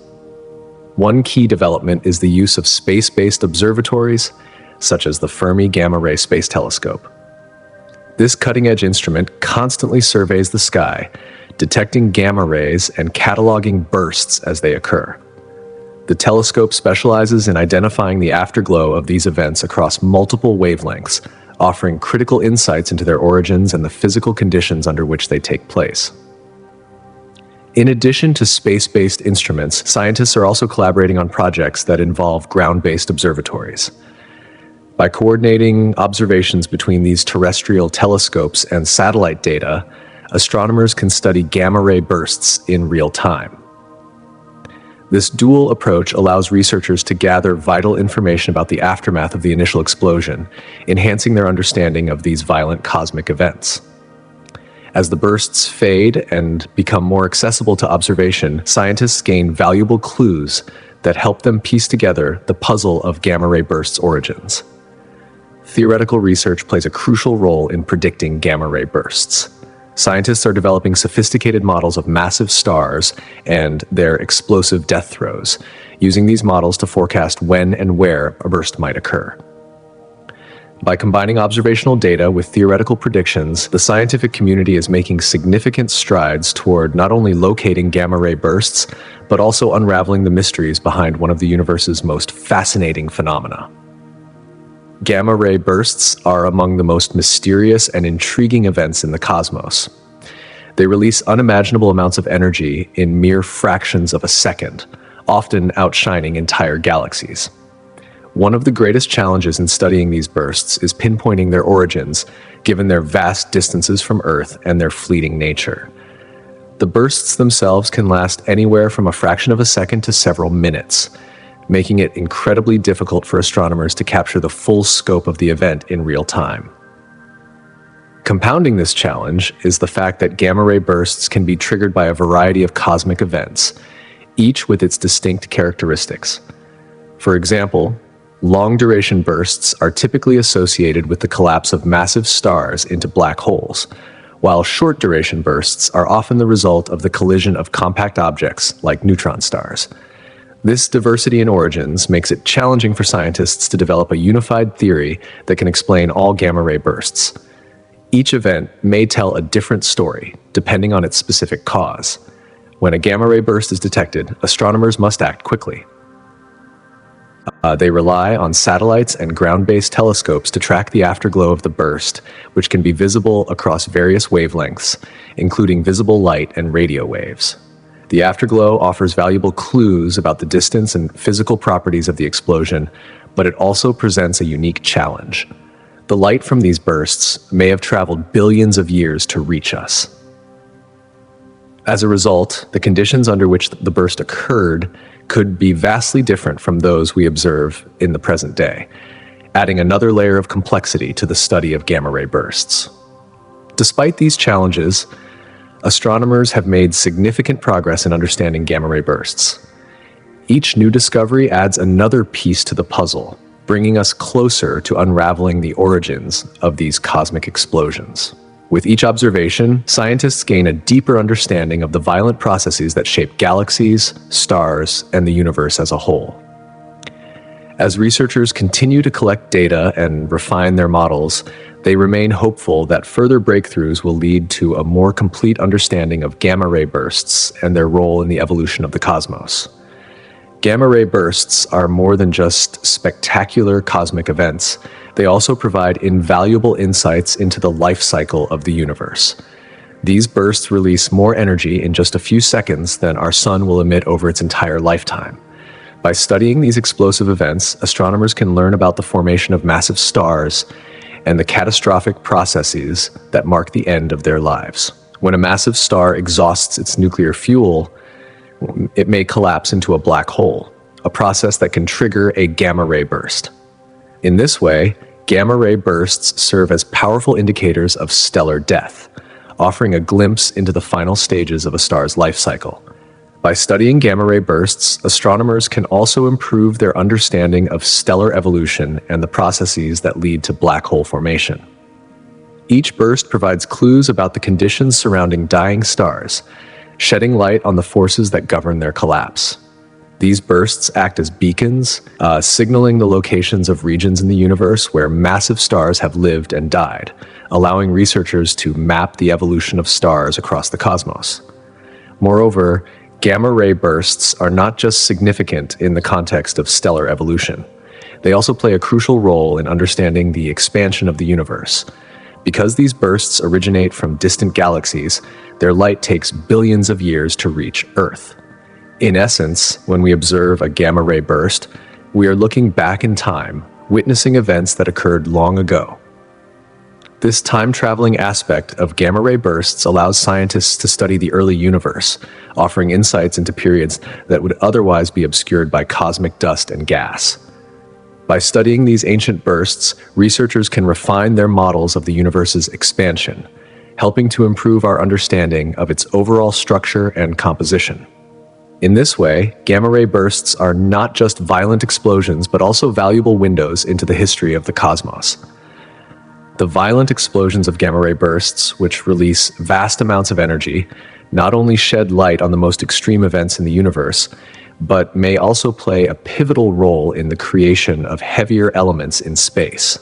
One key development is the use of space-based observatories, such as the Fermi Gamma Ray Space Telescope. This cutting-edge instrument constantly surveys the sky, detecting gamma rays and cataloging bursts as they occur. The telescope specializes in identifying the afterglow of these events across multiple wavelengths, offering critical insights into their origins and the physical conditions under which they take place. In addition to space-based instruments, scientists are also collaborating on projects that involve ground-based observatories. By coordinating observations between these terrestrial telescopes and satellite data, astronomers can study gamma-ray bursts in real time. This dual approach allows researchers to gather vital information about the aftermath of the initial explosion, enhancing their understanding of these violent cosmic events. As the bursts fade and become more accessible to observation, scientists gain valuable clues that help them piece together the puzzle of gamma-ray bursts' origins. Theoretical research plays a crucial role in predicting gamma-ray bursts. Scientists are developing sophisticated models of massive stars and their explosive death throes, using these models to forecast when and where a burst might occur. By combining observational data with theoretical predictions, the scientific community is making significant strides toward not only locating gamma-ray bursts, but also unraveling the mysteries behind one of the universe's most fascinating phenomena. Gamma-ray bursts are among the most mysterious and intriguing events in the cosmos. They release unimaginable amounts of energy in mere fractions of a second, often outshining entire galaxies. One of the greatest challenges in studying these bursts is pinpointing their origins, given their vast distances from Earth and their fleeting nature. The bursts themselves can last anywhere from a fraction of a second to several minutes, making it incredibly difficult for astronomers to capture the full scope of the event in real time. Compounding this challenge is the fact that gamma-ray bursts can be triggered by a variety of cosmic events, each with its distinct characteristics. For example, long-duration bursts are typically associated with the collapse of massive stars into black holes, while short-duration bursts are often the result of the collision of compact objects like neutron stars. This diversity in origins makes it challenging for scientists to develop a unified theory that can explain all gamma-ray bursts. Each event may tell a different story, depending on its specific cause. When a gamma-ray burst is detected, astronomers must act quickly. They rely on satellites and ground-based telescopes to track the afterglow of the burst, which can be visible across various wavelengths, including visible light and radio waves. The afterglow offers valuable clues about the distance and physical properties of the explosion, but it also presents a unique challenge. The light from these bursts may have traveled billions of years to reach us. As a result, the conditions under which the burst occurred could be vastly different from those we observe in the present day, adding another layer of complexity to the study of gamma-ray bursts. Despite these challenges, astronomers have made significant progress in understanding gamma-ray bursts. Each new discovery adds another piece to the puzzle, bringing us closer to unraveling the origins of these cosmic explosions. With each observation, scientists gain a deeper understanding of the violent processes that shape galaxies, stars, and the universe as a whole. As researchers continue to collect data and refine their models, they remain hopeful that further breakthroughs will lead to a more complete understanding of gamma-ray bursts and their role in the evolution of the cosmos. Gamma-ray bursts are more than just spectacular cosmic events. They also provide invaluable insights into the life cycle of the universe. These bursts release more energy in just a few seconds than our sun will emit over its entire lifetime. By studying these explosive events, astronomers can learn about the formation of massive stars and the catastrophic processes that mark the end of their lives. When a massive star exhausts its nuclear fuel, it may collapse into a black hole, a process that can trigger a gamma-ray burst. In this way, gamma-ray bursts serve as powerful indicators of stellar death, offering a glimpse into the final stages of a star's life cycle. By studying gamma-ray bursts, astronomers can also improve their understanding of stellar evolution and the processes that lead to black hole formation. Each burst provides clues about the conditions surrounding dying stars, shedding light on the forces that govern their collapse. These bursts act as beacons, signaling the locations of regions in the universe where massive stars have lived and died, allowing researchers to map the evolution of stars across the cosmos. Moreover, gamma-ray bursts are not just significant in the context of stellar evolution. They also play a crucial role in understanding the expansion of the universe. Because these bursts originate from distant galaxies, their light takes billions of years to reach Earth. In essence, when we observe a gamma-ray burst, we are looking back in time, witnessing events that occurred long ago. This time-traveling aspect of gamma-ray bursts allows scientists to study the early universe, offering insights into periods that would otherwise be obscured by cosmic dust and gas. By studying these ancient bursts, researchers can refine their models of the universe's expansion, helping to improve our understanding of its overall structure and composition. In this way, gamma-ray bursts are not just violent explosions, but also valuable windows into the history of the cosmos. The violent explosions of gamma-ray bursts, which release vast amounts of energy, not only shed light on the most extreme events in the universe, but may also play a pivotal role in the creation of heavier elements in space.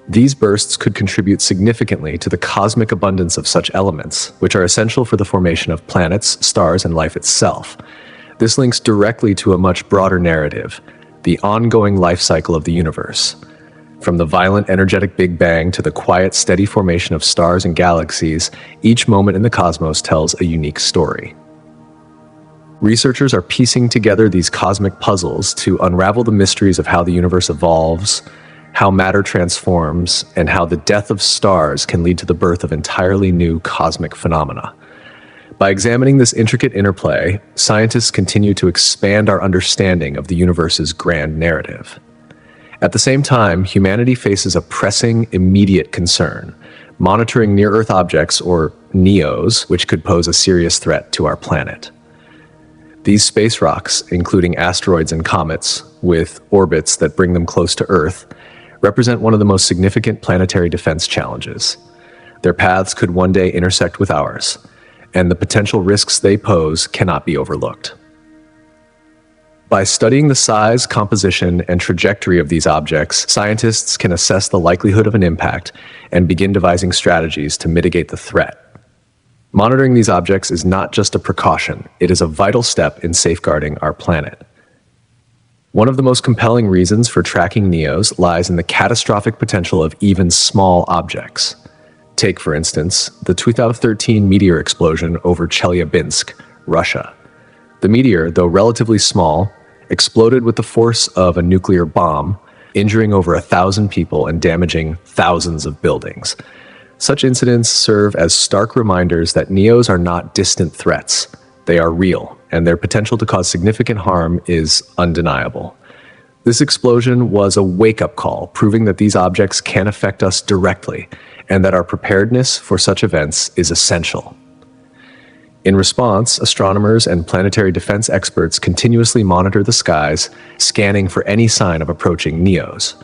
These bursts could contribute significantly to the cosmic abundance of such elements, which are essential for the formation of planets, stars, and life itself. This links directly to a much broader narrative, the ongoing life cycle of the universe. From the violent, energetic Big Bang to the quiet, steady formation of stars and galaxies, each moment in the cosmos tells a unique story. Researchers are piecing together these cosmic puzzles to unravel the mysteries of how the universe evolves, how matter transforms, and how the death of stars can lead to the birth of entirely new cosmic phenomena. By examining this intricate interplay, scientists continue to expand our understanding of the universe's grand narrative. At the same time, humanity faces a pressing, immediate concern: monitoring near-Earth objects, or NEOs, which could pose a serious threat to our planet. These space rocks, including asteroids and comets, with orbits that bring them close to Earth, represent one of the most significant planetary defense challenges. Their paths could one day intersect with ours, and the potential risks they pose cannot be overlooked. By studying the size, composition, and trajectory of these objects, scientists can assess the likelihood of an impact and begin devising strategies to mitigate the threat. Monitoring these objects is not just a precaution, it is a vital step in safeguarding our planet. One of the most compelling reasons for tracking NEOs lies in the catastrophic potential of even small objects. Take, for instance, the 2013 meteor explosion over Chelyabinsk, Russia. The meteor, though relatively small, exploded with the force of a nuclear bomb, injuring over 1,000 people and damaging thousands of buildings. Such incidents serve as stark reminders that NEOs are not distant threats. They are real, and their potential to cause significant harm is undeniable. This explosion was a wake-up call, proving that these objects can affect us directly, and that our preparedness for such events is essential. In response, astronomers and planetary defense experts continuously monitor the skies, scanning for any sign of approaching NEOs.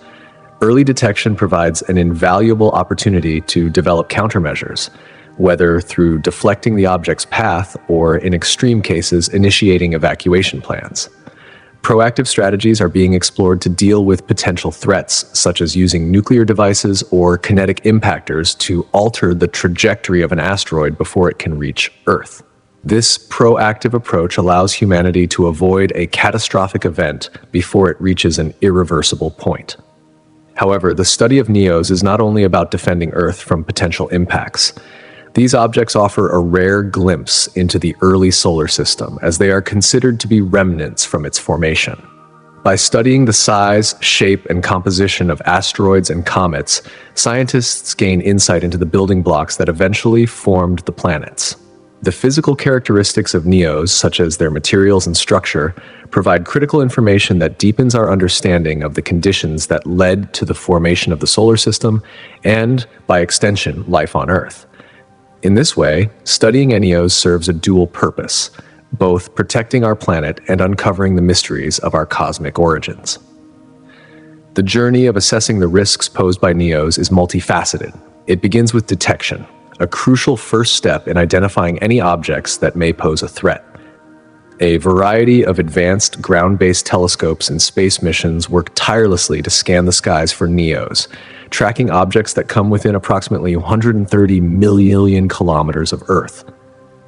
Early detection provides an invaluable opportunity to develop countermeasures, whether through deflecting the object's path or, in extreme cases, initiating evacuation plans. Proactive strategies are being explored to deal with potential threats, such as using nuclear devices or kinetic impactors to alter the trajectory of an asteroid before it can reach Earth. This proactive approach allows humanity to avoid a catastrophic event before it reaches an irreversible point. However, the study of NEOs is not only about defending Earth from potential impacts. These objects offer a rare glimpse into the early solar system, as they are considered to be remnants from its formation. By studying the size, shape, and composition of asteroids and comets, scientists gain insight into the building blocks that eventually formed the planets. The physical characteristics of NEOs, such as their materials and structure, provide critical information that deepens our understanding of the conditions that led to the formation of the solar system and, by extension, life on Earth. In this way, studying NEOs serves a dual purpose, both protecting our planet and uncovering the mysteries of our cosmic origins. The journey of assessing the risks posed by NEOs is multifaceted. It begins with detection, a crucial first step in identifying any objects that may pose a threat. A variety of advanced ground-based telescopes and space missions work tirelessly to scan the skies for NEOs, tracking objects that come within approximately 130 million kilometers of Earth.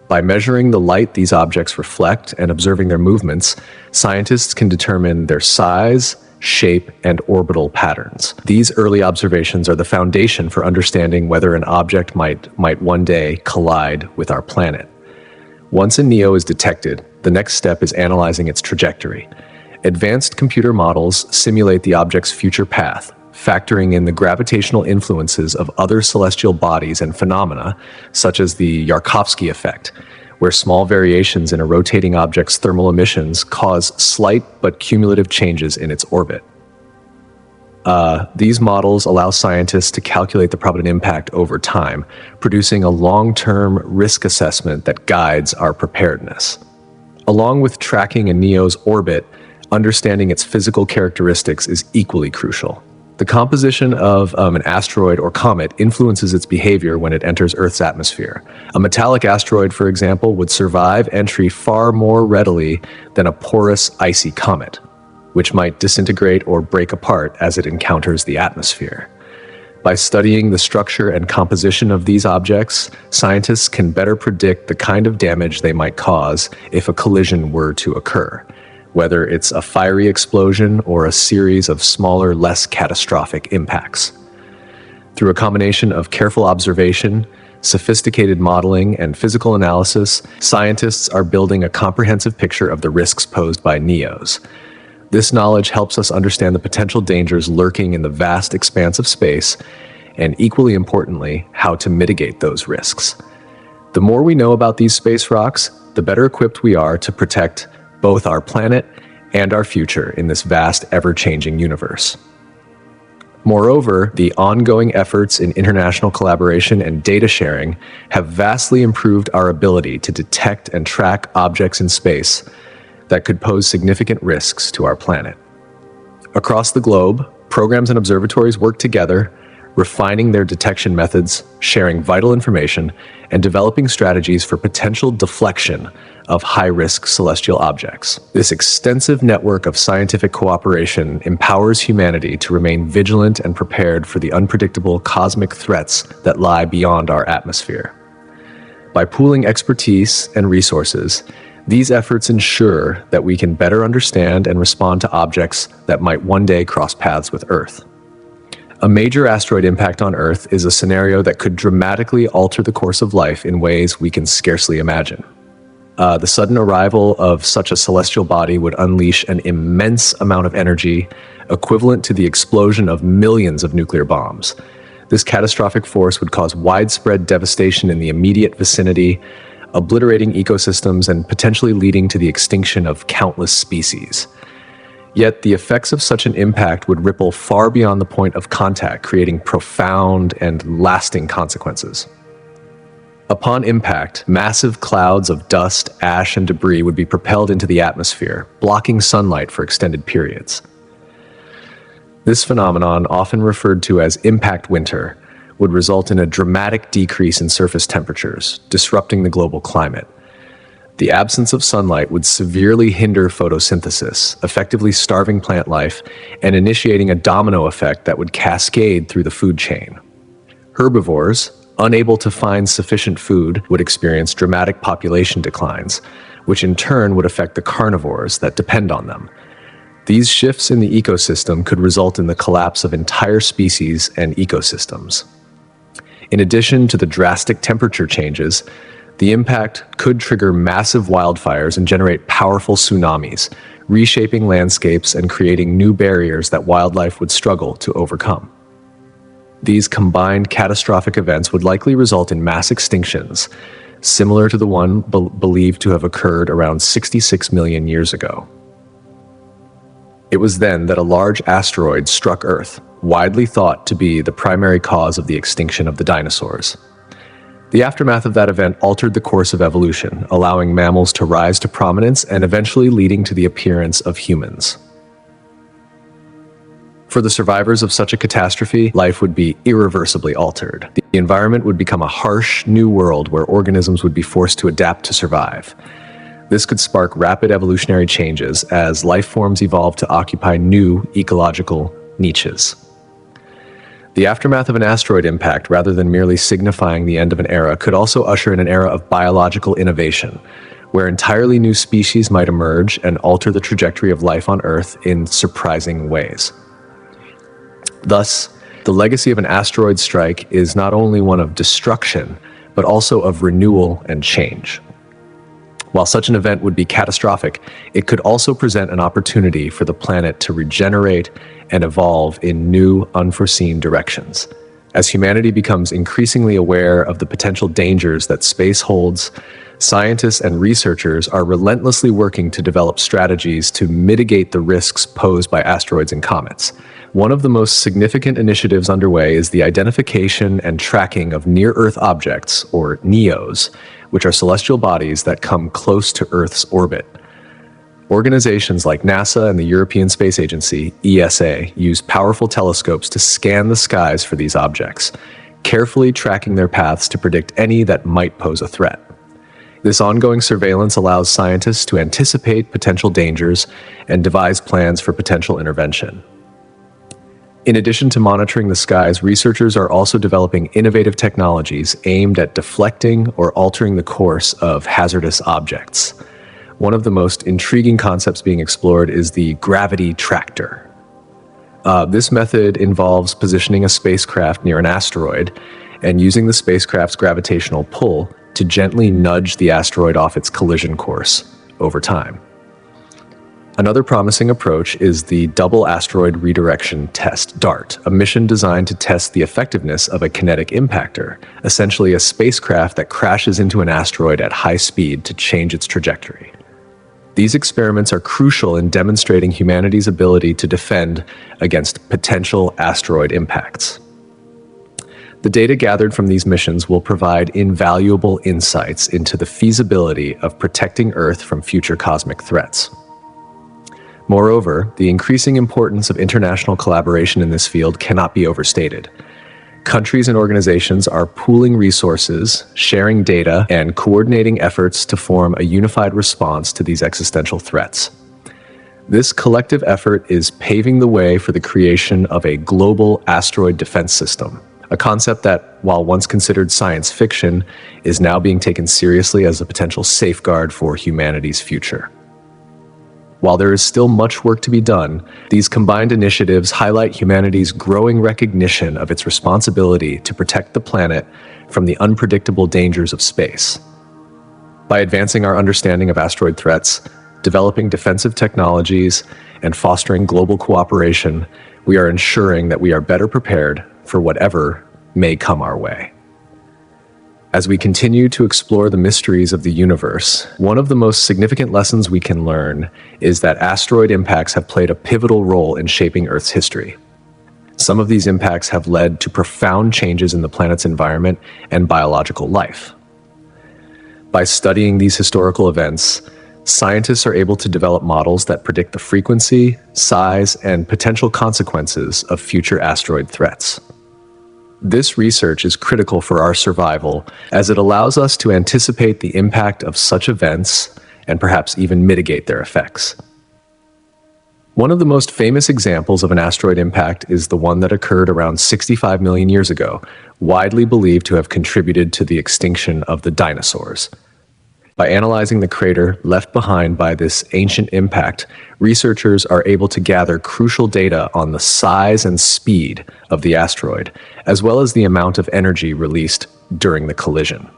By measuring the light these objects reflect and observing their movements, scientists can determine their size, shape, and orbital patterns. These early observations are the foundation for understanding whether an object might one day collide with our planet. Once a NEO is detected, the next step is analyzing its trajectory. Advanced computer models simulate the object's future path, factoring in the gravitational influences of other celestial bodies and phenomena, such as the Yarkovsky effect, where small variations in a rotating object's thermal emissions cause slight but cumulative changes in its orbit. These models allow scientists to calculate the probable impact over time, producing a long-term risk assessment that guides our preparedness. Along with tracking a NEO's orbit, understanding its physical characteristics is equally crucial. The composition of an asteroid or comet influences its behavior when it enters Earth's atmosphere. A metallic asteroid, for example, would survive entry far more readily than a porous, icy comet, which might disintegrate or break apart as it encounters the atmosphere. By studying the structure and composition of these objects, scientists can better predict the kind of damage they might cause if a collision were to occur, whether it's a fiery explosion or a series of smaller, less catastrophic impacts. Through a combination of careful observation, sophisticated modeling, and physical analysis, scientists are building a comprehensive picture of the risks posed by NEOs. This knowledge helps us understand the potential dangers lurking in the vast expanse of space, and equally importantly, how to mitigate those risks. The more we know about these space rocks, the better equipped we are to protect both our planet and our future in this vast, ever-changing universe. Moreover, the ongoing efforts in international collaboration and data sharing have vastly improved our ability to detect and track objects in space that could pose significant risks to our planet. Across the globe, programs and observatories work together, refining their detection methods, sharing vital information, and developing strategies for potential deflection of high-risk celestial objects. This extensive network of scientific cooperation empowers humanity to remain vigilant and prepared for the unpredictable cosmic threats that lie beyond our atmosphere. By pooling expertise and resources, these efforts ensure that we can better understand and respond to objects that might one day cross paths with Earth. A major asteroid impact on Earth is a scenario that could dramatically alter the course of life in ways we can scarcely imagine. The sudden arrival of such a celestial body would unleash an immense amount of energy, equivalent to the explosion of millions of nuclear bombs. This catastrophic force would cause widespread devastation in the immediate vicinity, obliterating ecosystems and potentially leading to the extinction of countless species. Yet the effects of such an impact would ripple far beyond the point of contact, creating profound and lasting consequences. Upon impact, massive clouds of dust, ash, and debris would be propelled into the atmosphere, blocking sunlight for extended periods. This phenomenon, often referred to as impact winter, would result in a dramatic decrease in surface temperatures, disrupting the global climate. The absence of sunlight would severely hinder photosynthesis, effectively starving plant life and initiating a domino effect that would cascade through the food chain. Herbivores, unable to find sufficient food, would experience dramatic population declines, which in turn would affect the carnivores that depend on them. These shifts in the ecosystem could result in the collapse of entire species and ecosystems. In addition to the drastic temperature changes, the impact could trigger massive wildfires and generate powerful tsunamis, reshaping landscapes and creating new barriers that wildlife would struggle to overcome. These combined catastrophic events would likely result in mass extinctions, similar to the one believed to have occurred around 66 million years ago. It was then that a large asteroid struck Earth, widely thought to be the primary cause of the extinction of the dinosaurs. The aftermath of that event altered the course of evolution, allowing mammals to rise to prominence and eventually leading to the appearance of humans. For the survivors of such a catastrophe, life would be irreversibly altered. The environment would become a harsh, new world where organisms would be forced to adapt to survive. This could spark rapid evolutionary changes as life forms evolve to occupy new ecological niches. The aftermath of an asteroid impact, rather than merely signifying the end of an era, could also usher in an era of biological innovation, where entirely new species might emerge and alter the trajectory of life on Earth in surprising ways. Thus, the legacy of an asteroid strike is not only one of destruction, but also of renewal and change. While such an event would be catastrophic, it could also present an opportunity for the planet to regenerate and evolve in new, unforeseen directions. As humanity becomes increasingly aware of the potential dangers that space holds, scientists and researchers are relentlessly working to develop strategies to mitigate the risks posed by asteroids and comets. One of the most significant initiatives underway is the identification and tracking of near-Earth objects, or NEOs, which are celestial bodies that come close to Earth's orbit. Organizations like NASA and the European Space Agency, ESA, use powerful telescopes to scan the skies for these objects, carefully tracking their paths to predict any that might pose a threat. This ongoing surveillance allows scientists to anticipate potential dangers and devise plans for potential intervention. In addition to monitoring the skies, researchers are also developing innovative technologies aimed at deflecting or altering the course of hazardous objects. One of the most intriguing concepts being explored is the gravity tractor. This method involves positioning a spacecraft near an asteroid and using the spacecraft's gravitational pull to gently nudge the asteroid off its collision course over time. Another promising approach is the Double Asteroid Redirection Test, DART, a mission designed to test the effectiveness of a kinetic impactor, essentially a spacecraft that crashes into an asteroid at high speed to change its trajectory. These experiments are crucial in demonstrating humanity's ability to defend against potential asteroid impacts. The data gathered from these missions will provide invaluable insights into the feasibility of protecting Earth from future cosmic threats. Moreover, the increasing importance of international collaboration in this field cannot be overstated. Countries and organizations are pooling resources, sharing data, and coordinating efforts to form a unified response to these existential threats. This collective effort is paving the way for the creation of a global asteroid defense system, a concept that, while once considered science fiction, is now being taken seriously as a potential safeguard for humanity's future. While there is still much work to be done, these combined initiatives highlight humanity's growing recognition of its responsibility to protect the planet from the unpredictable dangers of space. By advancing our understanding of asteroid threats, developing defensive technologies, and fostering global cooperation, we are ensuring that we are better prepared for whatever may come our way. As we continue to explore the mysteries of the universe, one of the most significant lessons we can learn is that asteroid impacts have played a pivotal role in shaping Earth's history. Some of these impacts have led to profound changes in the planet's environment and biological life. By studying these historical events, scientists are able to develop models that predict the frequency, size, and potential consequences of future asteroid threats. This research is critical for our survival as it allows us to anticipate the impact of such events and perhaps even mitigate their effects. One of the most famous examples of an asteroid impact is the one that occurred around 65 million years ago, widely believed to have contributed to the extinction of the dinosaurs. By analyzing the crater left behind by this ancient impact, researchers are able to gather crucial data on the size and speed of the asteroid, as well as the amount of energy released during the collision.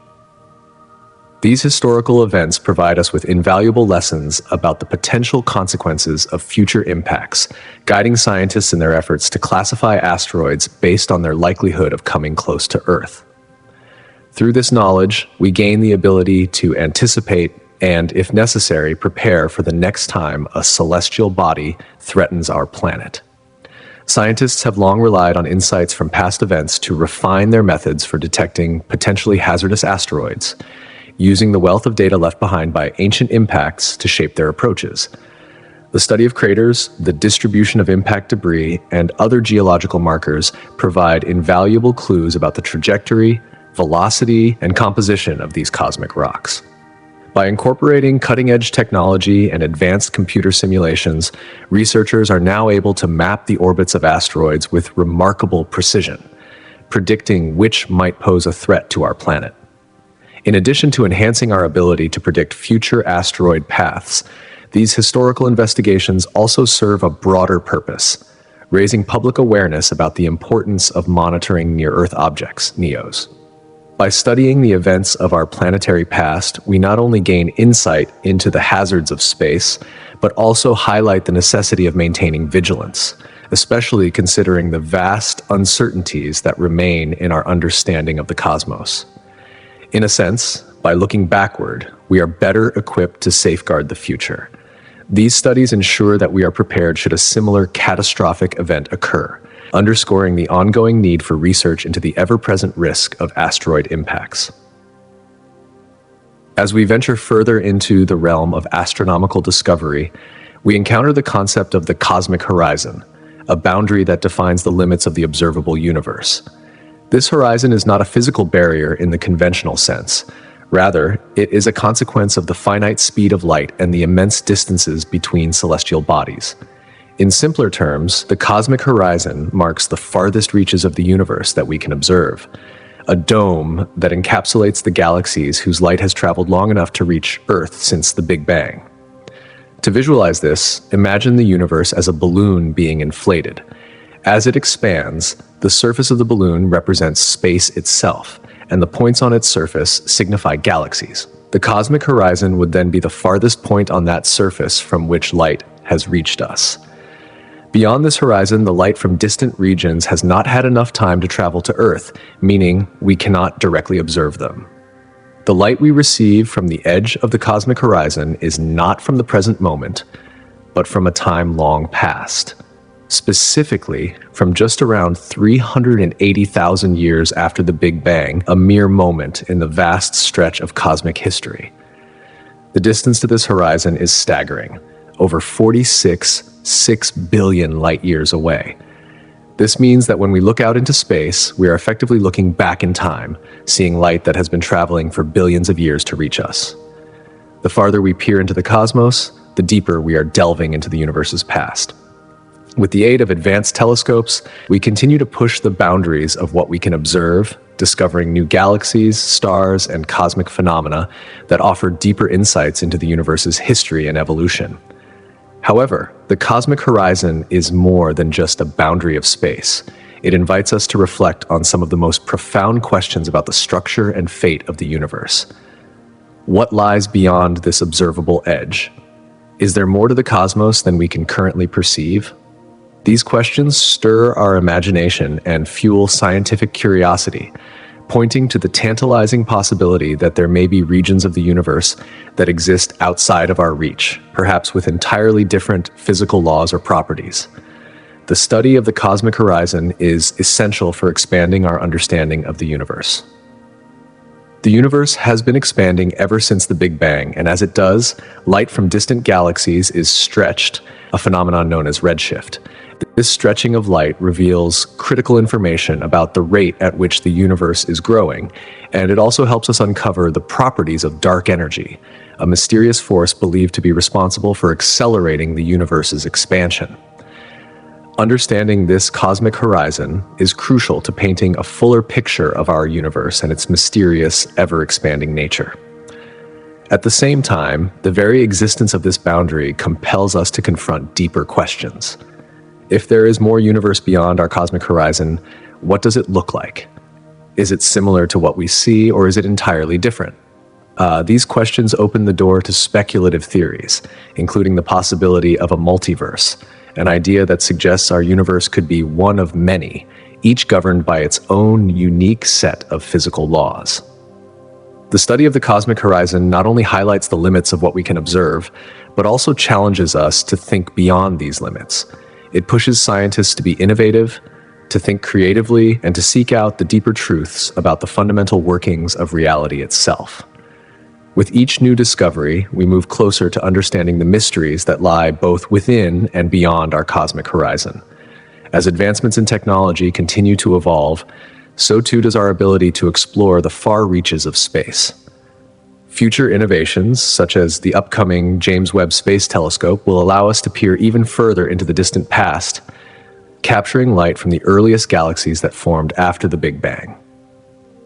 These historical events provide us with invaluable lessons about the potential consequences of future impacts, guiding scientists in their efforts to classify asteroids based on their likelihood of coming close to Earth. Through this knowledge, we gain the ability to anticipate and, if necessary, prepare for the next time a celestial body threatens our planet. Scientists have long relied on insights from past events to refine their methods for detecting potentially hazardous asteroids, using the wealth of data left behind by ancient impacts to shape their approaches. The study of craters, the distribution of impact debris, and other geological markers provide invaluable clues about the trajectory, velocity, and composition of these cosmic rocks. By incorporating cutting-edge technology and advanced computer simulations, researchers are now able to map the orbits of asteroids with remarkable precision, predicting which might pose a threat to our planet. In addition to enhancing our ability to predict future asteroid paths, these historical investigations also serve a broader purpose, raising public awareness about the importance of monitoring near-Earth objects, NEOs. By studying the events of our planetary past, we not only gain insight into the hazards of space, but also highlight the necessity of maintaining vigilance, especially considering the vast uncertainties that remain in our understanding of the cosmos. In a sense, by looking backward, we are better equipped to safeguard the future. These studies ensure that we are prepared should a similar catastrophic event occur, underscoring the ongoing need for research into the ever-present risk of asteroid impacts. As we venture further into the realm of astronomical discovery, we encounter the concept of the cosmic horizon, a boundary that defines the limits of the observable universe. This horizon is not a physical barrier in the conventional sense. Rather, it is a consequence of the finite speed of light and the immense distances between celestial bodies. In simpler terms, the cosmic horizon marks the farthest reaches of the universe that we can observe, a dome that encapsulates the galaxies whose light has traveled long enough to reach Earth since the Big Bang. To visualize this, imagine the universe as a balloon being inflated. As it expands, the surface of the balloon represents space itself, and the points on its surface signify galaxies. The cosmic horizon would then be the farthest point on that surface from which light has reached us. Beyond this horizon, the light from distant regions has not had enough time to travel to Earth, meaning we cannot directly observe them. The light we receive from the edge of the cosmic horizon is not from the present moment, but from a time long past. Specifically, from just around 380,000 years after the Big Bang, a mere moment in the vast stretch of cosmic history. The distance to this horizon is staggering, over 6 billion light-years away. This means that when we look out into space, we are effectively looking back in time, seeing light that has been traveling for billions of years to reach us. The farther we peer into the cosmos, the deeper we are delving into the universe's past. With the aid of advanced telescopes, we continue to push the boundaries of what we can observe, discovering new galaxies, stars, and cosmic phenomena that offer deeper insights into the universe's history and evolution. However, the cosmic horizon is more than just a boundary of space. It invites us to reflect on some of the most profound questions about the structure and fate of the universe. What lies beyond this observable edge? Is there more to the cosmos than we can currently perceive? These questions stir our imagination and fuel scientific curiosity, pointing to the tantalizing possibility that there may be regions of the universe that exist outside of our reach, perhaps with entirely different physical laws or properties. The study of the cosmic horizon is essential for expanding our understanding of the universe. The universe has been expanding ever since the Big Bang, and as it does, light from distant galaxies is stretched, a phenomenon known as redshift. This stretching of light reveals critical information about the rate at which the universe is growing, and it also helps us uncover the properties of dark energy, a mysterious force believed to be responsible for accelerating the universe's expansion. Understanding this cosmic horizon is crucial to painting a fuller picture of our universe and its mysterious, ever-expanding nature. At the same time, the very existence of this boundary compels us to confront deeper questions. If there is more universe beyond our cosmic horizon, what does it look like? Is it similar to what we see, or is it entirely different? These questions open the door to speculative theories, including the possibility of a multiverse, an idea that suggests our universe could be one of many, each governed by its own unique set of physical laws. The study of the cosmic horizon not only highlights the limits of what we can observe, but also challenges us to think beyond these limits. It pushes scientists to be innovative, to think creatively, and to seek out the deeper truths about the fundamental workings of reality itself. With each new discovery, we move closer to understanding the mysteries that lie both within and beyond our cosmic horizon. As advancements in technology continue to evolve, so too does our ability to explore the far reaches of space. Future innovations, such as the upcoming James Webb Space Telescope, will allow us to peer even further into the distant past, capturing light from the earliest galaxies that formed after the Big Bang.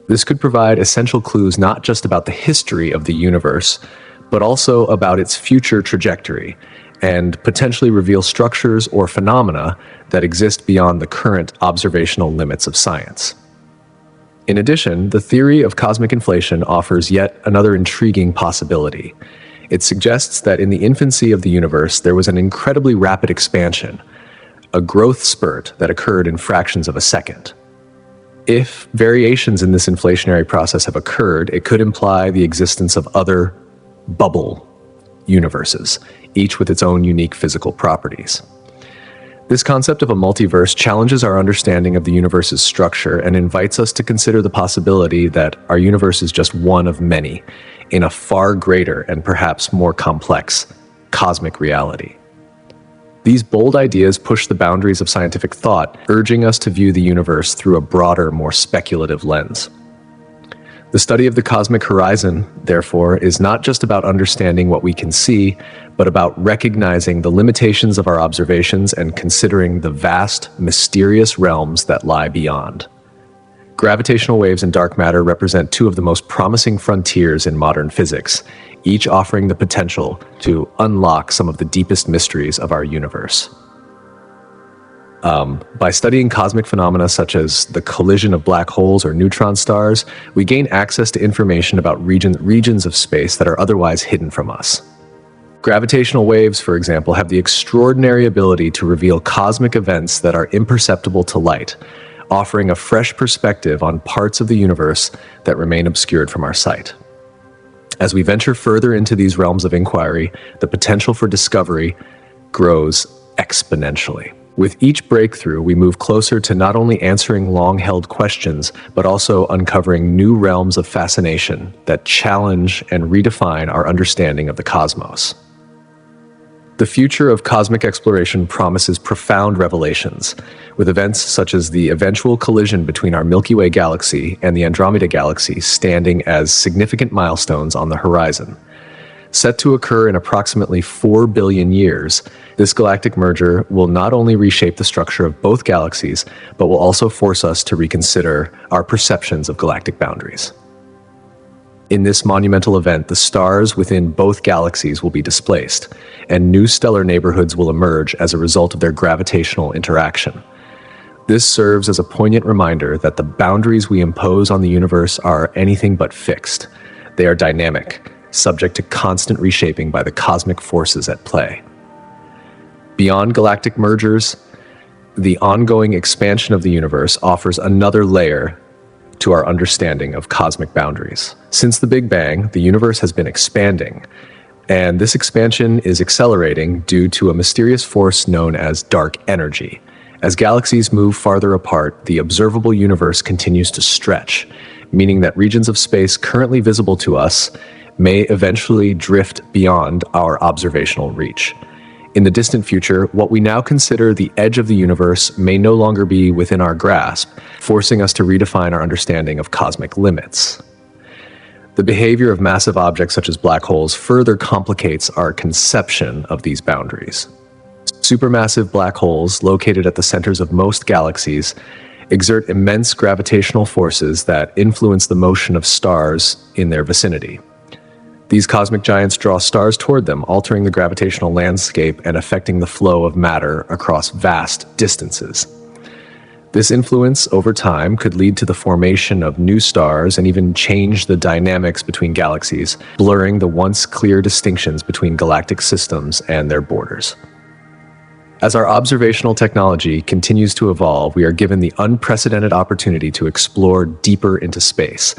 This could provide essential clues not just about the history of the universe, but also about its future trajectory, and potentially reveal structures or phenomena that exist beyond the current observational limits of science. In addition, the theory of cosmic inflation offers yet another intriguing possibility. It suggests that in the infancy of the universe, there was an incredibly rapid expansion, a growth spurt that occurred in fractions of a second. If variations in this inflationary process have occurred, it could imply the existence of other bubble universes, each with its own unique physical properties. This concept of a multiverse challenges our understanding of the universe's structure and invites us to consider the possibility that our universe is just one of many in a far greater and perhaps more complex cosmic reality. These bold ideas push the boundaries of scientific thought, urging us to view the universe through a broader, more speculative lens. The study of the cosmic horizon, therefore, is not just about understanding what we can see, but about recognizing the limitations of our observations and considering the vast, mysterious realms that lie beyond. Gravitational waves and dark matter represent two of the most promising frontiers in modern physics, each offering the potential to unlock some of the deepest mysteries of our universe. By studying cosmic phenomena such as the collision of black holes or neutron stars, we gain access to information about regions of space that are otherwise hidden from us. Gravitational waves, for example, have the extraordinary ability to reveal cosmic events that are imperceptible to light, offering a fresh perspective on parts of the universe that remain obscured from our sight. As we venture further into these realms of inquiry, the potential for discovery grows exponentially. With each breakthrough, we move closer to not only answering long-held questions, but also uncovering new realms of fascination that challenge and redefine our understanding of the cosmos. The future of cosmic exploration promises profound revelations, with events such as the eventual collision between our Milky Way galaxy and the Andromeda galaxy standing as significant milestones on the horizon. Set to occur in approximately 4 billion years, this galactic merger will not only reshape the structure of both galaxies, but will also force us to reconsider our perceptions of galactic boundaries. In this monumental event, the stars within both galaxies will be displaced, and new stellar neighborhoods will emerge as a result of their gravitational interaction. This serves as a poignant reminder that the boundaries we impose on the universe are anything but fixed. They are dynamic, subject to constant reshaping by the cosmic forces at play. Beyond galactic mergers, the ongoing expansion of the universe offers another layer to our understanding of cosmic boundaries. Since the Big Bang, the universe has been expanding, and this expansion is accelerating due to a mysterious force known as dark energy. As galaxies move farther apart, the observable universe continues to stretch, meaning that regions of space currently visible to us may eventually drift beyond our observational reach. In the distant future, what we now consider the edge of the universe may no longer be within our grasp, forcing us to redefine our understanding of cosmic limits. The behavior of massive objects such as black holes further complicates our conception of these boundaries. Supermassive black holes, located at the centers of most galaxies, exert immense gravitational forces that influence the motion of stars in their vicinity. These cosmic giants draw stars toward them, altering the gravitational landscape and affecting the flow of matter across vast distances. This influence over time could lead to the formation of new stars and even change the dynamics between galaxies, blurring the once clear distinctions between galactic systems and their borders. As our observational technology continues to evolve, we are given the unprecedented opportunity to explore deeper into space.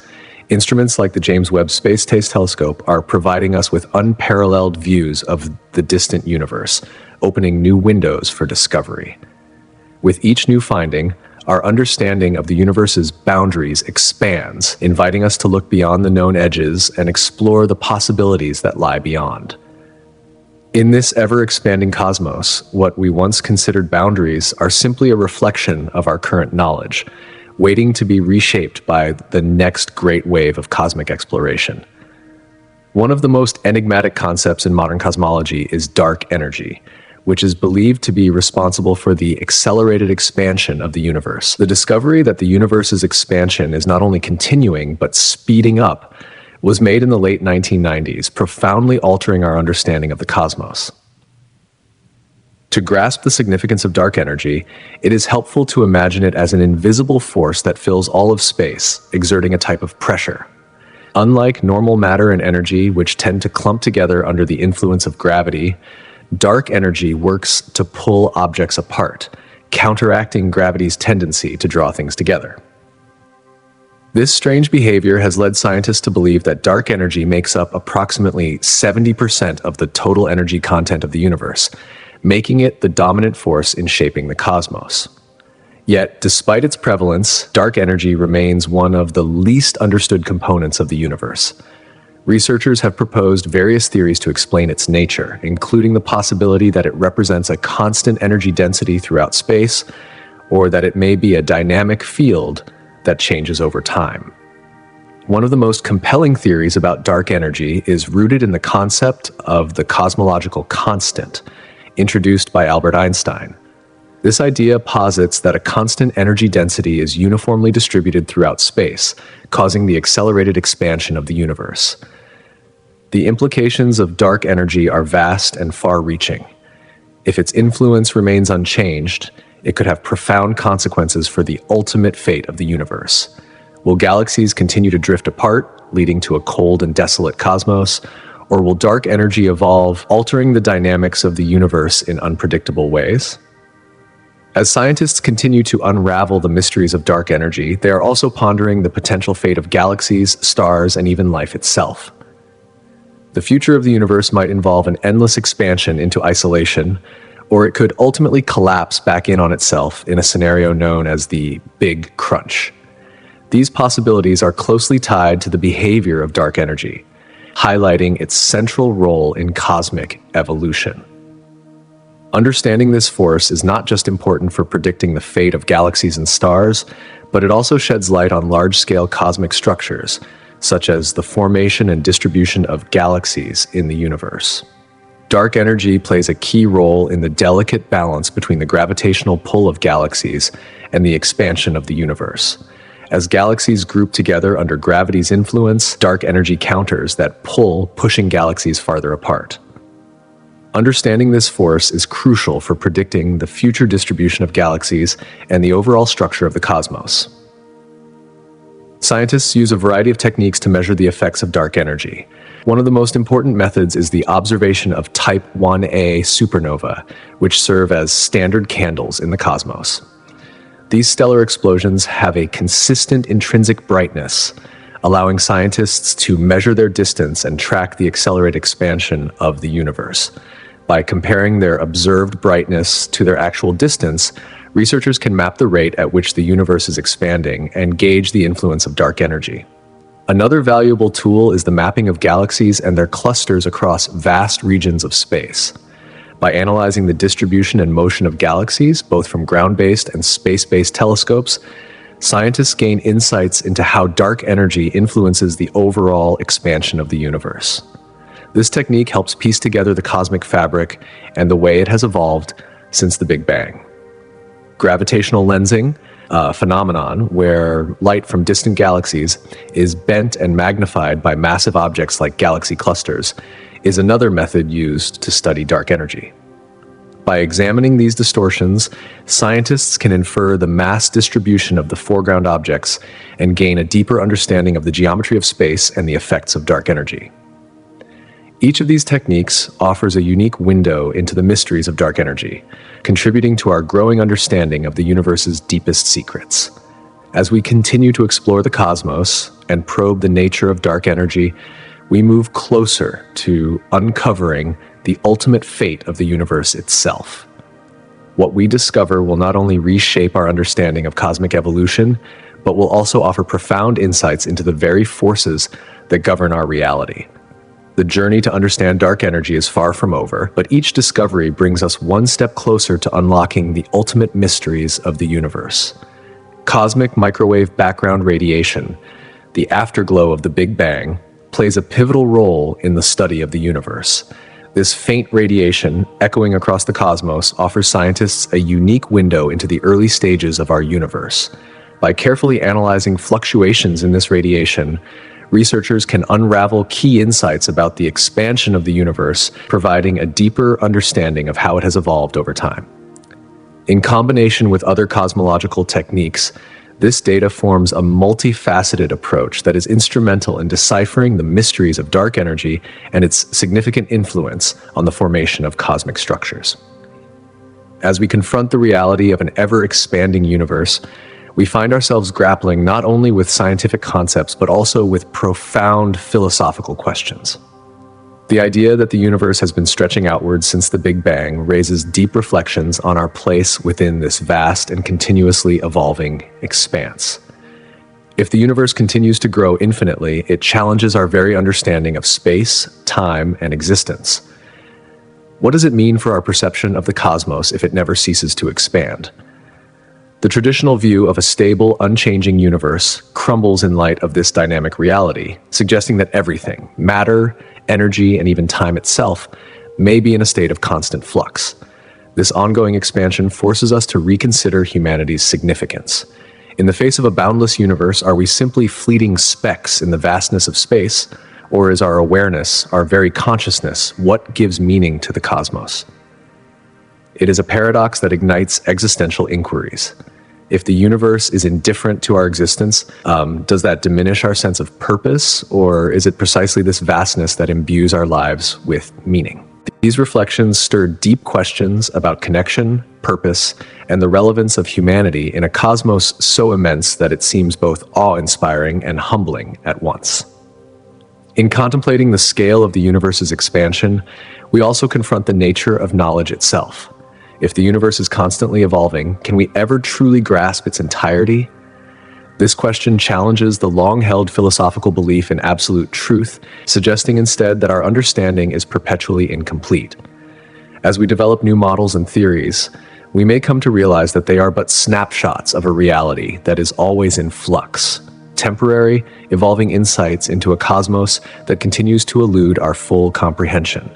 Instruments like the James Webb Space Telescope are providing us with unparalleled views of the distant universe, opening new windows for discovery. With each new finding, our understanding of the universe's boundaries expands, inviting us to look beyond the known edges and explore the possibilities that lie beyond. In this ever-expanding cosmos, what we once considered boundaries are simply a reflection of our current knowledge, waiting to be reshaped by the next great wave of cosmic exploration. One of the most enigmatic concepts in modern cosmology is dark energy, which is believed to be responsible for the accelerated expansion of the universe. The discovery that the universe's expansion is not only continuing, but speeding up, was made in the late 1990s, profoundly altering our understanding of the cosmos. To grasp the significance of dark energy, it is helpful to imagine it as an invisible force that fills all of space, exerting a type of pressure. Unlike normal matter and energy, which tend to clump together under the influence of gravity, dark energy works to pull objects apart, counteracting gravity's tendency to draw things together. This strange behavior has led scientists to believe that dark energy makes up approximately 70% of the total energy content of the universe, making it the dominant force in shaping the cosmos. Yet, despite its prevalence, dark energy remains one of the least understood components of the universe. Researchers have proposed various theories to explain its nature, including the possibility that it represents a constant energy density throughout space, or that it may be a dynamic field that changes over time. One of the most compelling theories about dark energy is rooted in the concept of the cosmological constant, introduced by Albert Einstein. This idea posits that a constant energy density is uniformly distributed throughout space, causing the accelerated expansion of the universe. The implications of dark energy are vast and far-reaching. If its influence remains unchanged, it could have profound consequences for the ultimate fate of the universe. Will galaxies continue to drift apart, leading to a cold and desolate cosmos? Or will dark energy evolve, altering the dynamics of the universe in unpredictable ways? As scientists continue to unravel the mysteries of dark energy, they are also pondering the potential fate of galaxies, stars, and even life itself. The future of the universe might involve an endless expansion into isolation, or it could ultimately collapse back in on itself in a scenario known as the Big Crunch. These possibilities are closely tied to the behavior of dark energy, highlighting its central role in cosmic evolution. Understanding this force is not just important for predicting the fate of galaxies and stars, but it also sheds light on large-scale cosmic structures, such as the formation and distribution of galaxies in the universe. Dark energy plays a key role in the delicate balance between the gravitational pull of galaxies and the expansion of the universe. As galaxies group together under gravity's influence, dark energy counters that pull, pushing galaxies farther apart. Understanding this force is crucial for predicting the future distribution of galaxies and the overall structure of the cosmos. Scientists use a variety of techniques to measure the effects of dark energy. One of the most important methods is the observation of Type 1a supernova, which serve as standard candles in the cosmos. These stellar explosions have a consistent intrinsic brightness, allowing scientists to measure their distance and track the accelerated expansion of the universe. By comparing their observed brightness to their actual distance, Researchers can map the rate at which the universe is expanding and gauge the influence of dark energy. Another valuable tool is the mapping of galaxies and their clusters across vast regions of space. By analyzing the distribution and motion of galaxies, both from ground-based and space-based telescopes, scientists gain insights into how dark energy influences the overall expansion of the universe. This technique helps piece together the cosmic fabric and the way it has evolved since the Big Bang. Gravitational lensing, a phenomenon where light from distant galaxies is bent and magnified by massive objects like galaxy clusters, is another method used to study dark energy. By examining these distortions, scientists can infer the mass distribution of the foreground objects and gain a deeper understanding of the geometry of space and the effects of dark energy. Each of these techniques offers a unique window into the mysteries of dark energy, contributing to our growing understanding of the universe's deepest secrets. As we continue to explore the cosmos and probe the nature of dark energy, we move closer to uncovering the ultimate fate of the universe itself. What we discover will not only reshape our understanding of cosmic evolution, but will also offer profound insights into the very forces that govern our reality. The journey to understand dark energy is far from over, but each discovery brings us one step closer to unlocking the ultimate mysteries of the universe. Cosmic microwave background radiation, the afterglow of the Big Bang, plays a pivotal role in the study of the universe. This faint radiation, echoing across the cosmos, offers scientists a unique window into the early stages of our universe. By carefully analyzing fluctuations in this radiation, researchers can unravel key insights about the expansion of the universe, providing a deeper understanding of how it has evolved over time. In combination with other cosmological techniques, this data forms a multifaceted approach that is instrumental in deciphering the mysteries of dark energy and its significant influence on the formation of cosmic structures. As we confront the reality of an ever-expanding universe, we find ourselves grappling not only with scientific concepts, but also with profound philosophical questions. The idea that the universe has been stretching outwards since the Big Bang raises deep reflections on our place within this vast and continuously evolving expanse. If the universe continues to grow infinitely, it challenges our very understanding of space, time, and existence. What does it mean for our perception of the cosmos if it never ceases to expand? The traditional view of a stable, unchanging universe crumbles in light of this dynamic reality, suggesting that everything, matter, energy, and even time itself, may be in a state of constant flux. This ongoing expansion forces us to reconsider humanity's significance. In the face of a boundless universe, are we simply fleeting specks in the vastness of space, or is our awareness, our very consciousness, what gives meaning to the cosmos? It is a paradox that ignites existential inquiries. If the universe is indifferent to our existence, does that diminish our sense of purpose, or is it precisely this vastness that imbues our lives with meaning? These reflections stir deep questions about connection, purpose, and the relevance of humanity in a cosmos so immense that it seems both awe-inspiring and humbling at once. In contemplating the scale of the universe's expansion, we also confront the nature of knowledge itself. If the universe is constantly evolving, can we ever truly grasp its entirety? This question challenges the long-held philosophical belief in absolute truth, suggesting instead that our understanding is perpetually incomplete. As we develop new models and theories, we may come to realize that they are but snapshots of a reality that is always in flux, temporary, evolving insights into a cosmos that continues to elude our full comprehension.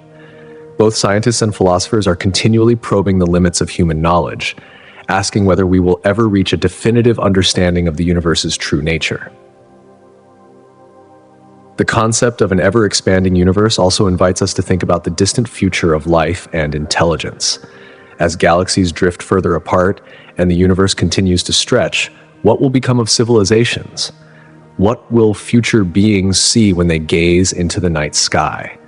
Both scientists and philosophers are continually probing the limits of human knowledge, asking whether we will ever reach a definitive understanding of the universe's true nature. The concept of an ever-expanding universe also invites us to think about the distant future of life and intelligence. As galaxies drift further apart and the universe continues to stretch, what will become of civilizations? What will future beings see when they gaze into the night sky?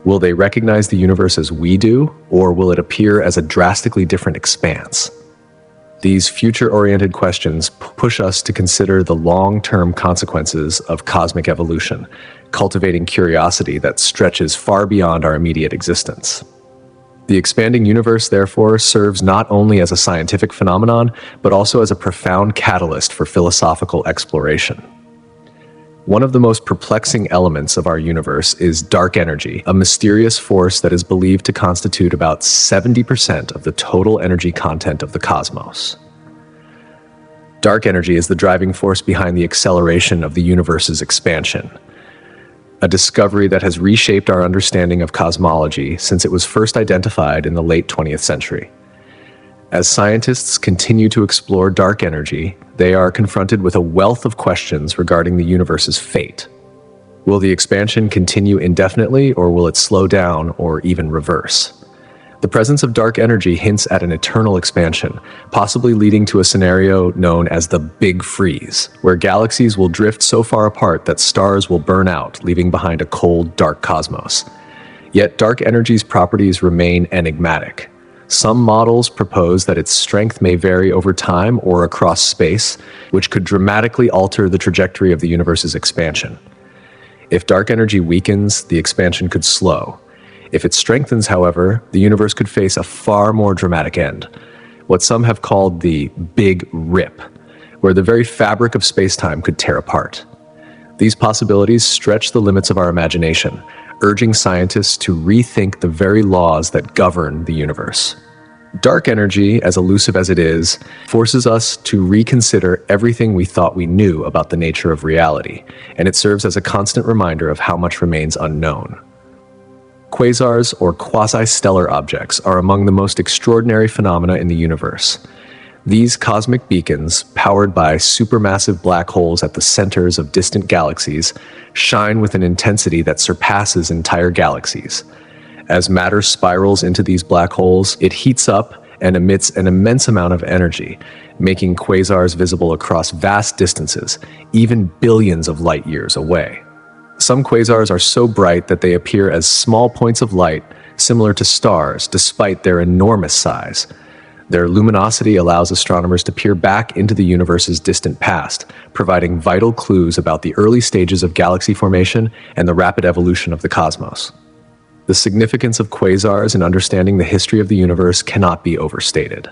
Will they recognize the universe as we do, or will it appear as a drastically different expanse? These future-oriented questions push us to consider the long-term consequences of cosmic evolution, cultivating curiosity that stretches far beyond our immediate existence. The expanding universe, therefore, serves not only as a scientific phenomenon, but also as a profound catalyst for philosophical exploration. One of the most perplexing elements of our universe is dark energy, a mysterious force that is believed to constitute about 70% of the total energy content of the cosmos. Dark energy is the driving force behind the acceleration of the universe's expansion, a discovery that has reshaped our understanding of cosmology since it was first identified in the late 20th century. As scientists continue to explore dark energy, they are confronted with a wealth of questions regarding the universe's fate. Will the expansion continue indefinitely, or will it slow down or even reverse? The presence of dark energy hints at an eternal expansion, possibly leading to a scenario known as the Big Freeze, where galaxies will drift so far apart that stars will burn out, leaving behind a cold, dark cosmos. Yet dark energy's properties remain enigmatic. Some models propose that its strength may vary over time or across space, which could dramatically alter the trajectory of the universe's expansion. If dark energy weakens, the expansion could slow. If it strengthens, however, the universe could face a far more dramatic end, what some have called the Big Rip, where the very fabric of space-time could tear apart. These possibilities stretch the limits of our imagination, urging scientists to rethink the very laws that govern the universe. Dark energy, as elusive as it is, forces us to reconsider everything we thought we knew about the nature of reality, and it serves as a constant reminder of how much remains unknown. Quasars, or quasi-stellar objects, are among the most extraordinary phenomena in the universe. These cosmic beacons, powered by supermassive black holes at the centers of distant galaxies, shine with an intensity that surpasses entire galaxies. As matter spirals into these black holes, it heats up and emits an immense amount of energy, making quasars visible across vast distances, even billions of light years away. Some quasars are so bright that they appear as small points of light, similar to stars, despite their enormous size. Their luminosity allows astronomers to peer back into the universe's distant past, providing vital clues about the early stages of galaxy formation and the rapid evolution of the cosmos. The significance of quasars in understanding the history of the universe cannot be overstated.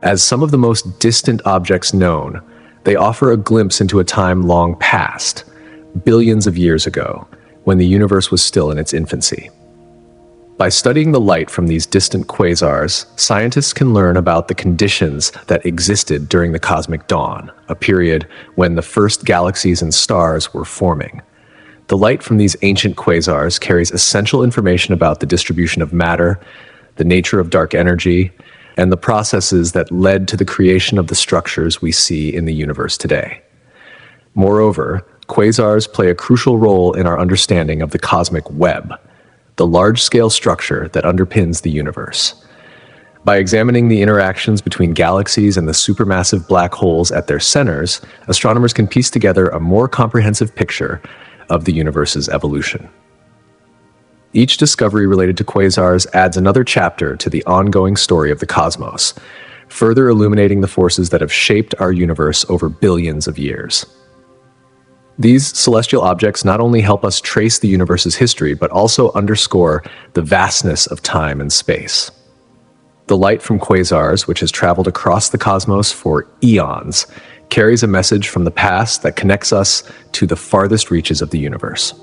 As some of the most distant objects known, they offer a glimpse into a time long past, billions of years ago, when the universe was still in its infancy. By studying the light from these distant quasars, scientists can learn about the conditions that existed during the cosmic dawn, a period when the first galaxies and stars were forming. The light from these ancient quasars carries essential information about the distribution of matter, the nature of dark energy, and the processes that led to the creation of the structures we see in the universe today. Moreover, quasars play a crucial role in our understanding of the cosmic web, the large-scale structure that underpins the universe. By examining the interactions between galaxies and the supermassive black holes at their centers, astronomers can piece together a more comprehensive picture of the universe's evolution. Each discovery related to quasars adds another chapter to the ongoing story of the cosmos, further illuminating the forces that have shaped our universe over billions of years. These celestial objects not only help us trace the universe's history, but also underscore the vastness of time and space. The light from quasars, which has traveled across the cosmos for eons, carries a message from the past that connects us to the farthest reaches of the universe.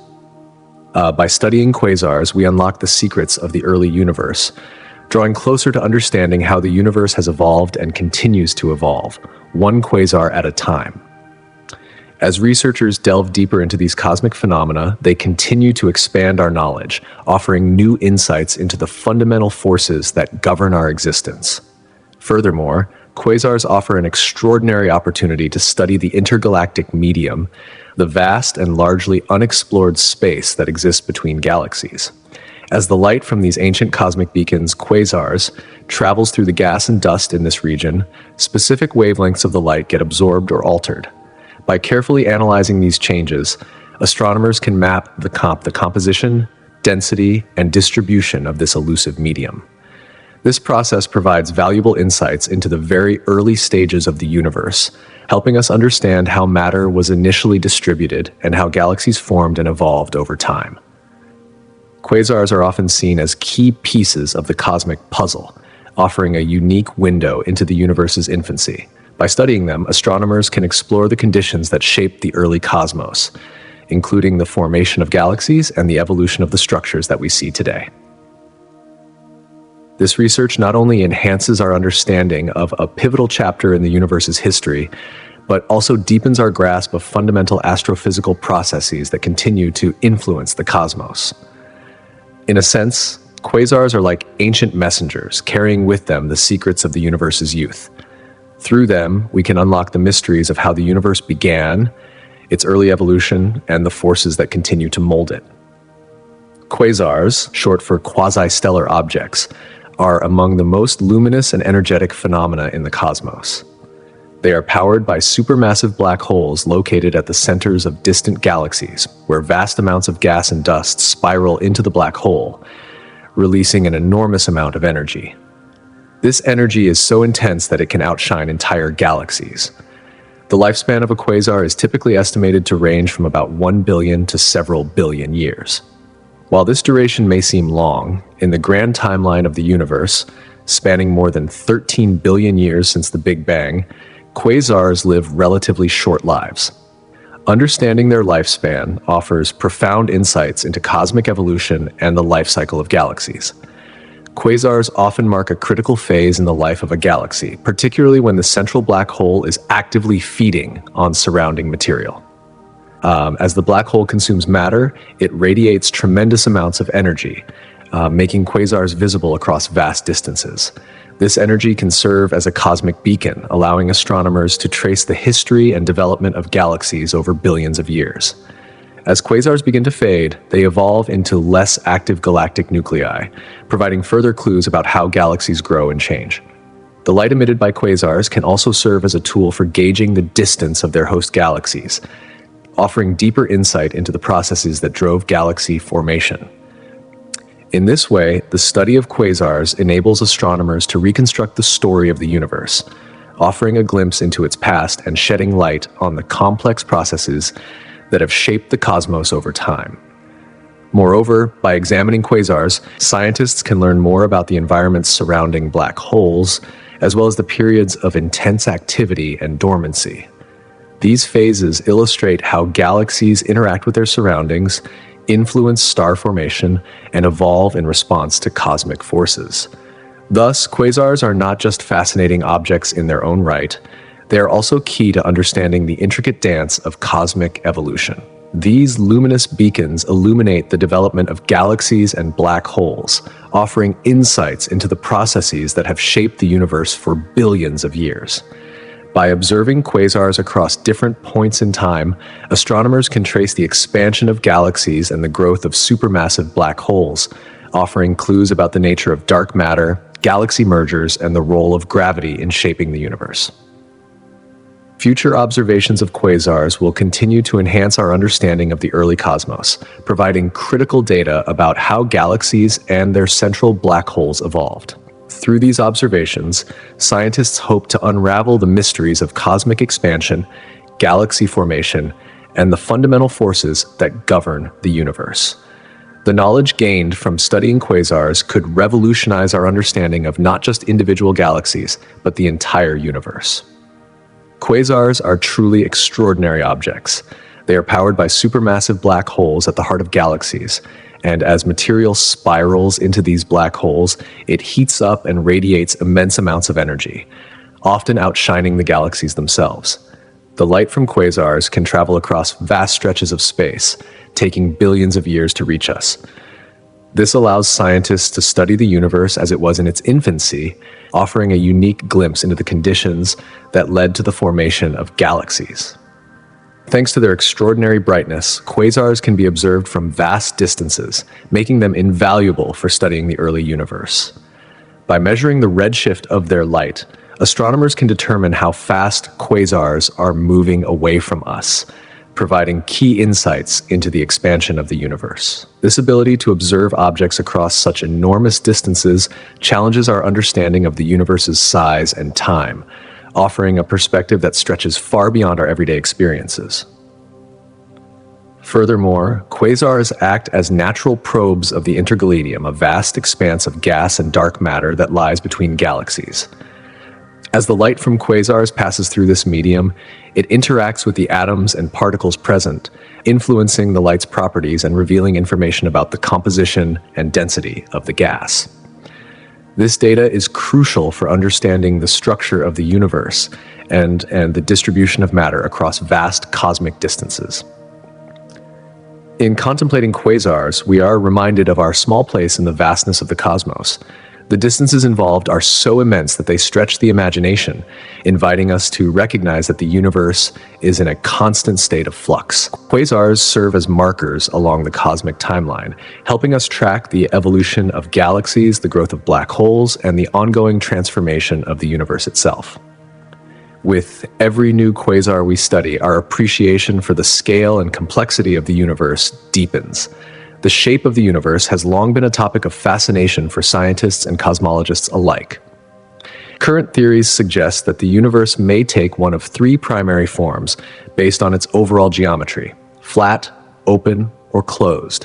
By studying quasars, we unlock the secrets of the early universe, drawing closer to understanding how the universe has evolved and continues to evolve, one quasar at a time. As researchers delve deeper into these cosmic phenomena, they continue to expand our knowledge, offering new insights into the fundamental forces that govern our existence. Furthermore, quasars offer an extraordinary opportunity to study the intergalactic medium, the vast and largely unexplored space that exists between galaxies. As the light from these ancient cosmic beacons, quasars, travels through the gas and dust in this region, specific wavelengths of the light get absorbed or altered. By carefully analyzing these changes, astronomers can map the composition, density, and distribution of this elusive medium. This process provides valuable insights into the very early stages of the universe, helping us understand how matter was initially distributed and how galaxies formed and evolved over time. Quasars are often seen as key pieces of the cosmic puzzle, offering a unique window into the universe's infancy. By studying them, astronomers can explore the conditions that shaped the early cosmos, including the formation of galaxies and the evolution of the structures that we see today. This research not only enhances our understanding of a pivotal chapter in the universe's history, but also deepens our grasp of fundamental astrophysical processes that continue to influence the cosmos. In a sense, quasars are like ancient messengers, carrying with them the secrets of the universe's youth. Through them, we can unlock the mysteries of how the universe began, its early evolution, and the forces that continue to mold it. Quasars, short for quasi-stellar objects, are among the most luminous and energetic phenomena in the cosmos. They are powered by supermassive black holes located at the centers of distant galaxies, where vast amounts of gas and dust spiral into the black hole, releasing an enormous amount of energy. This energy is so intense that it can outshine entire galaxies. The lifespan of a quasar is typically estimated to range from about 1 billion to several billion years. While this duration may seem long, in the grand timeline of the universe, spanning more than 13 billion years since the Big Bang, quasars live relatively short lives. Understanding their lifespan offers profound insights into cosmic evolution and the life cycle of galaxies. Quasars often mark a critical phase in the life of a galaxy, particularly when the central black hole is actively feeding on surrounding material. As the black hole consumes matter, it radiates tremendous amounts of energy, making quasars visible across vast distances. This energy can serve as a cosmic beacon, allowing astronomers to trace the history and development of galaxies over billions of years. As quasars begin to fade, they evolve into less active galactic nuclei, providing further clues about how galaxies grow and change. The light emitted by quasars can also serve as a tool for gauging the distance of their host galaxies, offering deeper insight into the processes that drove galaxy formation. In this way, the study of quasars enables astronomers to reconstruct the story of the universe, offering a glimpse into its past and shedding light on the complex processes that have shaped the cosmos over time. Moreover, by examining quasars, scientists can learn more about the environments surrounding black holes, as well as the periods of intense activity and dormancy. These phases illustrate how galaxies interact with their surroundings, influence star formation, and evolve in response to cosmic forces. Thus, quasars are not just fascinating objects in their own right, they are also key to understanding the intricate dance of cosmic evolution. These luminous beacons illuminate the development of galaxies and black holes, offering insights into the processes that have shaped the universe for billions of years. By observing quasars across different points in time, astronomers can trace the expansion of galaxies and the growth of supermassive black holes, offering clues about the nature of dark matter, galaxy mergers, and the role of gravity in shaping the universe. Future observations of quasars will continue to enhance our understanding of the early cosmos, providing critical data about how galaxies and their central black holes evolved. Through these observations, scientists hope to unravel the mysteries of cosmic expansion, galaxy formation, and the fundamental forces that govern the universe. The knowledge gained from studying quasars could revolutionize our understanding of not just individual galaxies, but the entire universe. Quasars are truly extraordinary objects. They are powered by supermassive black holes at the heart of galaxies, and as material spirals into these black holes, it heats up and radiates immense amounts of energy, often outshining the galaxies themselves. The light from quasars can travel across vast stretches of space, taking billions of years to reach us. This allows scientists to study the universe as it was in its infancy, offering a unique glimpse into the conditions that led to the formation of galaxies. Thanks to their extraordinary brightness, quasars can be observed from vast distances, making them invaluable for studying the early universe. By measuring the redshift of their light, astronomers can determine how fast quasars are moving away from us, providing key insights into the expansion of the universe. This ability to observe objects across such enormous distances challenges our understanding of the universe's size and time, offering a perspective that stretches far beyond our everyday experiences. Furthermore, quasars act as natural probes of the intergalactium, a vast expanse of gas and dark matter that lies between galaxies. As the light from quasars passes through this medium, it interacts with the atoms and particles present, influencing the light's properties and revealing information about the composition and density of the gas. This data is crucial for understanding the structure of the universe and the distribution of matter across vast cosmic distances. In contemplating quasars, we are reminded of our small place in the vastness of the cosmos. The distances involved are so immense that they stretch the imagination, inviting us to recognize that the universe is in a constant state of flux. Quasars serve as markers along the cosmic timeline, helping us track the evolution of galaxies, the growth of black holes, and the ongoing transformation of the universe itself. With every new quasar we study, our appreciation for the scale and complexity of the universe deepens. The shape of the universe has long been a topic of fascination for scientists and cosmologists alike. Current theories suggest that the universe may take one of three primary forms based on its overall geometry: flat, open, or closed.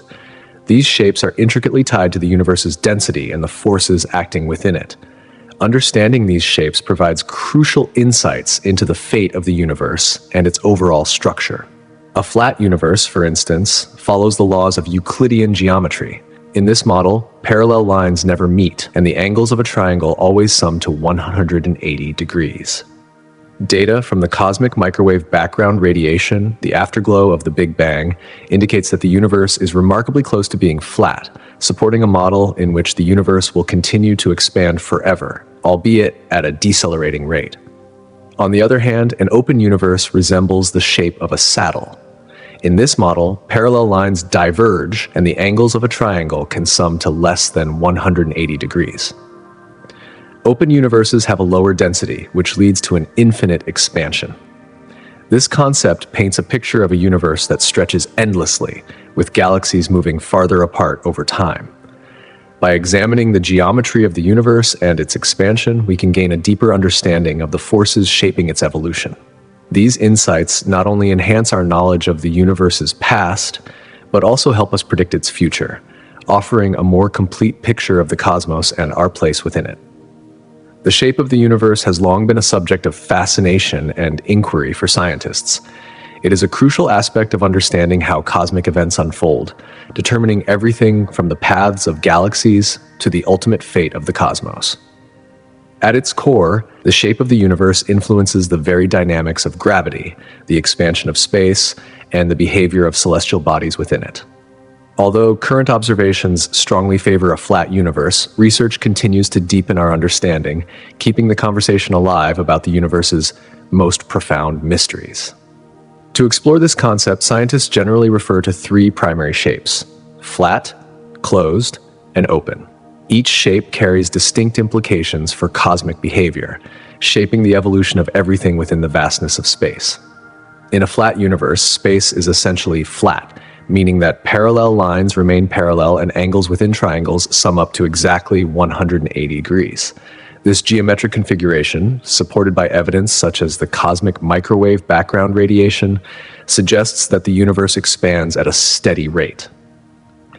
These shapes are intricately tied to the universe's density and the forces acting within it. Understanding these shapes provides crucial insights into the fate of the universe and its overall structure. A flat universe, for instance, follows the laws of Euclidean geometry. In this model, parallel lines never meet, and the angles of a triangle always sum to 180 degrees. Data from the cosmic microwave background radiation, the afterglow of the Big Bang, indicates that the universe is remarkably close to being flat, supporting a model in which the universe will continue to expand forever, albeit at a decelerating rate. On the other hand, an open universe resembles the shape of a saddle. In this model, parallel lines diverge, and the angles of a triangle can sum to less than 180 degrees. Open universes have a lower density, which leads to an infinite expansion. This concept paints a picture of a universe that stretches endlessly, with galaxies moving farther apart over time. By examining the geometry of the universe and its expansion, we can gain a deeper understanding of the forces shaping its evolution. These insights not only enhance our knowledge of the universe's past, but also help us predict its future, offering a more complete picture of the cosmos and our place within it. The shape of the universe has long been a subject of fascination and inquiry for scientists. It is a crucial aspect of understanding how cosmic events unfold, determining everything from the paths of galaxies to the ultimate fate of the cosmos. At its core, the shape of the universe influences the very dynamics of gravity, the expansion of space, and the behavior of celestial bodies within it. Although current observations strongly favor a flat universe, research continues to deepen our understanding, keeping the conversation alive about the universe's most profound mysteries. To explore this concept, scientists generally refer to three primary shapes: flat, closed, and open. Each shape carries distinct implications for cosmic behavior, shaping the evolution of everything within the vastness of space. In a flat universe, space is essentially flat, meaning that parallel lines remain parallel and angles within triangles sum up to exactly 180 degrees. This geometric configuration, supported by evidence such as the cosmic microwave background radiation, suggests that the universe expands at a steady rate.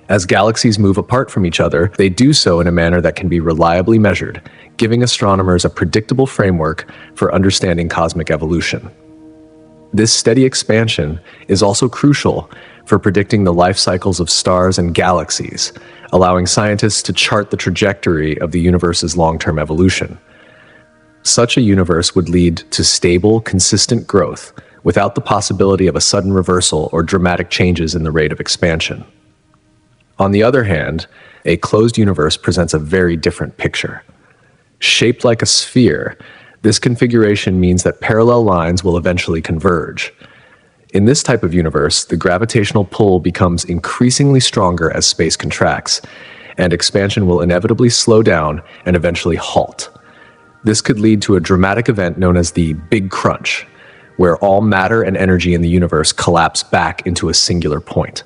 As galaxies move apart from each other, they do so in a manner that can be reliably measured, giving astronomers a predictable framework for understanding cosmic evolution. This steady expansion is also crucial for predicting the life cycles of stars and galaxies, allowing scientists to chart the trajectory of the universe's long-term evolution. Such a universe would lead to stable, consistent growth, without the possibility of a sudden reversal or dramatic changes in the rate of expansion. On the other hand, a closed universe presents a very different picture. Shaped like a sphere, this configuration means that parallel lines will eventually converge. In this type of universe, the gravitational pull becomes increasingly stronger as space contracts, and expansion will inevitably slow down and eventually halt. This could lead to a dramatic event known as the Big Crunch, where all matter and energy in the universe collapse back into a singular point.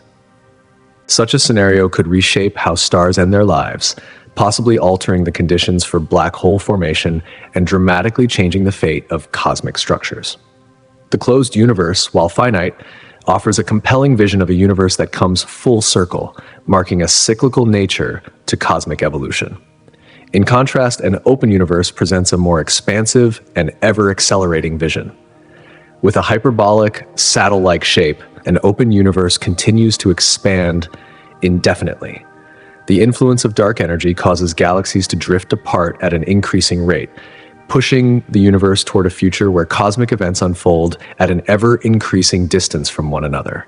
Such a scenario could reshape how stars end their lives, possibly altering the conditions for black hole formation and dramatically changing the fate of cosmic structures. The closed universe, while finite, offers a compelling vision of a universe that comes full circle, marking a cyclical nature to cosmic evolution. In contrast, an open universe presents a more expansive and ever-accelerating vision. With a hyperbolic, saddle-like shape, an open universe continues to expand indefinitely. The influence of dark energy causes galaxies to drift apart at an increasing rate, pushing the universe toward a future where cosmic events unfold at an ever-increasing distance from one another.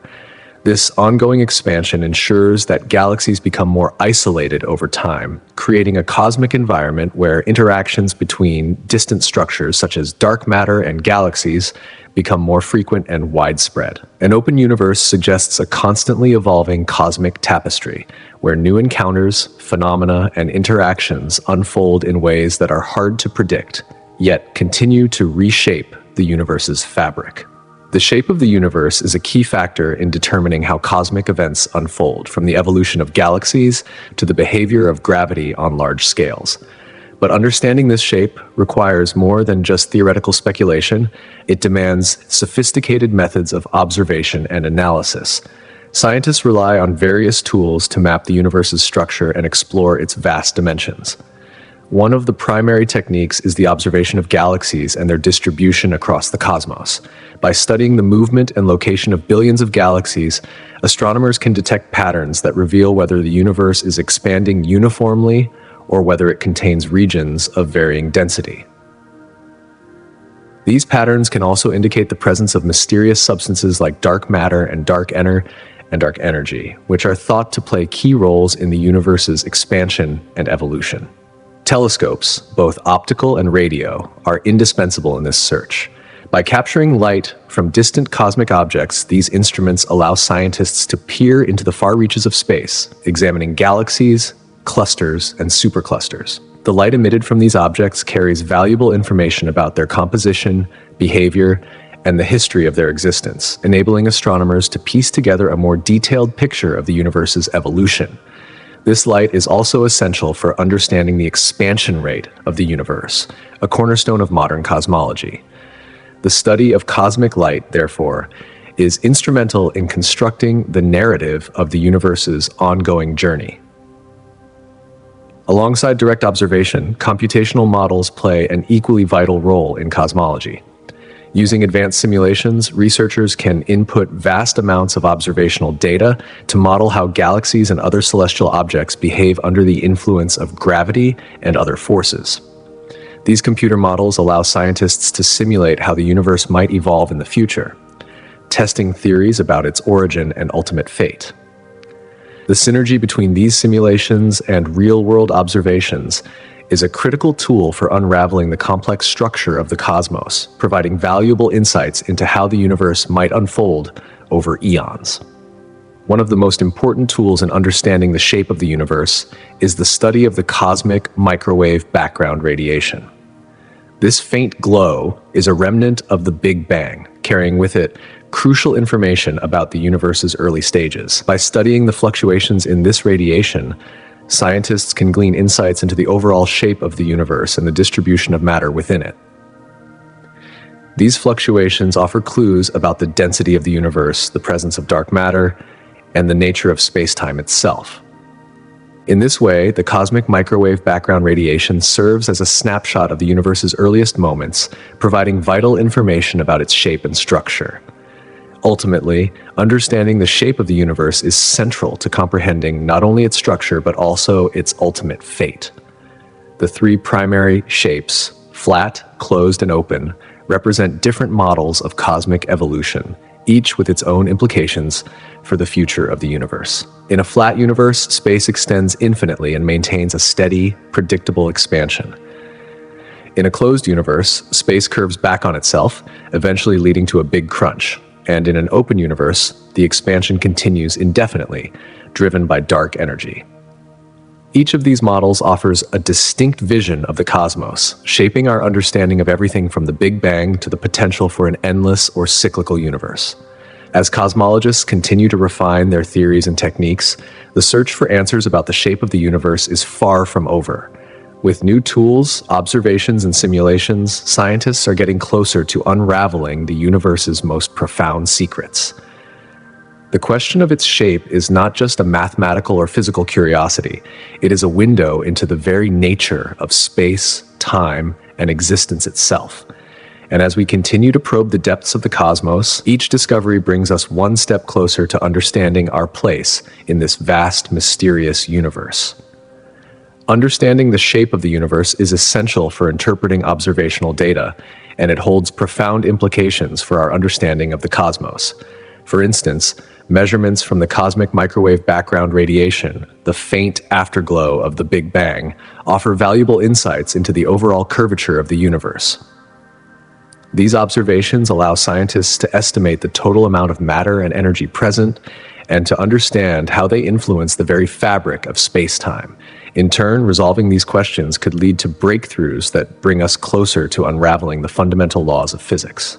This ongoing expansion ensures that galaxies become more isolated over time, creating a cosmic environment where interactions between distant structures such as dark matter and galaxies become more frequent and widespread. An open universe suggests a constantly evolving cosmic tapestry, where new encounters, phenomena, and interactions unfold in ways that are hard to predict, yet continue to reshape the universe's fabric. The shape of the universe is a key factor in determining how cosmic events unfold, from the evolution of galaxies to the behavior of gravity on large scales. But understanding this shape requires more than just theoretical speculation. It demands sophisticated methods of observation and analysis. Scientists rely on various tools to map the universe's structure and explore its vast dimensions. One of the primary techniques is the observation of galaxies and their distribution across the cosmos. By studying the movement and location of billions of galaxies, astronomers can detect patterns that reveal whether the universe is expanding uniformly or whether it contains regions of varying density. These patterns can also indicate the presence of mysterious substances like dark matter and dark energy, which are thought to play key roles in the universe's expansion and evolution. Telescopes, both optical and radio, are indispensable in this search. By capturing light from distant cosmic objects, these instruments allow scientists to peer into the far reaches of space, examining galaxies, clusters, and superclusters. The light emitted from these objects carries valuable information about their composition, behavior, and the history of their existence, enabling astronomers to piece together a more detailed picture of the universe's evolution. This light is also essential for understanding the expansion rate of the universe, a cornerstone of modern cosmology. The study of cosmic light, therefore, is instrumental in constructing the narrative of the universe's ongoing journey. Alongside direct observation, computational models play an equally vital role in cosmology. Using advanced simulations, researchers can input vast amounts of observational data to model how galaxies and other celestial objects behave under the influence of gravity and other forces. These computer models allow scientists to simulate how the universe might evolve in the future, testing theories about its origin and ultimate fate. The synergy between these simulations and real-world observations is a critical tool for unraveling the complex structure of the cosmos, providing valuable insights into how the universe might unfold over eons. One of the most important tools in understanding the shape of the universe is the study of the cosmic microwave background radiation. This faint glow is a remnant of the Big Bang, carrying with it crucial information about the universe's early stages. By studying the fluctuations in this radiation, scientists can glean insights into the overall shape of the universe and the distribution of matter within it. These fluctuations offer clues about the density of the universe, the presence of dark matter, and the nature of space-time itself. In this way, the cosmic microwave background radiation serves as a snapshot of the universe's earliest moments, providing vital information about its shape and structure. Ultimately, understanding the shape of the universe is central to comprehending not only its structure, but also its ultimate fate. The three primary shapes, flat, closed, and open, represent different models of cosmic evolution, each with its own implications for the future of the universe. In a flat universe, space extends infinitely and maintains a steady, predictable expansion. In a closed universe, space curves back on itself, eventually leading to a big crunch. And in an open universe, the expansion continues indefinitely, driven by dark energy. Each of these models offers a distinct vision of the cosmos, shaping our understanding of everything from the Big Bang to the potential for an endless or cyclical universe. As cosmologists continue to refine their theories and techniques, the search for answers about the shape of the universe is far from over. With new tools, observations, and simulations, scientists are getting closer to unraveling the universe's most profound secrets. The question of its shape is not just a mathematical or physical curiosity. It is a window into the very nature of space, time, and existence itself. And as we continue to probe the depths of the cosmos, each discovery brings us one step closer to understanding our place in this vast, mysterious universe. Understanding the shape of the universe is essential for interpreting observational data, and it holds profound implications for our understanding of the cosmos. For instance, measurements from the cosmic microwave background radiation, the faint afterglow of the Big Bang, offer valuable insights into the overall curvature of the universe. These observations allow scientists to estimate the total amount of matter and energy present and to understand how they influence the very fabric of space-time. In turn, resolving these questions could lead to breakthroughs that bring us closer to unraveling the fundamental laws of physics.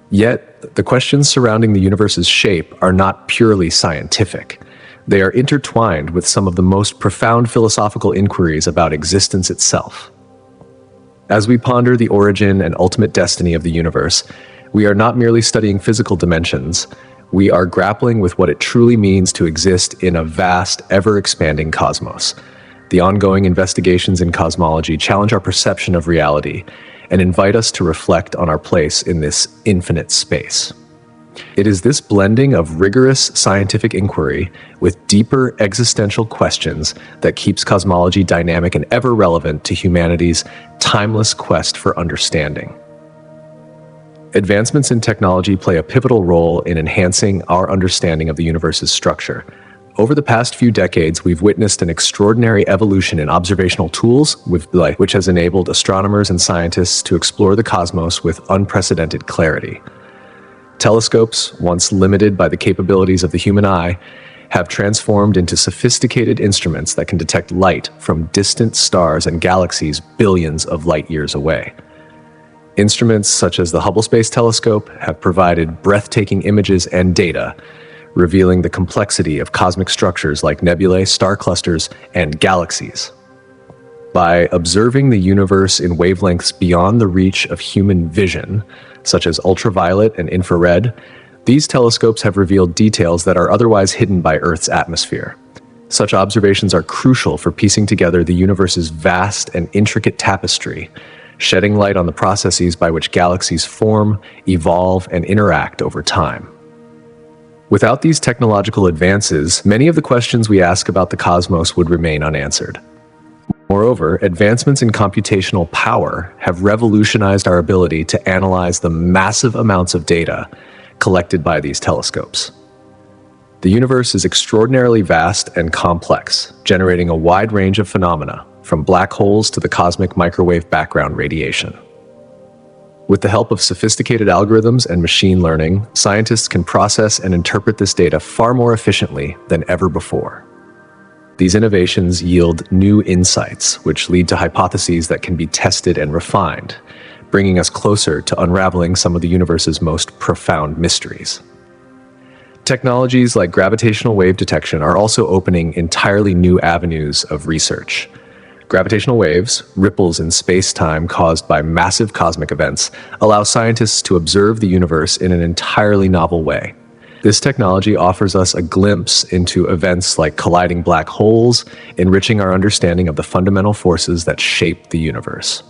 Yet, the questions surrounding the universe's shape are not purely scientific. They are intertwined with some of the most profound philosophical inquiries about existence itself. As we ponder the origin and ultimate destiny of the universe, we are not merely studying physical dimensions, we are grappling with what it truly means to exist in a vast, ever-expanding cosmos. The ongoing investigations in cosmology challenge our perception of reality and invite us to reflect on our place in this infinite space. It is this blending of rigorous scientific inquiry with deeper existential questions that keeps cosmology dynamic and ever relevant to humanity's timeless quest for understanding. Advancements in technology play a pivotal role in enhancing our understanding of the universe's structure. Over the past few decades, we've witnessed an extraordinary evolution in observational tools, which has enabled astronomers and scientists to explore the cosmos with unprecedented clarity. Telescopes, once limited by the capabilities of the human eye, have transformed into sophisticated instruments that can detect light from distant stars and galaxies billions of light years away. Instruments such as the Hubble Space Telescope have provided breathtaking images and data, revealing the complexity of cosmic structures like nebulae, star clusters, and galaxies. By observing the universe in wavelengths beyond the reach of human vision, such as ultraviolet and infrared, these telescopes have revealed details that are otherwise hidden by Earth's atmosphere. Such observations are crucial for piecing together the universe's vast and intricate tapestry, shedding light on the processes by which galaxies form, evolve, and interact over time. Without these technological advances, many of the questions we ask about the cosmos would remain unanswered. Moreover, advancements in computational power have revolutionized our ability to analyze the massive amounts of data collected by these telescopes. The universe is extraordinarily vast and complex, generating a wide range of phenomena, from black holes to the cosmic microwave background radiation. With the help of sophisticated algorithms and machine learning, scientists can process and interpret this data far more efficiently than ever before. These innovations yield new insights, which lead to hypotheses that can be tested and refined, bringing us closer to unraveling some of the universe's most profound mysteries. Technologies like gravitational wave detection are also opening entirely new avenues of research. Gravitational waves, ripples in space-time caused by massive cosmic events, allow scientists to observe the universe in an entirely novel way. This technology offers us a glimpse into events like colliding black holes, enriching our understanding of the fundamental forces that shape the universe.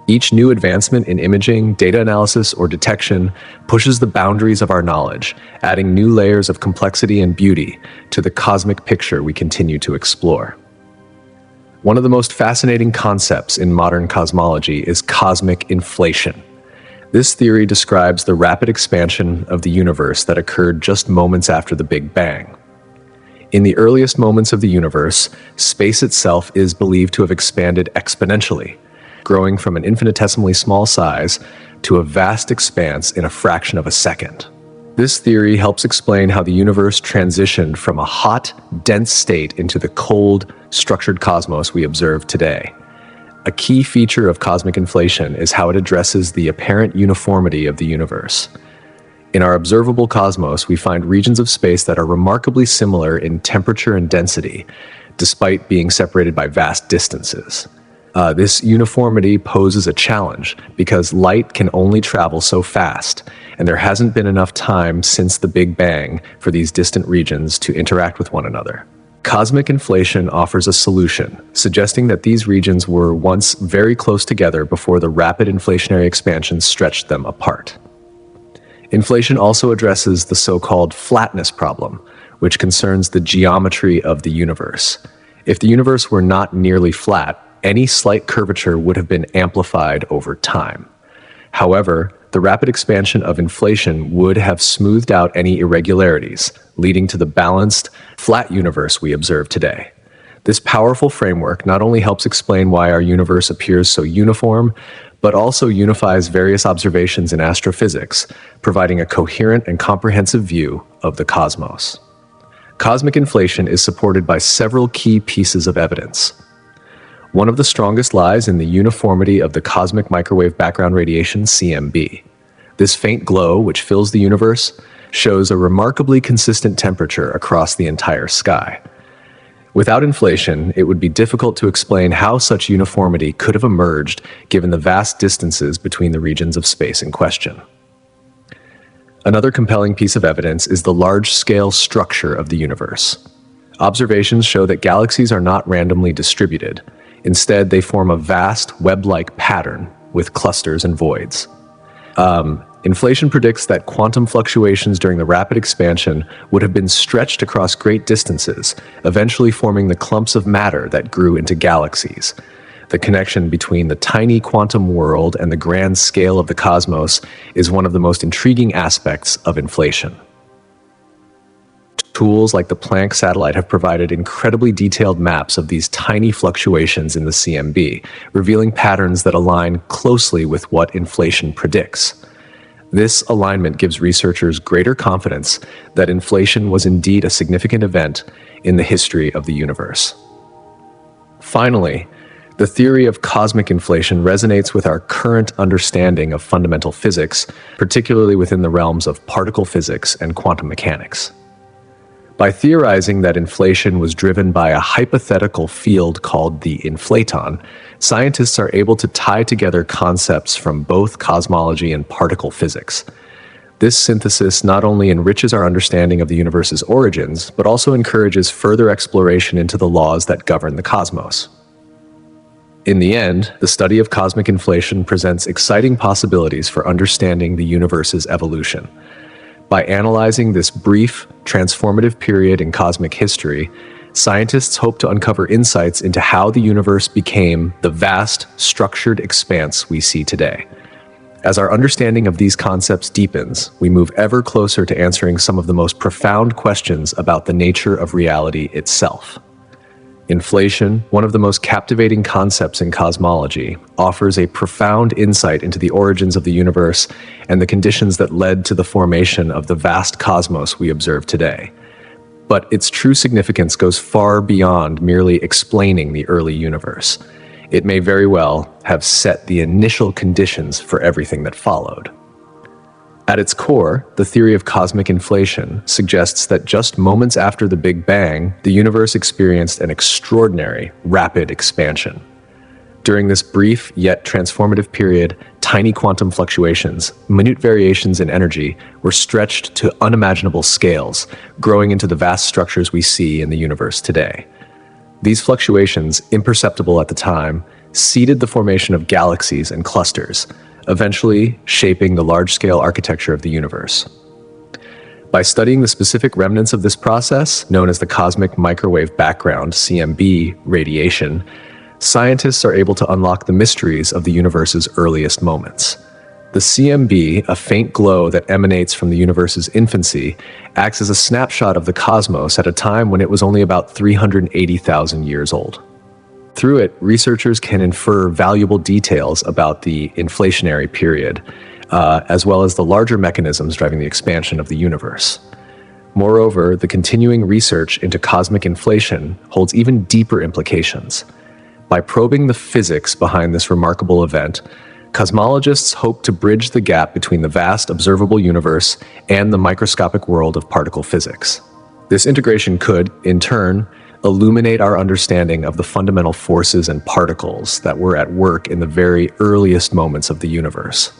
Each new advancement in imaging, data analysis, or detection pushes the boundaries of our knowledge, adding new layers of complexity and beauty to the cosmic picture we continue to explore. One of the most fascinating concepts in modern cosmology is cosmic inflation. This theory describes the rapid expansion of the universe that occurred just moments after the Big Bang. In the earliest moments of the universe, space itself is believed to have expanded exponentially, growing from an infinitesimally small size to a vast expanse in a fraction of a second. This theory helps explain how the universe transitioned from a hot, dense state into the cold, structured cosmos we observe today. A key feature of cosmic inflation is how it addresses the apparent uniformity of the universe. In our observable cosmos, we find regions of space that are remarkably similar in temperature and density, despite being separated by vast distances. This uniformity poses a challenge because light can only travel so fast, and there hasn't been enough time since the Big Bang for these distant regions to interact with one another. Cosmic inflation offers a solution, suggesting that these regions were once very close together before the rapid inflationary expansion stretched them apart. Inflation also addresses the so-called flatness problem, which concerns the geometry of the universe. If the universe were not nearly flat, any slight curvature would have been amplified over time. However, the rapid expansion of inflation would have smoothed out any irregularities, leading to the balanced, flat universe we observe today. This powerful framework not only helps explain why our universe appears so uniform, but also unifies various observations in astrophysics, providing a coherent and comprehensive view of the cosmos. Cosmic inflation is supported by several key pieces of evidence. One of the strongest lies in the uniformity of the cosmic microwave background radiation, CMB. This faint glow, which fills the universe, shows a remarkably consistent temperature across the entire sky. Without inflation, it would be difficult to explain how such uniformity could have emerged given the vast distances between the regions of space in question. Another compelling piece of evidence is the large-scale structure of the universe. Observations show that galaxies are not randomly distributed. Instead, they form a vast web-like pattern with clusters and voids. Inflation predicts that quantum fluctuations during the rapid expansion would have been stretched across great distances, eventually forming the clumps of matter that grew into galaxies. The connection between the tiny quantum world and the grand scale of the cosmos is one of the most intriguing aspects of inflation. Tools like the Planck satellite have provided incredibly detailed maps of these tiny fluctuations in the CMB, revealing patterns that align closely with what inflation predicts. This alignment gives researchers greater confidence that inflation was indeed a significant event in the history of the universe. Finally, the theory of cosmic inflation resonates with our current understanding of fundamental physics, particularly within the realms of particle physics and quantum mechanics. By theorizing that inflation was driven by a hypothetical field called the inflaton, scientists are able to tie together concepts from both cosmology and particle physics. This synthesis not only enriches our understanding of the universe's origins, but also encourages further exploration into the laws that govern the cosmos. In the end, the study of cosmic inflation presents exciting possibilities for understanding the universe's evolution. By analyzing this brief, transformative period in cosmic history, scientists hope to uncover insights into how the universe became the vast, structured expanse we see today. As our understanding of these concepts deepens, we move ever closer to answering some of the most profound questions about the nature of reality itself. Inflation, one of the most captivating concepts in cosmology, offers a profound insight into the origins of the universe and the conditions that led to the formation of the vast cosmos we observe today. But its true significance goes far beyond merely explaining the early universe. It may very well have set the initial conditions for everything that followed. At its core, the theory of cosmic inflation suggests that just moments after the Big Bang, the universe experienced an extraordinary, rapid expansion. During this brief yet transformative period, tiny quantum fluctuations, minute variations in energy, were stretched to unimaginable scales, growing into the vast structures we see in the universe today. These fluctuations, imperceptible at the time, seeded the formation of galaxies and clusters, eventually shaping the large-scale architecture of the universe. By studying the specific remnants of this process, known as the cosmic microwave background, CMB, radiation, scientists are able to unlock the mysteries of the universe's earliest moments. The CMB, a faint glow that emanates from the universe's infancy, acts as a snapshot of the cosmos at a time when it was only about 380,000 years old. Through it, researchers can infer valuable details about the inflationary period, as well as the larger mechanisms driving the expansion of the universe. Moreover, the continuing research into cosmic inflation holds even deeper implications. By probing the physics behind this remarkable event, cosmologists hope to bridge the gap between the vast observable universe and the microscopic world of particle physics. This integration could, in turn, illuminate our understanding of the fundamental forces and particles that were at work in the very earliest moments of the universe.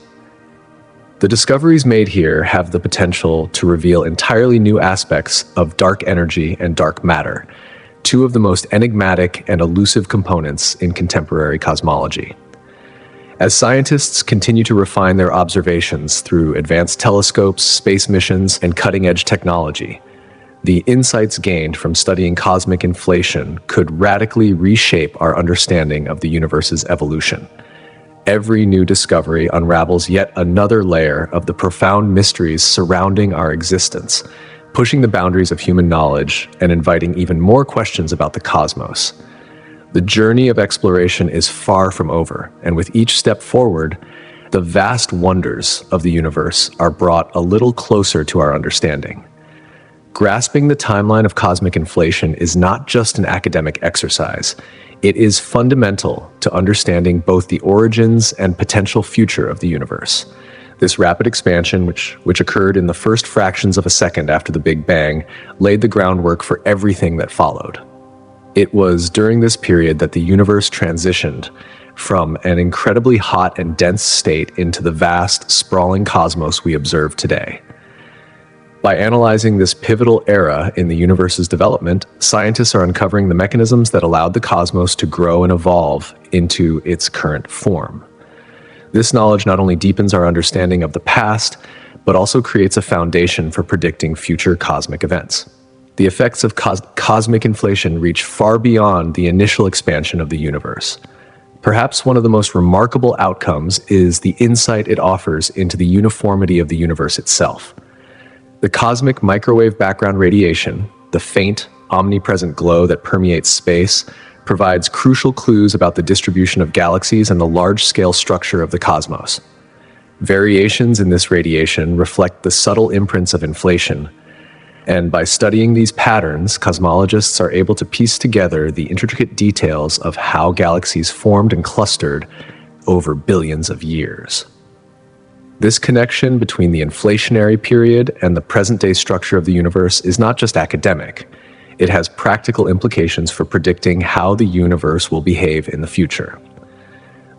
The discoveries made here have the potential to reveal entirely new aspects of dark energy and dark matter, two of the most enigmatic and elusive components in contemporary cosmology. As scientists continue to refine their observations through advanced telescopes, space missions, and cutting-edge technology, the insights gained from studying cosmic inflation could radically reshape our understanding of the universe's evolution. Every new discovery unravels yet another layer of the profound mysteries surrounding our existence, pushing the boundaries of human knowledge and inviting even more questions about the cosmos. The journey of exploration is far from over, and with each step forward, the vast wonders of the universe are brought a little closer to our understanding. Grasping the timeline of cosmic inflation is not just an academic exercise. It is fundamental to understanding both the origins and potential future of the universe. This rapid expansion, which occurred in the first fractions of a second after the Big Bang, laid the groundwork for everything that followed. It was during this period that the universe transitioned from an incredibly hot and dense state into the vast, sprawling cosmos we observe today. By analyzing this pivotal era in the universe's development, scientists are uncovering the mechanisms that allowed the cosmos to grow and evolve into its current form. This knowledge not only deepens our understanding of the past, but also creates a foundation for predicting future cosmic events. The effects of cosmic inflation reach far beyond the initial expansion of the universe. Perhaps one of the most remarkable outcomes is the insight it offers into the uniformity of the universe itself. The cosmic microwave background radiation, the faint, omnipresent glow that permeates space, provides crucial clues about the distribution of galaxies and the large-scale structure of the cosmos. Variations in this radiation reflect the subtle imprints of inflation, and by studying these patterns, cosmologists are able to piece together the intricate details of how galaxies formed and clustered over billions of years. This connection between the inflationary period and the present-day structure of the universe is not just academic. It has practical implications for predicting how the universe will behave in the future.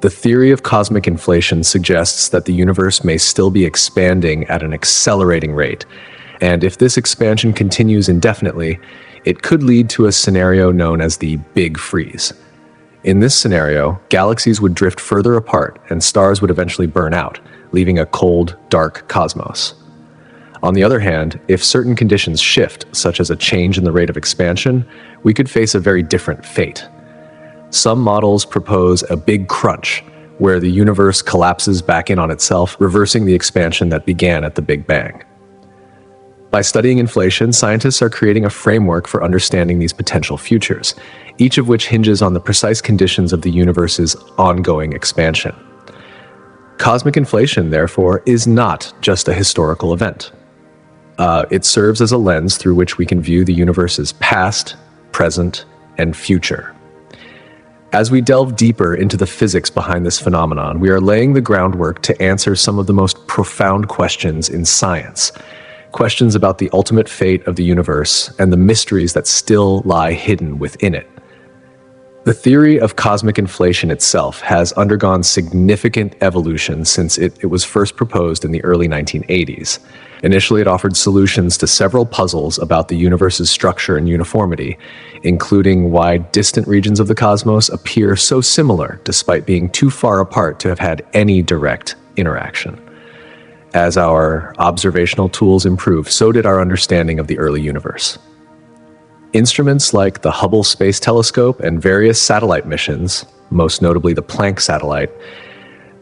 The theory of cosmic inflation suggests that the universe may still be expanding at an accelerating rate, and if this expansion continues indefinitely, it could lead to a scenario known as the Big Freeze. In this scenario, galaxies would drift further apart and stars would eventually burn out, leaving a cold, dark cosmos. On the other hand, if certain conditions shift, such as a change in the rate of expansion, we could face a very different fate. Some models propose a big crunch, where the universe collapses back in on itself, reversing the expansion that began at the Big Bang. By studying inflation, scientists are creating a framework for understanding these potential futures, each of which hinges on the precise conditions of the universe's ongoing expansion. Cosmic inflation, therefore, is not just a historical event. It serves as a lens through which we can view the universe's past, present, and future. As we delve deeper into the physics behind this phenomenon, we are laying the groundwork to answer some of the most profound questions in science, questions about the ultimate fate of the universe and the mysteries that still lie hidden within it. The theory of cosmic inflation itself has undergone significant evolution since it was first proposed in the early 1980s. Initially, it offered solutions to several puzzles about the universe's structure and uniformity, including why distant regions of the cosmos appear so similar despite being too far apart to have had any direct interaction. As our observational tools improved, so did our understanding of the early universe. Instruments like the Hubble Space Telescope and various satellite missions, most notably the Planck satellite,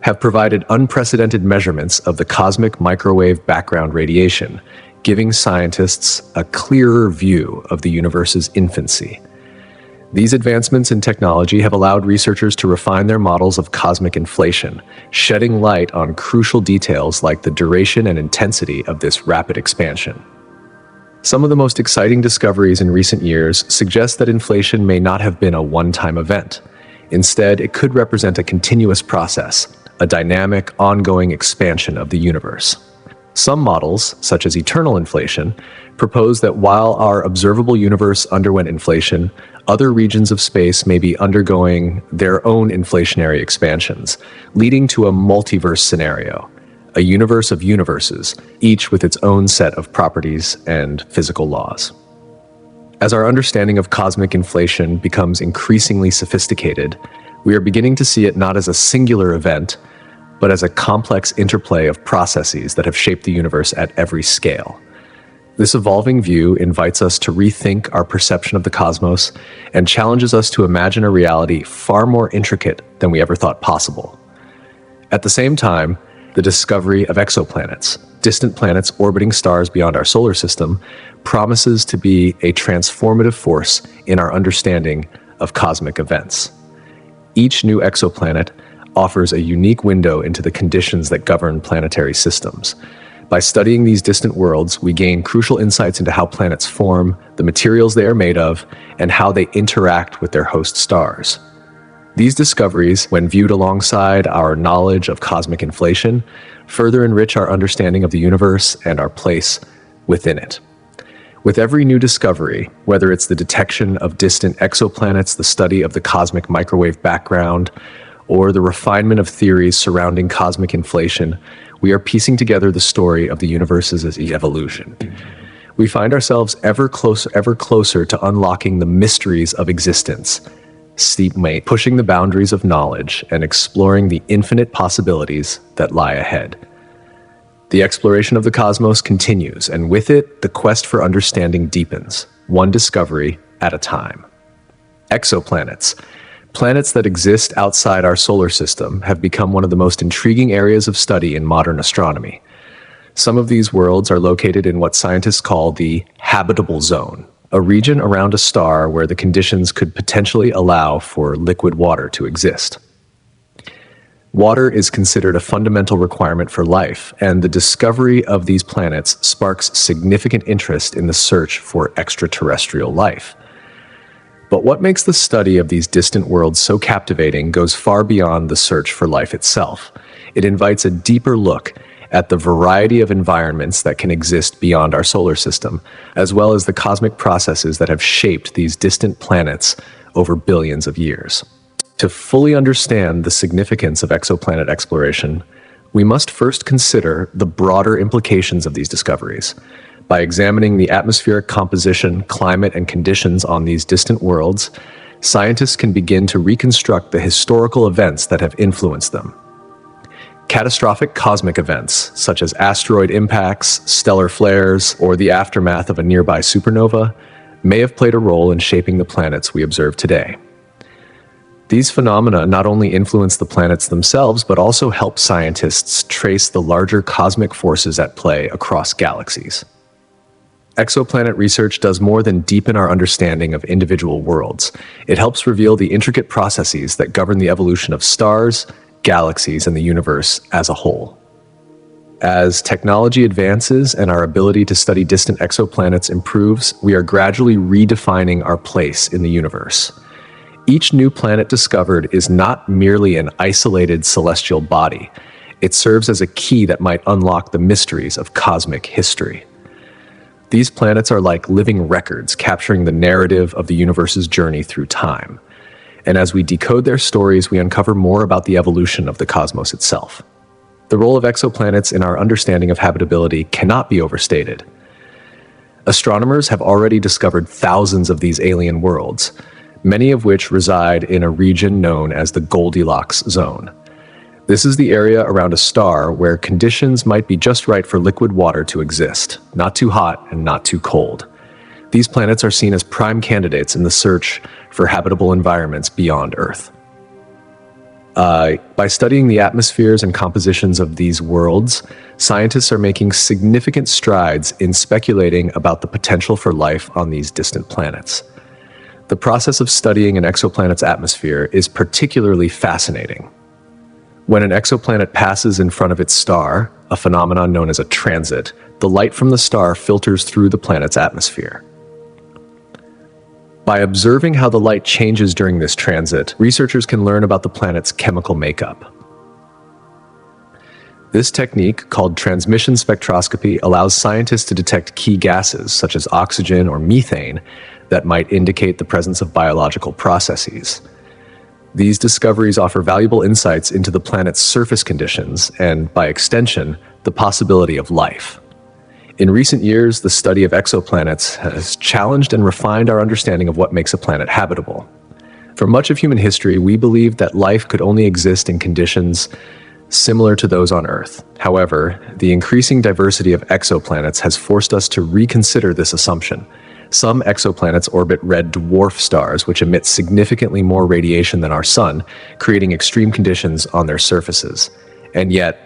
have provided unprecedented measurements of the cosmic microwave background radiation, giving scientists a clearer view of the universe's infancy. These advancements in technology have allowed researchers to refine their models of cosmic inflation, shedding light on crucial details like the duration and intensity of this rapid expansion. Some of the most exciting discoveries in recent years suggest that inflation may not have been a one-time event. Instead, it could represent a continuous process, a dynamic, ongoing expansion of the universe. Some models, such as eternal inflation, propose that while our observable universe underwent inflation, other regions of space may be undergoing their own inflationary expansions, leading to a multiverse scenario, a universe of universes, each with its own set of properties and physical laws. As our understanding of cosmic inflation becomes increasingly sophisticated, we are beginning to see it not as a singular event, but as a complex interplay of processes that have shaped the universe at every scale. This evolving view invites us to rethink our perception of the cosmos and challenges us to imagine a reality far more intricate than we ever thought possible. At the same time, the discovery of exoplanets, distant planets orbiting stars beyond our solar system, promises to be a transformative force in our understanding of cosmic events. Each new exoplanet offers a unique window into the conditions that govern planetary systems. By studying these distant worlds, we gain crucial insights into how planets form, the materials they are made of, and how they interact with their host stars. These discoveries, when viewed alongside our knowledge of cosmic inflation, further enrich our understanding of the universe and our place within it. With every new discovery, whether it's the detection of distant exoplanets, the study of the cosmic microwave background, or the refinement of theories surrounding cosmic inflation, we are piecing together the story of the universe's evolution. We find ourselves ever closer to unlocking the mysteries of existence, pushing the boundaries of knowledge and exploring the infinite possibilities that lie ahead. The exploration of the cosmos continues, and with it, the quest for understanding deepens, one discovery at a time. Exoplanets, planets that exist outside our solar system, have become one of the most intriguing areas of study in modern astronomy. Some of these worlds are located in what scientists call the habitable zone, a region around a star where the conditions could potentially allow for liquid water to exist. Water is considered a fundamental requirement for life, and the discovery of these planets sparks significant interest in the search for extraterrestrial life. But what makes the study of these distant worlds so captivating goes far beyond the search for life itself. It invites a deeper look at the variety of environments that can exist beyond our solar system, as well as the cosmic processes that have shaped these distant planets over billions of years. To fully understand the significance of exoplanet exploration, we must first consider the broader implications of these discoveries. By examining the atmospheric composition, climate, and conditions on these distant worlds, scientists can begin to reconstruct the historical events that have influenced them. Catastrophic cosmic events, such as asteroid impacts, stellar flares, or the aftermath of a nearby supernova, may have played a role in shaping the planets we observe today. These phenomena not only influence the planets themselves, but also help scientists trace the larger cosmic forces at play across galaxies. Exoplanet research does more than deepen our understanding of individual worlds. It helps reveal the intricate processes that govern the evolution of stars, galaxies, and the universe as a whole. As technology advances and our ability to study distant exoplanets improves, we are gradually redefining our place in the universe. Each new planet discovered is not merely an isolated celestial body. It serves as a key that might unlock the mysteries of cosmic history. These planets are like living records capturing the narrative of the universe's journey through time. And as we decode their stories, we uncover more about the evolution of the cosmos itself. The role of exoplanets in our understanding of habitability cannot be overstated. Astronomers have already discovered thousands of these alien worlds, many of which reside in a region known as the Goldilocks zone. This is the area around a star where conditions might be just right for liquid water to exist, not too hot and not too cold. These planets are seen as prime candidates in the search for habitable environments beyond Earth. By studying the atmospheres and compositions of these worlds, scientists are making significant strides in speculating about the potential for life on these distant planets. The process of studying an exoplanet's atmosphere is particularly fascinating. When an exoplanet passes in front of its star, a phenomenon known as a transit, the light from the star filters through the planet's atmosphere. By observing how the light changes during this transit, researchers can learn about the planet's chemical makeup. This technique, called transmission spectroscopy, allows scientists to detect key gases, such as oxygen or methane, that might indicate the presence of biological processes. These discoveries offer valuable insights into the planet's surface conditions and, by extension, the possibility of life. In recent years, the study of exoplanets has challenged and refined our understanding of what makes a planet habitable. For much of human history, we believed that life could only exist in conditions similar to those on Earth. However, the increasing diversity of exoplanets has forced us to reconsider this assumption. Some exoplanets orbit red dwarf stars, which emit significantly more radiation than our Sun, creating extreme conditions on their surfaces. And yet,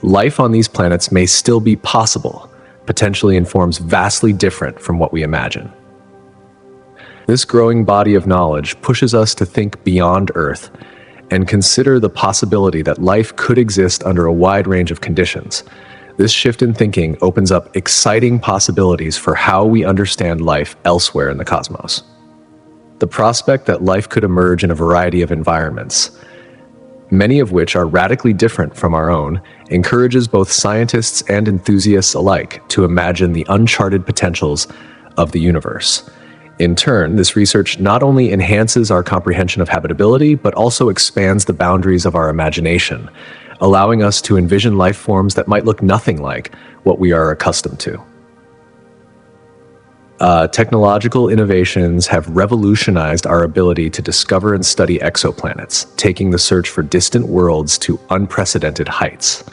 life on these planets may still be possible, potentially in forms vastly different from what we imagine. This growing body of knowledge pushes us to think beyond Earth and consider the possibility that life could exist under a wide range of conditions. This shift in thinking opens up exciting possibilities for how we understand life elsewhere in the cosmos. The prospect that life could emerge in a variety of environments, many of which are radically different from our own, encourages both scientists and enthusiasts alike to imagine the uncharted potentials of the universe. In turn, this research not only enhances our comprehension of habitability, but also expands the boundaries of our imagination, allowing us to envision life forms that might look nothing like what we are accustomed to. Technological innovations have revolutionized our ability to discover and study exoplanets, taking the search for distant worlds to unprecedented heights.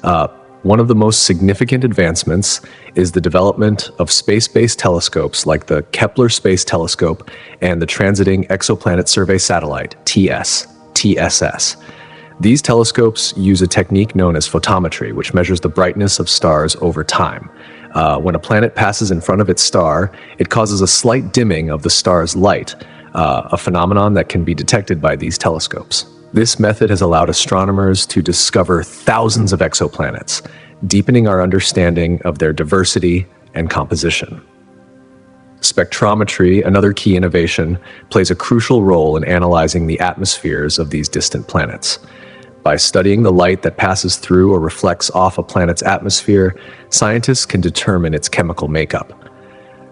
One of the most significant advancements is the development of space-based telescopes like the Kepler Space Telescope and the Transiting Exoplanet Survey Satellite, TSS. These telescopes use a technique known as photometry, which measures the brightness of stars over time. When a planet passes in front of its star, it causes a slight dimming of the star's light, a phenomenon that can be detected by these telescopes. This method has allowed astronomers to discover thousands of exoplanets, deepening our understanding of their diversity and composition. Spectrometry, another key innovation, plays a crucial role in analyzing the atmospheres of these distant planets. By studying the light that passes through or reflects off a planet's atmosphere, scientists can determine its chemical makeup.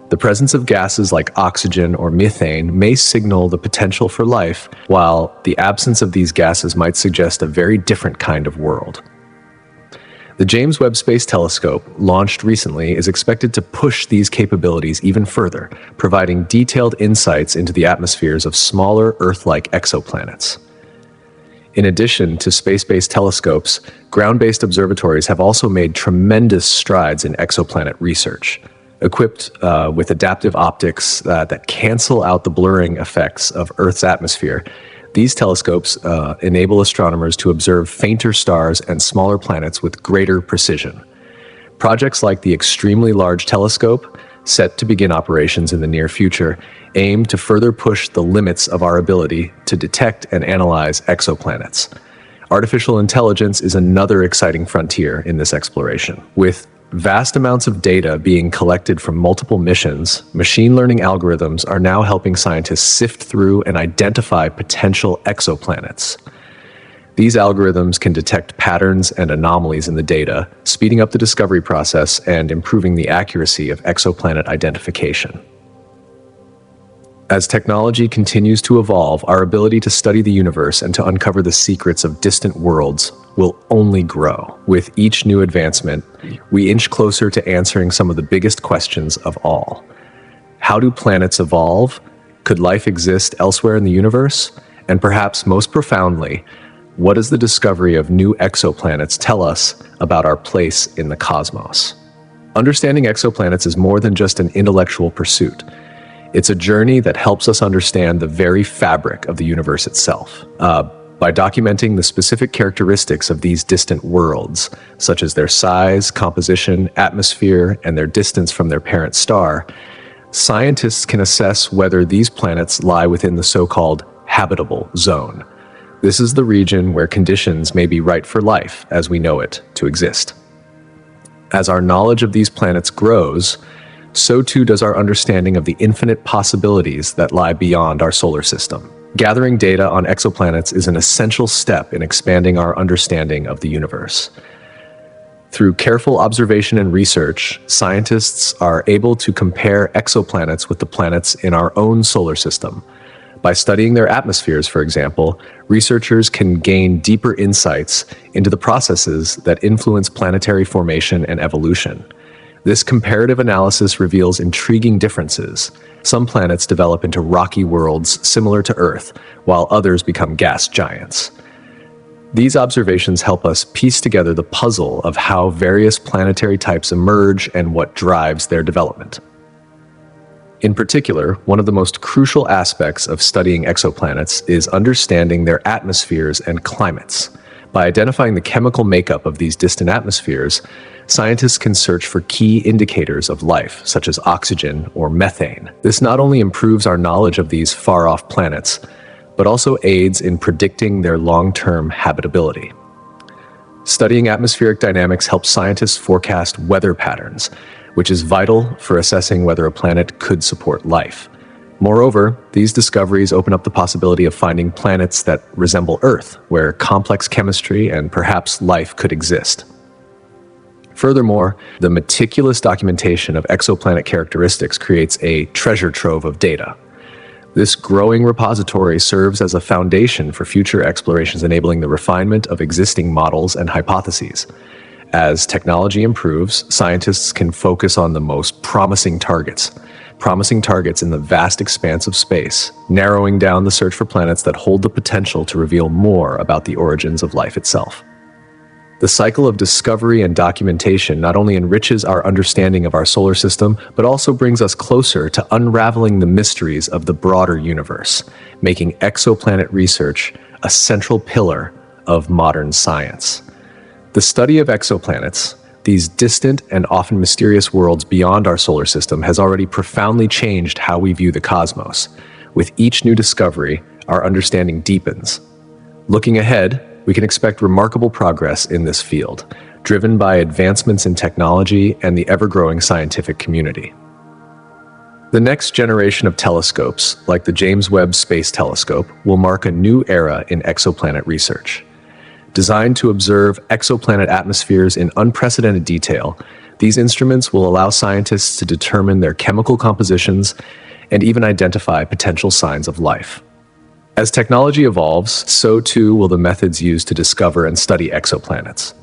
The presence of gases like oxygen or methane may signal the potential for life, while the absence of these gases might suggest a very different kind of world. The James Webb Space Telescope, launched recently, is expected to push these capabilities even further, providing detailed insights into the atmospheres of smaller Earth-like exoplanets. In addition to space-based telescopes, ground-based observatories have also made tremendous strides in exoplanet research. Equipped with adaptive optics that cancel out the blurring effects of Earth's atmosphere, these telescopes enable astronomers to observe fainter stars and smaller planets with greater precision. Projects like the Extremely Large Telescope, set to begin operations in the near future, aim to further push the limits of our ability to detect and analyze exoplanets. Artificial intelligence is another exciting frontier in this exploration. With vast amounts of data being collected from multiple missions, machine learning algorithms are now helping scientists sift through and identify potential exoplanets. These algorithms can detect patterns and anomalies in the data, speeding up the discovery process and improving the accuracy of exoplanet identification. As technology continues to evolve, our ability to study the universe and to uncover the secrets of distant worlds will only grow. With each new advancement, we inch closer to answering some of the biggest questions of all. How do planets evolve? Could life exist elsewhere in the universe? And perhaps most profoundly, what does the discovery of new exoplanets tell us about our place in the cosmos? Understanding exoplanets is more than just an intellectual pursuit. It's a journey that helps us understand the very fabric of the universe itself. By documenting the specific characteristics of these distant worlds, such as their size, composition, atmosphere, and their distance from their parent star, scientists can assess whether these planets lie within the so-called habitable zone. This is the region where conditions may be right for life as we know it to exist. As our knowledge of these planets grows, so too does our understanding of the infinite possibilities that lie beyond our solar system. Gathering data on exoplanets is an essential step in expanding our understanding of the universe. Through careful observation and research, scientists are able to compare exoplanets with the planets in our own solar system. By studying their atmospheres, for example, researchers can gain deeper insights into the processes that influence planetary formation and evolution. This comparative analysis reveals intriguing differences. Some planets develop into rocky worlds similar to Earth, while others become gas giants. These observations help us piece together the puzzle of how various planetary types emerge and what drives their development. In particular, one of the most crucial aspects of studying exoplanets is understanding their atmospheres and climates. By identifying the chemical makeup of these distant atmospheres, scientists can search for key indicators of life, such as oxygen or methane. This not only improves our knowledge of these far-off planets, but also aids in predicting their long-term habitability. Studying atmospheric dynamics helps scientists forecast weather patterns, which is vital for assessing whether a planet could support life. Moreover, these discoveries open up the possibility of finding planets that resemble Earth, where complex chemistry and perhaps life could exist. Furthermore, the meticulous documentation of exoplanet characteristics creates a treasure trove of data. This growing repository serves as a foundation for future explorations, enabling the refinement of existing models and hypotheses. As technology improves, scientists can focus on the most promising targets in the vast expanse of space, narrowing down the search for planets that hold the potential to reveal more about the origins of life itself. The cycle of discovery and documentation not only enriches our understanding of our solar system, but also brings us closer to unraveling the mysteries of the broader universe, making exoplanet research a central pillar of modern science. The study of exoplanets, these distant and often mysterious worlds beyond our solar system, has already profoundly changed how we view the cosmos. With each new discovery, our understanding deepens. Looking ahead, we can expect remarkable progress in this field, driven by advancements in technology and the ever-growing scientific community. The next generation of telescopes, like the James Webb Space Telescope, will mark a new era in exoplanet research. Designed to observe exoplanet atmospheres in unprecedented detail, these instruments will allow scientists to determine their chemical compositions and even identify potential signs of life. As technology evolves, so too will the methods used to discover and study exoplanets.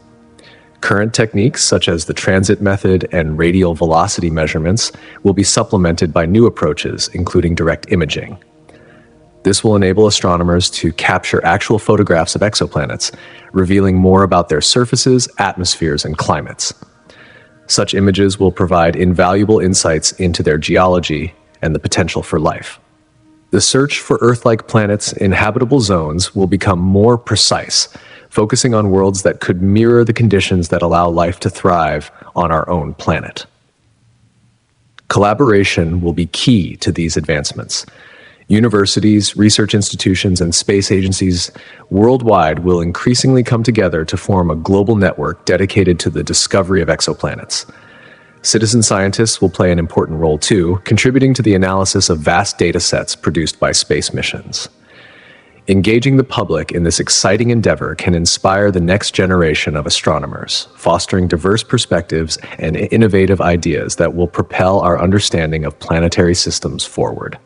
Current techniques, such as the transit method and radial velocity measurements, will be supplemented by new approaches, including direct imaging. This will enable astronomers to capture actual photographs of exoplanets, revealing more about their surfaces, atmospheres, and climates. Such images will provide invaluable insights into their geology and the potential for life. The search for Earth-like planets in habitable zones will become more precise, focusing on worlds that could mirror the conditions that allow life to thrive on our own planet. Collaboration will be key to these advancements. Universities, research institutions, and space agencies worldwide will increasingly come together to form a global network dedicated to the discovery of exoplanets. Citizen scientists will play an important role too, contributing to the analysis of vast data sets produced by space missions. Engaging the public in this exciting endeavor can inspire the next generation of astronomers, fostering diverse perspectives and innovative ideas that will propel our understanding of planetary systems forward.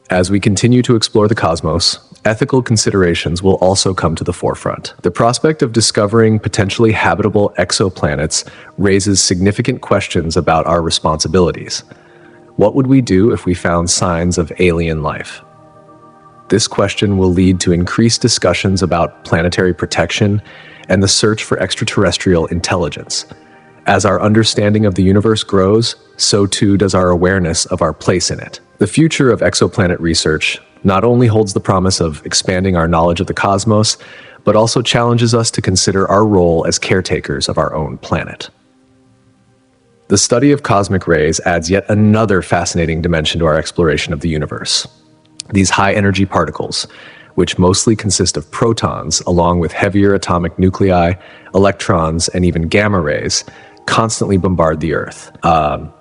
As we continue to explore the cosmos, ethical considerations will also come to the forefront. The prospect of discovering potentially habitable exoplanets raises significant questions about our responsibilities. What would we do if we found signs of alien life? This question will lead to increased discussions about planetary protection and the search for extraterrestrial intelligence. As our understanding of the universe grows, so too does our awareness of our place in it. The future of exoplanet research not only holds the promise of expanding our knowledge of the cosmos, but also challenges us to consider our role as caretakers of our own planet. The study of cosmic rays adds yet another fascinating dimension to our exploration of the universe. These high-energy particles, which mostly consist of protons, along with heavier atomic nuclei, electrons, and even gamma rays, constantly bombard the Earth.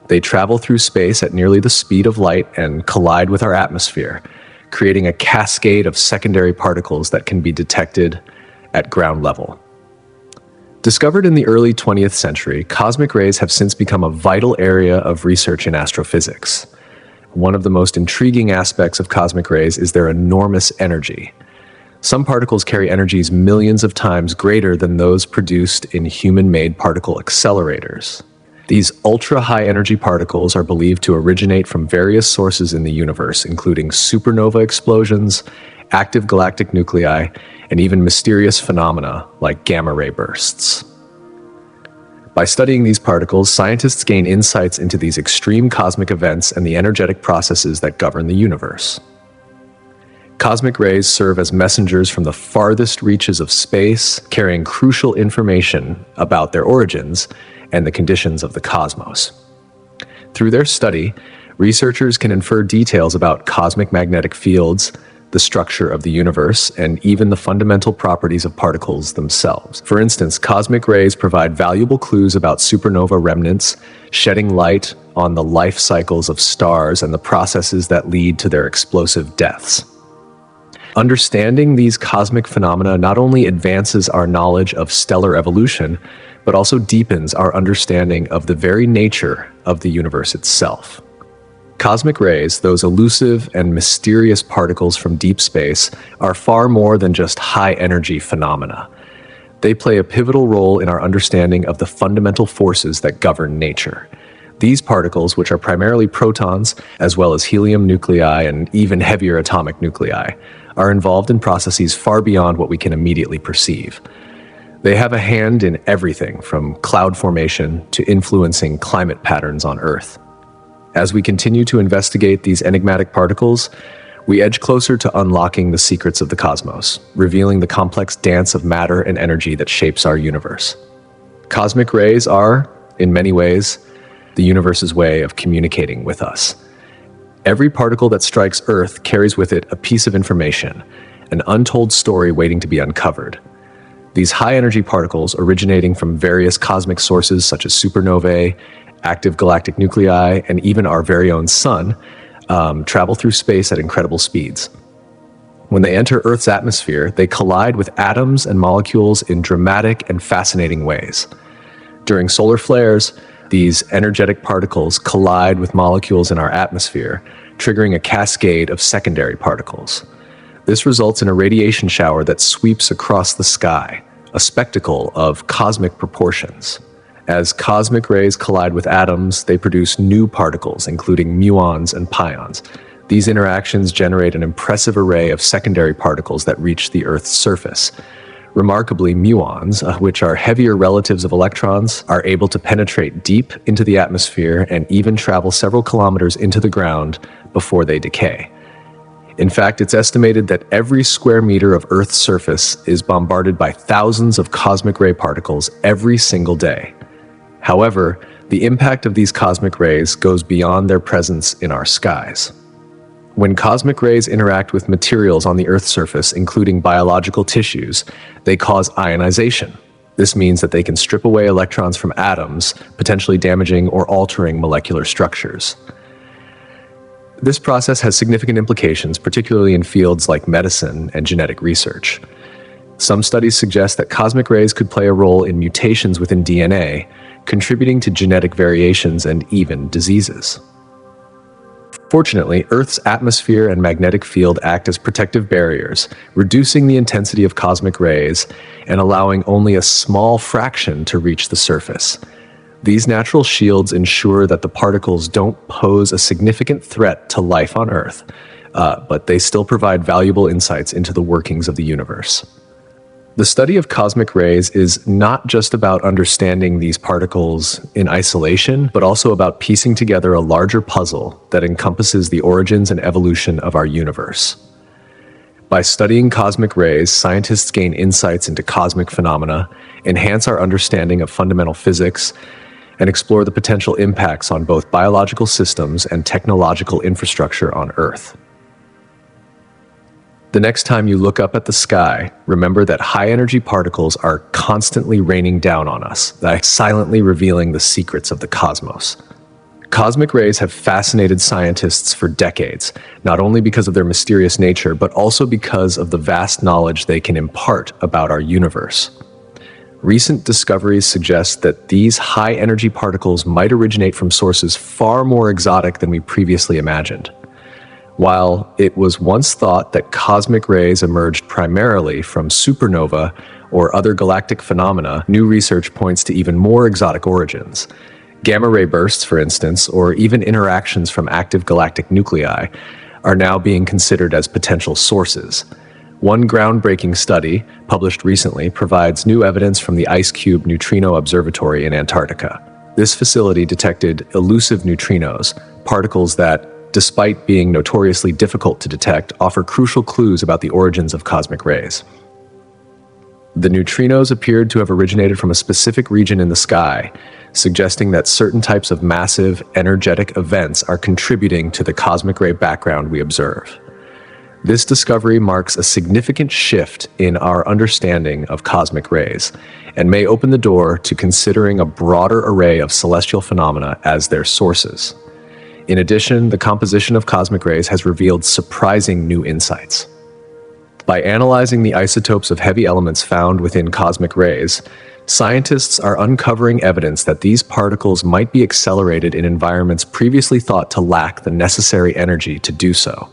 They travel through space at nearly the speed of light and collide with our atmosphere, creating a cascade of secondary particles that can be detected at ground level. Discovered in the early 20th century, cosmic rays have since become a vital area of research in astrophysics. One of the most intriguing aspects of cosmic rays is their enormous energy. Some particles carry energies millions of times greater than those produced in human-made particle accelerators. These ultra-high energy particles are believed to originate from various sources in the universe, including supernova explosions, active galactic nuclei, and even mysterious phenomena like gamma-ray bursts. By studying these particles, scientists gain insights into these extreme cosmic events and the energetic processes that govern the universe. Cosmic rays serve as messengers from the farthest reaches of space, carrying crucial information about their origins and the conditions of the cosmos. Through their study, researchers can infer details about cosmic magnetic fields, the structure of the universe, and even the fundamental properties of particles themselves. For instance, cosmic rays provide valuable clues about supernova remnants, shedding light on the life cycles of stars and the processes that lead to their explosive deaths. Understanding these cosmic phenomena not only advances our knowledge of stellar evolution, but also deepens our understanding of the very nature of the universe itself. Cosmic rays, those elusive and mysterious particles from deep space, are far more than just high-energy phenomena. They play a pivotal role in our understanding of the fundamental forces that govern nature. These particles, which are primarily protons, as well as helium nuclei and even heavier atomic nuclei, are involved in processes far beyond what we can immediately perceive. They have a hand in everything from cloud formation to influencing climate patterns on Earth. As we continue to investigate these enigmatic particles, we edge closer to unlocking the secrets of the cosmos, revealing the complex dance of matter and energy that shapes our universe. Cosmic rays are, in many ways, the universe's way of communicating with us. Every particle that strikes Earth carries with it a piece of information, an untold story waiting to be uncovered. These high-energy particles, originating from various cosmic sources such as supernovae, active galactic nuclei, and even our very own sun, travel through space at incredible speeds. When they enter Earth's atmosphere, they collide with atoms and molecules in dramatic and fascinating ways. During solar flares, these energetic particles collide with molecules in our atmosphere, triggering a cascade of secondary particles. This results in a radiation shower that sweeps across the sky, a spectacle of cosmic proportions. As cosmic rays collide with atoms, they produce new particles, including muons and pions. These interactions generate an impressive array of secondary particles that reach the Earth's surface. Remarkably, muons, which are heavier relatives of electrons, are able to penetrate deep into the atmosphere and even travel several kilometers into the ground before they decay. In fact, it's estimated that every square meter of Earth's surface is bombarded by thousands of cosmic ray particles every single day. However, the impact of these cosmic rays goes beyond their presence in our skies. When cosmic rays interact with materials on the Earth's surface, including biological tissues, they cause ionization. This means that they can strip away electrons from atoms, potentially damaging or altering molecular structures. This process has significant implications, particularly in fields like medicine and genetic research. Some studies suggest that cosmic rays could play a role in mutations within DNA, contributing to genetic variations and even diseases. Fortunately, Earth's atmosphere and magnetic field act as protective barriers, reducing the intensity of cosmic rays and allowing only a small fraction to reach the surface. These natural shields ensure that the particles don't pose a significant threat to life on Earth, but they still provide valuable insights into the workings of the universe. The study of cosmic rays is not just about understanding these particles in isolation, but also about piecing together a larger puzzle that encompasses the origins and evolution of our universe. By studying cosmic rays, scientists gain insights into cosmic phenomena, enhance our understanding of fundamental physics, and explore the potential impacts on both biological systems and technological infrastructure on Earth. The next time you look up at the sky, remember that high-energy particles are constantly raining down on us, silently revealing the secrets of the cosmos. Cosmic rays have fascinated scientists for decades, not only because of their mysterious nature, but also because of the vast knowledge they can impart about our universe. Recent discoveries suggest that these high-energy particles might originate from sources far more exotic than we previously imagined. While it was once thought that cosmic rays emerged primarily from supernova or other galactic phenomena, new research points to even more exotic origins. Gamma-ray bursts, for instance, or even interactions from active galactic nuclei, are now being considered as potential sources. One groundbreaking study, published recently, provides new evidence from the Ice Cube Neutrino Observatory in Antarctica. This facility detected elusive neutrinos, particles that, despite being notoriously difficult to detect, offer crucial clues about the origins of cosmic rays. The neutrinos appeared to have originated from a specific region in the sky, suggesting that certain types of massive, energetic events are contributing to the cosmic ray background we observe. This discovery marks a significant shift in our understanding of cosmic rays and may open the door to considering a broader array of celestial phenomena as their sources. In addition, the composition of cosmic rays has revealed surprising new insights. By analyzing the isotopes of heavy elements found within cosmic rays, scientists are uncovering evidence that these particles might be accelerated in environments previously thought to lack the necessary energy to do so.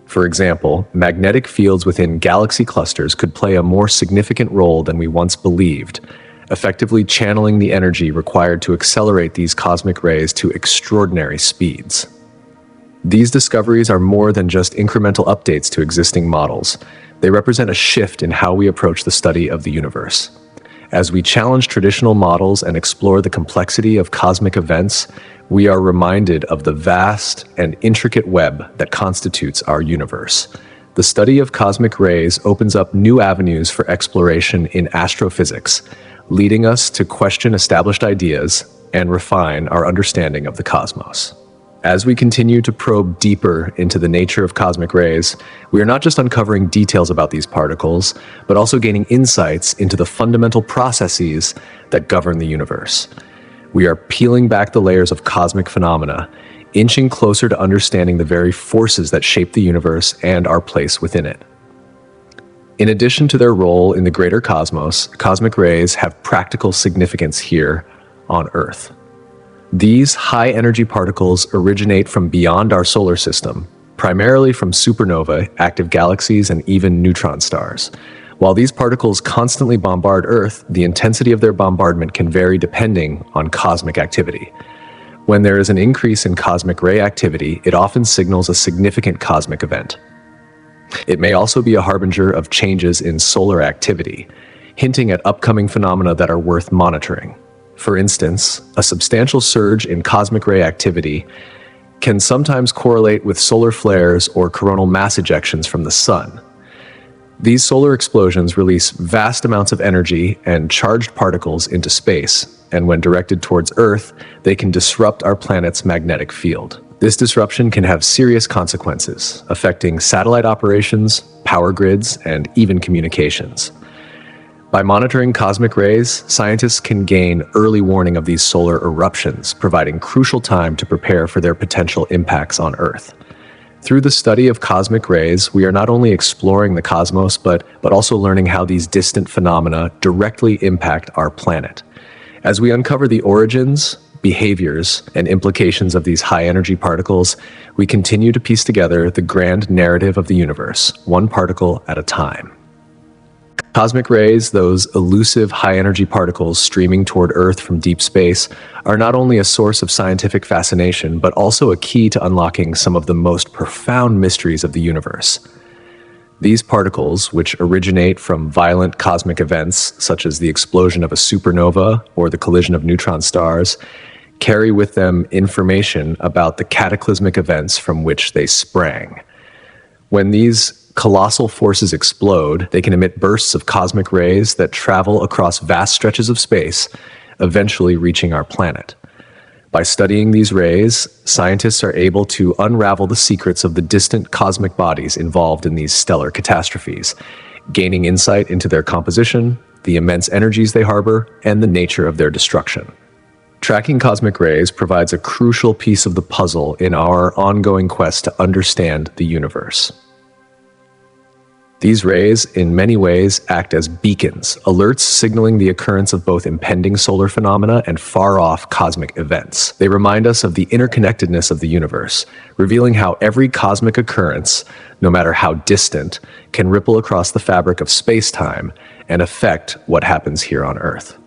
For example, magnetic fields within galaxy clusters could play a more significant role than we once believed, effectively channeling the energy required to accelerate these cosmic rays to extraordinary speeds. These discoveries are more than just incremental updates to existing models. They represent a shift in how we approach the study of the universe. As we challenge traditional models and explore the complexity of cosmic events, we are reminded of the vast and intricate web that constitutes our universe. The study of cosmic rays opens up new avenues for exploration in astrophysics, leading us to question established ideas and refine our understanding of the cosmos. As we continue to probe deeper into the nature of cosmic rays, we are not just uncovering details about these particles, but also gaining insights into the fundamental processes that govern the universe. We are peeling back the layers of cosmic phenomena, inching closer to understanding the very forces that shape the universe and our place within it. In addition to their role in the greater cosmos, cosmic rays have practical significance here on Earth. These high-energy particles originate from beyond our solar system, primarily from supernovae, active galaxies, and even neutron stars. While these particles constantly bombard Earth, the intensity of their bombardment can vary depending on cosmic activity. When there is an increase in cosmic ray activity, it often signals a significant cosmic event. It may also be a harbinger of changes in solar activity, hinting at upcoming phenomena that are worth monitoring. For instance, a substantial surge in cosmic ray activity can sometimes correlate with solar flares or coronal mass ejections from the sun. These solar explosions release vast amounts of energy and charged particles into space, and when directed towards Earth, they can disrupt our planet's magnetic field. This disruption can have serious consequences, affecting satellite operations, power grids, and even communications. By monitoring cosmic rays, scientists can gain early warning of these solar eruptions, providing crucial time to prepare for their potential impacts on Earth. Through the study of cosmic rays, we are not only exploring the cosmos, but also learning how these distant phenomena directly impact our planet. As we uncover the origins, behaviors, and implications of these high-energy particles, we continue to piece together the grand narrative of the universe, one particle at a time. Cosmic rays, those elusive high-energy particles streaming toward Earth from deep space, are not only a source of scientific fascination, but also a key to unlocking some of the most profound mysteries of the universe. These particles, which originate from violent cosmic events, such as the explosion of a supernova or the collision of neutron stars, carry with them information about the cataclysmic events from which they sprang. When these colossal forces explode, they can emit bursts of cosmic rays that travel across vast stretches of space, eventually reaching our planet. By studying these rays, scientists are able to unravel the secrets of the distant cosmic bodies involved in these stellar catastrophes, gaining insight into their composition, the immense energies they harbor, and the nature of their destruction. Tracking cosmic rays provides a crucial piece of the puzzle in our ongoing quest to understand the universe. These rays, in many ways, act as beacons, alerts signaling the occurrence of both impending solar phenomena and far-off cosmic events. They remind us of the interconnectedness of the universe, revealing how every cosmic occurrence, no matter how distant, can ripple across the fabric of space-time and affect what happens here on Earth.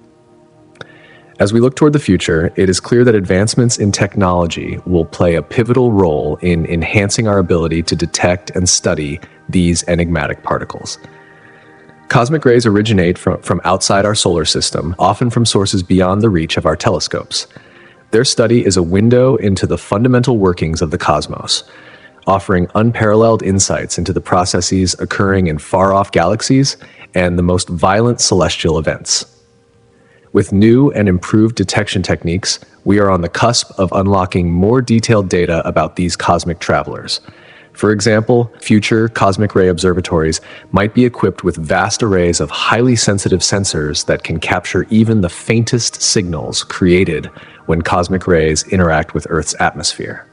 As we look toward the future, it is clear that advancements in technology will play a pivotal role in enhancing our ability to detect and study these enigmatic particles. Cosmic rays originate from outside our solar system, often from sources beyond the reach of our telescopes. Their study is a window into the fundamental workings of the cosmos, offering unparalleled insights into the processes occurring in far-off galaxies and the most violent celestial events. With new and improved detection techniques, we are on the cusp of unlocking more detailed data about these cosmic travelers. For example, future cosmic ray observatories might be equipped with vast arrays of highly sensitive sensors that can capture even the faintest signals created when cosmic rays interact with Earth's atmosphere.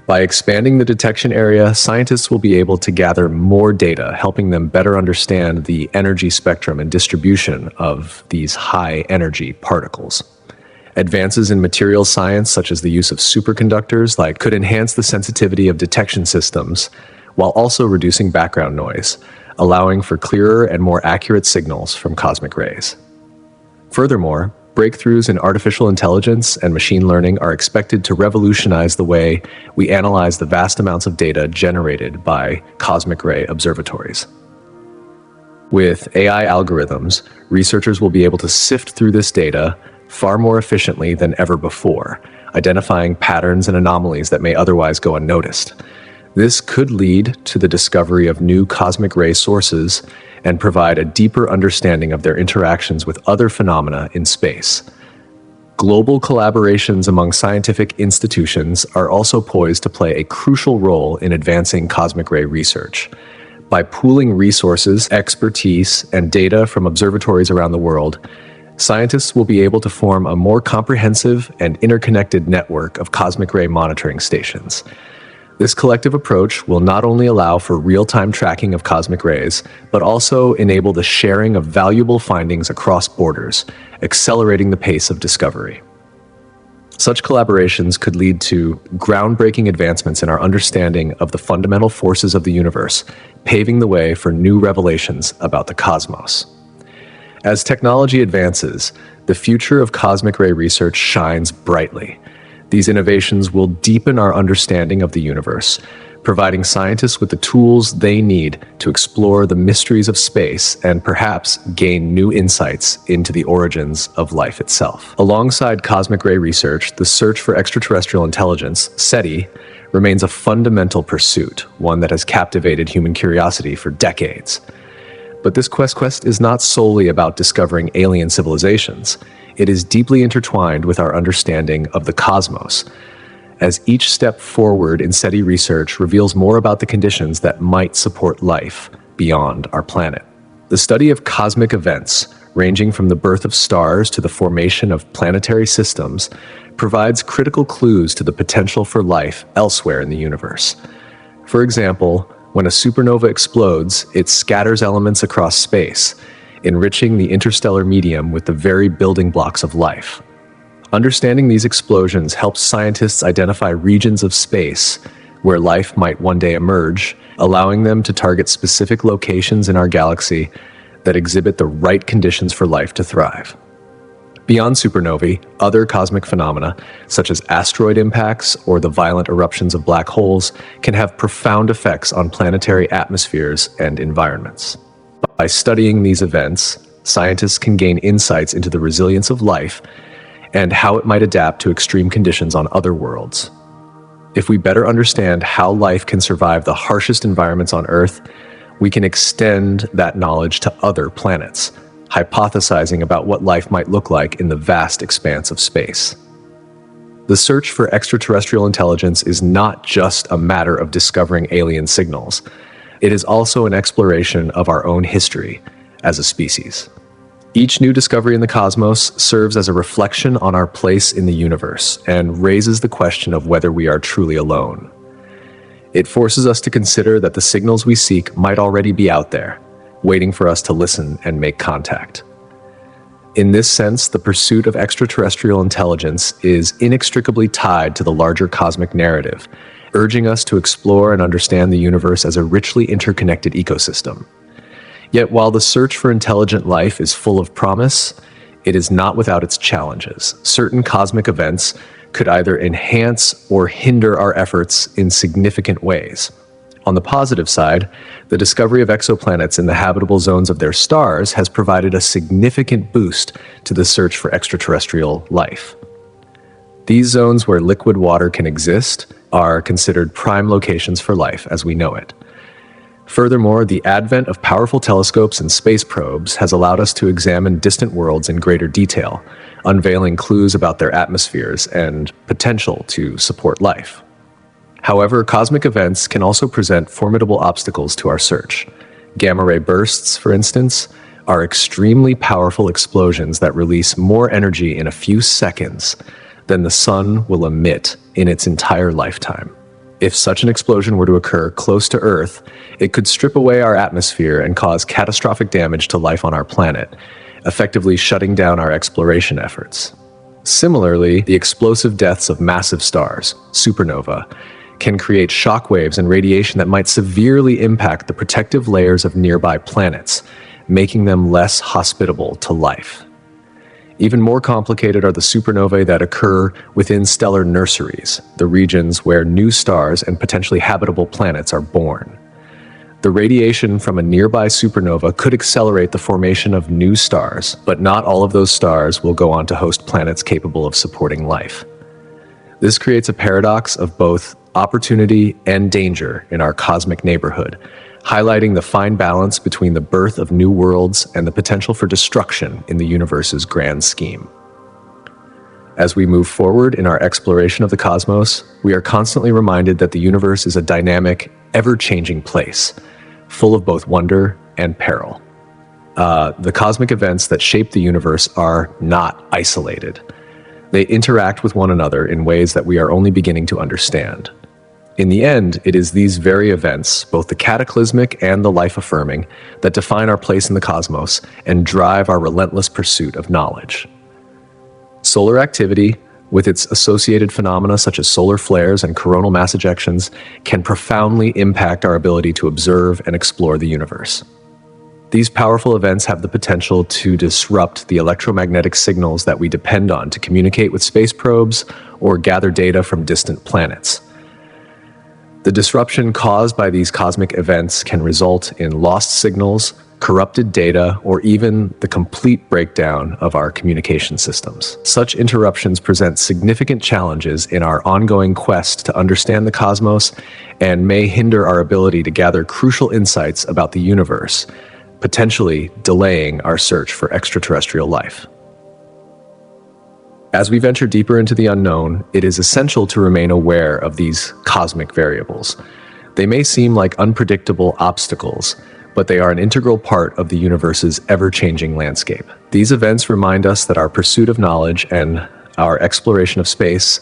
By expanding the detection area, scientists will be able to gather more data, helping them better understand the energy spectrum and distribution of these high-energy particles. Advances in materials science, such as the use of superconductors, could enhance the sensitivity of detection systems while also reducing background noise, allowing for clearer and more accurate signals from cosmic rays. Furthermore, breakthroughs in artificial intelligence and machine learning are expected to revolutionize the way we analyze the vast amounts of data generated by cosmic ray observatories. With AI algorithms, researchers will be able to sift through this data far more efficiently than ever before, identifying patterns and anomalies that may otherwise go unnoticed. This could lead to the discovery of new cosmic ray sources and provide a deeper understanding of their interactions with other phenomena in space. Global collaborations among scientific institutions are also poised to play a crucial role in advancing cosmic ray research. By pooling resources, expertise, and data from observatories around the world, scientists will be able to form a more comprehensive and interconnected network of cosmic ray monitoring stations. This collective approach will not only allow for real-time tracking of cosmic rays, but also enable the sharing of valuable findings across borders, accelerating the pace of discovery. Such collaborations could lead to groundbreaking advancements in our understanding of the fundamental forces of the universe, paving the way for new revelations about the cosmos. As technology advances, the future of cosmic ray research shines brightly. These innovations will deepen our understanding of the universe, providing scientists with the tools they need to explore the mysteries of space and perhaps gain new insights into the origins of life itself. Alongside cosmic ray research, the search for extraterrestrial intelligence, SETI, remains a fundamental pursuit, one that has captivated human curiosity for decades. But this quest is not solely about discovering alien civilizations. It is deeply intertwined with our understanding of the cosmos, as each step forward in SETI research reveals more about the conditions that might support life beyond our planet. The study of cosmic events, ranging from the birth of stars to the formation of planetary systems, provides critical clues to the potential for life elsewhere in the universe. For example, when a supernova explodes, it scatters elements across space, enriching the interstellar medium with the very building blocks of life. Understanding these explosions helps scientists identify regions of space where life might one day emerge, allowing them to target specific locations in our galaxy that exhibit the right conditions for life to thrive. Beyond supernovae, other cosmic phenomena, such as asteroid impacts or the violent eruptions of black holes, can have profound effects on planetary atmospheres and environments. By studying these events, scientists can gain insights into the resilience of life and how it might adapt to extreme conditions on other worlds. If we better understand how life can survive the harshest environments on Earth, we can extend that knowledge to other planets, hypothesizing about what life might look like in the vast expanse of space. The search for extraterrestrial intelligence is not just a matter of discovering alien signals. It is also an exploration of our own history as a species. Each new discovery in the cosmos serves as a reflection on our place in the universe and raises the question of whether we are truly alone. It forces us to consider that the signals we seek might already be out there, waiting for us to listen and make contact. In this sense, the pursuit of extraterrestrial intelligence is inextricably tied to the larger cosmic narrative, urging us to explore and understand the universe as a richly interconnected ecosystem. Yet while the search for intelligent life is full of promise, it is not without its challenges. Certain cosmic events could either enhance or hinder our efforts in significant ways. On the positive side, the discovery of exoplanets in the habitable zones of their stars has provided a significant boost to the search for extraterrestrial life. These zones where liquid water can exist are considered prime locations for life as we know it. Furthermore, the advent of powerful telescopes and space probes has allowed us to examine distant worlds in greater detail, unveiling clues about their atmospheres and potential to support life. However, cosmic events can also present formidable obstacles to our search. Gamma-ray bursts, for instance, are extremely powerful explosions that release more energy in a few seconds than the sun will emit in its entire lifetime. If such an explosion were to occur close to Earth, it could strip away our atmosphere and cause catastrophic damage to life on our planet, effectively shutting down our exploration efforts. Similarly, the explosive deaths of massive stars, supernova, can create shockwaves and radiation that might severely impact the protective layers of nearby planets, making them less hospitable to life. Even more complicated are the supernovae that occur within stellar nurseries, the regions where new stars and potentially habitable planets are born. The radiation from a nearby supernova could accelerate the formation of new stars, but not all of those stars will go on to host planets capable of supporting life. This creates a paradox of both opportunity and danger in our cosmic neighborhood, highlighting the fine balance between the birth of new worlds and the potential for destruction in the universe's grand scheme. As we move forward in our exploration of the cosmos, we are constantly reminded that the universe is a dynamic, ever-changing place, full of both wonder and peril. The cosmic events that shape the universe are not isolated. They interact with one another in ways that we are only beginning to understand. In the end, it is these very events, both the cataclysmic and the life-affirming, that define our place in the cosmos and drive our relentless pursuit of knowledge. Solar activity, with its associated phenomena such as solar flares and coronal mass ejections, can profoundly impact our ability to observe and explore the universe. These powerful events have the potential to disrupt the electromagnetic signals that we depend on to communicate with space probes or gather data from distant planets. The disruption caused by these cosmic events can result in lost signals, corrupted data, or even the complete breakdown of our communication systems. Such interruptions present significant challenges in our ongoing quest to understand the cosmos and may hinder our ability to gather crucial insights about the universe, potentially delaying our search for extraterrestrial life. As we venture deeper into the unknown, it is essential to remain aware of these cosmic variables. They may seem like unpredictable obstacles, but they are an integral part of the universe's ever-changing landscape. These events remind us that our pursuit of knowledge and our exploration of space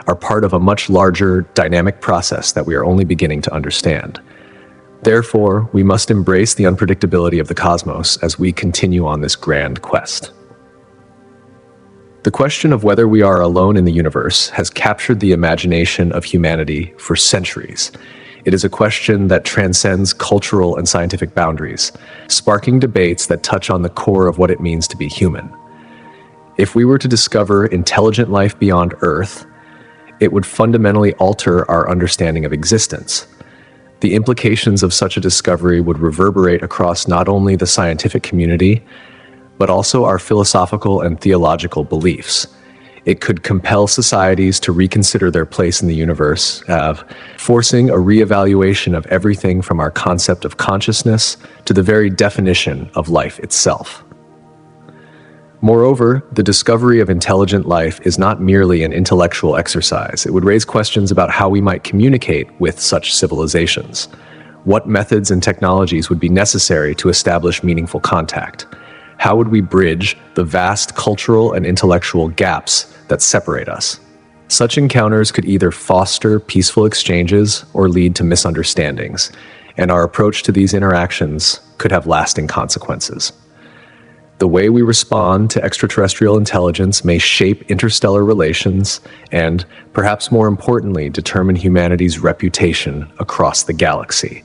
are part of a much larger, dynamic process that we are only beginning to understand. Therefore, we must embrace the unpredictability of the cosmos as we continue on this grand quest. The question of whether we are alone in the universe has captured the imagination of humanity for centuries. It is a question that transcends cultural and scientific boundaries, sparking debates that touch on the core of what it means to be human. If we were to discover intelligent life beyond Earth, it would fundamentally alter our understanding of existence. The implications of such a discovery would reverberate across not only the scientific community, but also our philosophical and theological beliefs. It could compel societies to reconsider their place in the universe, forcing a reevaluation of everything from our concept of consciousness to the very definition of life itself. Moreover, the discovery of intelligent life is not merely an intellectual exercise. It would raise questions about how we might communicate with such civilizations. What methods and technologies would be necessary to establish meaningful contact? How would we bridge the vast cultural and intellectual gaps that separate us? Such encounters could either foster peaceful exchanges or lead to misunderstandings, and our approach to these interactions could have lasting consequences. The way we respond to extraterrestrial intelligence may shape interstellar relations and, perhaps more importantly, determine humanity's reputation across the galaxy.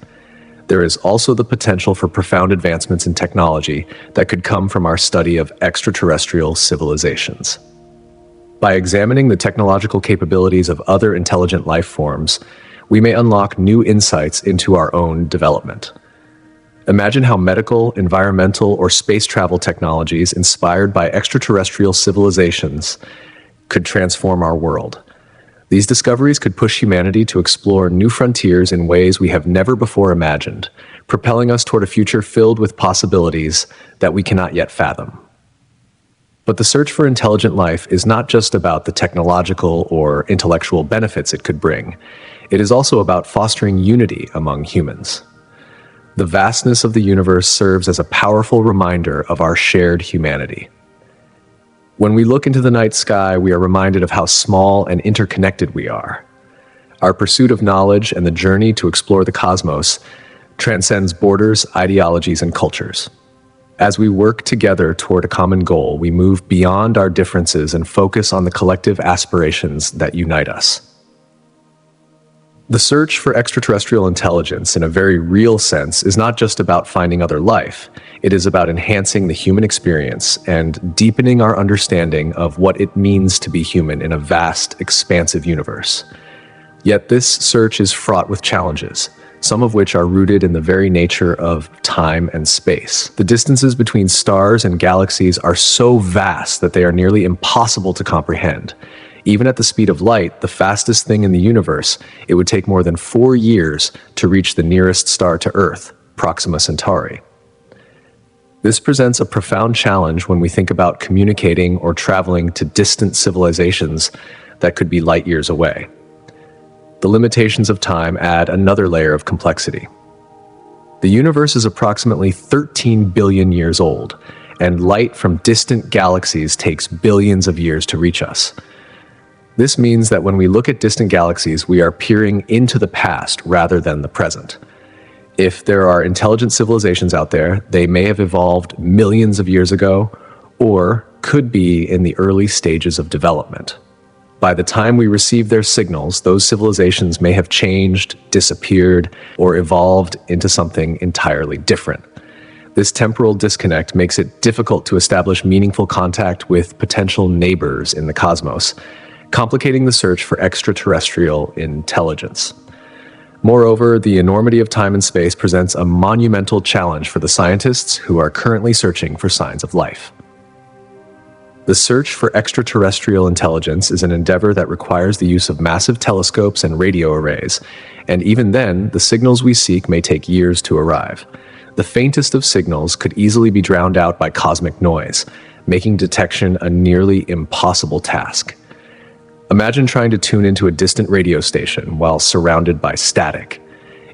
There is also the potential for profound advancements in technology that could come from our study of extraterrestrial civilizations. By examining the technological capabilities of other intelligent life forms, we may unlock new insights into our own development. Imagine how medical, environmental, or space travel technologies inspired by extraterrestrial civilizations could transform our world. These discoveries could push humanity to explore new frontiers in ways we have never before imagined, propelling us toward a future filled with possibilities that we cannot yet fathom. But the search for intelligent life is not just about the technological or intellectual benefits it could bring. It is also about fostering unity among humans. The vastness of the universe serves as a powerful reminder of our shared humanity. When we look into the night sky, we are reminded of how small and interconnected we are. Our pursuit of knowledge and the journey to explore the cosmos transcends borders, ideologies, and cultures. As we work together toward a common goal, we move beyond our differences and focus on the collective aspirations that unite us. The search for extraterrestrial intelligence, in a very real sense, is not just about finding other life. It is about enhancing the human experience and deepening our understanding of what it means to be human in a vast, expansive universe. Yet this search is fraught with challenges, some of which are rooted in the very nature of time and space. The distances between stars and galaxies are so vast that they are nearly impossible to comprehend. Even at the speed of light, the fastest thing in the universe, it would take more than 4 years to reach the nearest star to Earth, Proxima Centauri. This presents a profound challenge when we think about communicating or traveling to distant civilizations that could be light years away. The limitations of time add another layer of complexity. The universe is approximately 13 billion years old, and light from distant galaxies takes billions of years to reach us. This means that when we look at distant galaxies, we are peering into the past rather than the present. If there are intelligent civilizations out there, they may have evolved millions of years ago, or could be in the early stages of development. By the time we receive their signals, those civilizations may have changed, disappeared, or evolved into something entirely different. This temporal disconnect makes it difficult to establish meaningful contact with potential neighbors in the cosmos, complicating the search for extraterrestrial intelligence. Moreover, the enormity of time and space presents a monumental challenge for the scientists who are currently searching for signs of life. The search for extraterrestrial intelligence is an endeavor that requires the use of massive telescopes and radio arrays, and even then, the signals we seek may take years to arrive. The faintest of signals could easily be drowned out by cosmic noise, making detection a nearly impossible task. Imagine trying to tune into a distant radio station while surrounded by static.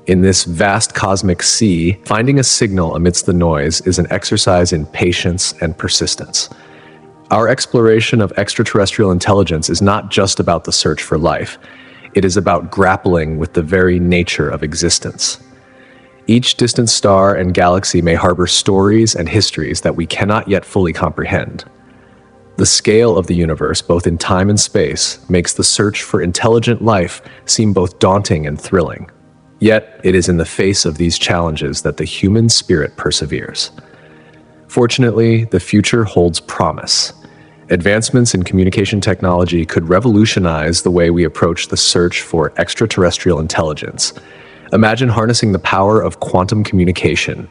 In this vast cosmic sea, finding a signal amidst the noise is an exercise in patience and persistence. Our exploration of extraterrestrial intelligence is not just about the search for life. It is about grappling with the very nature of existence. Each distant star and galaxy may harbor stories and histories that we cannot yet fully comprehend. The scale of the universe, both in time and space, makes the search for intelligent life seem both daunting and thrilling. Yet, it is in the face of these challenges that the human spirit perseveres. Fortunately, the future holds promise. Advancements in communication technology could revolutionize the way we approach the search for extraterrestrial intelligence. Imagine harnessing the power of quantum communication,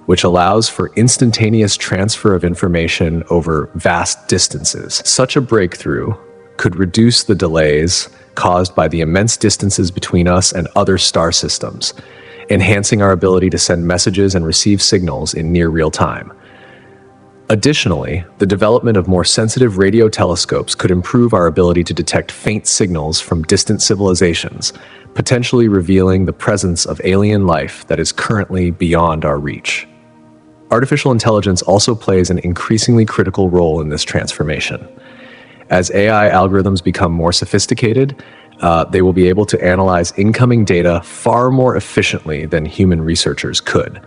which allows for instantaneous transfer of information over vast distances. Such a breakthrough could reduce the delays caused by the immense distances between us and other star systems, enhancing our ability to send messages and receive signals in near real time. Additionally, the development of more sensitive radio telescopes could improve our ability to detect faint signals from distant civilizations, potentially revealing the presence of alien life that is currently beyond our reach. Artificial intelligence also plays an increasingly critical role in this transformation. As AI algorithms become more sophisticated, they will be able to analyze incoming data far more efficiently than human researchers could.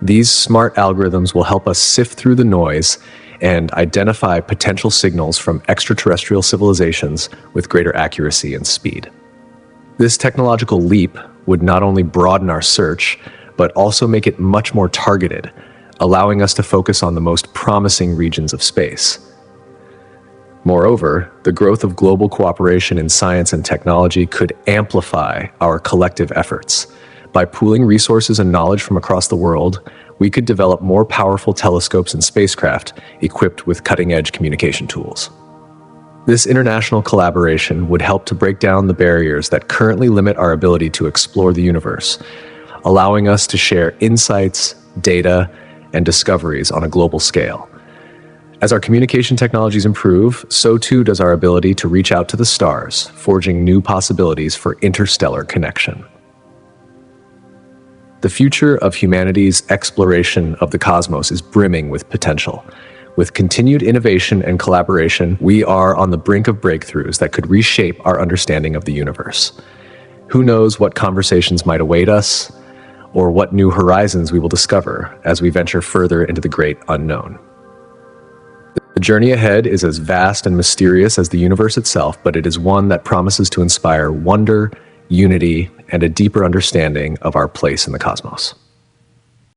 These smart algorithms will help us sift through the noise and identify potential signals from extraterrestrial civilizations with greater accuracy and speed. This technological leap would not only broaden our search, but also make it much more targeted, allowing us to focus on the most promising regions of space. Moreover, the growth of global cooperation in science and technology could amplify our collective efforts. By pooling resources and knowledge from across the world, we could develop more powerful telescopes and spacecraft equipped with cutting-edge communication tools. This international collaboration would help to break down the barriers that currently limit our ability to explore the universe, allowing us to share insights, data, and discoveries on a global scale. As our communication technologies improve, so too does our ability to reach out to the stars, forging new possibilities for interstellar connection. The future of humanity's exploration of the cosmos is brimming with potential. With continued innovation and collaboration, we are on the brink of breakthroughs that could reshape our understanding of the universe. Who knows what conversations might await us, or what new horizons we will discover as we venture further into the great unknown. The journey ahead is as vast and mysterious as the universe itself, but it is one that promises to inspire wonder, unity, and a deeper understanding of our place in the cosmos.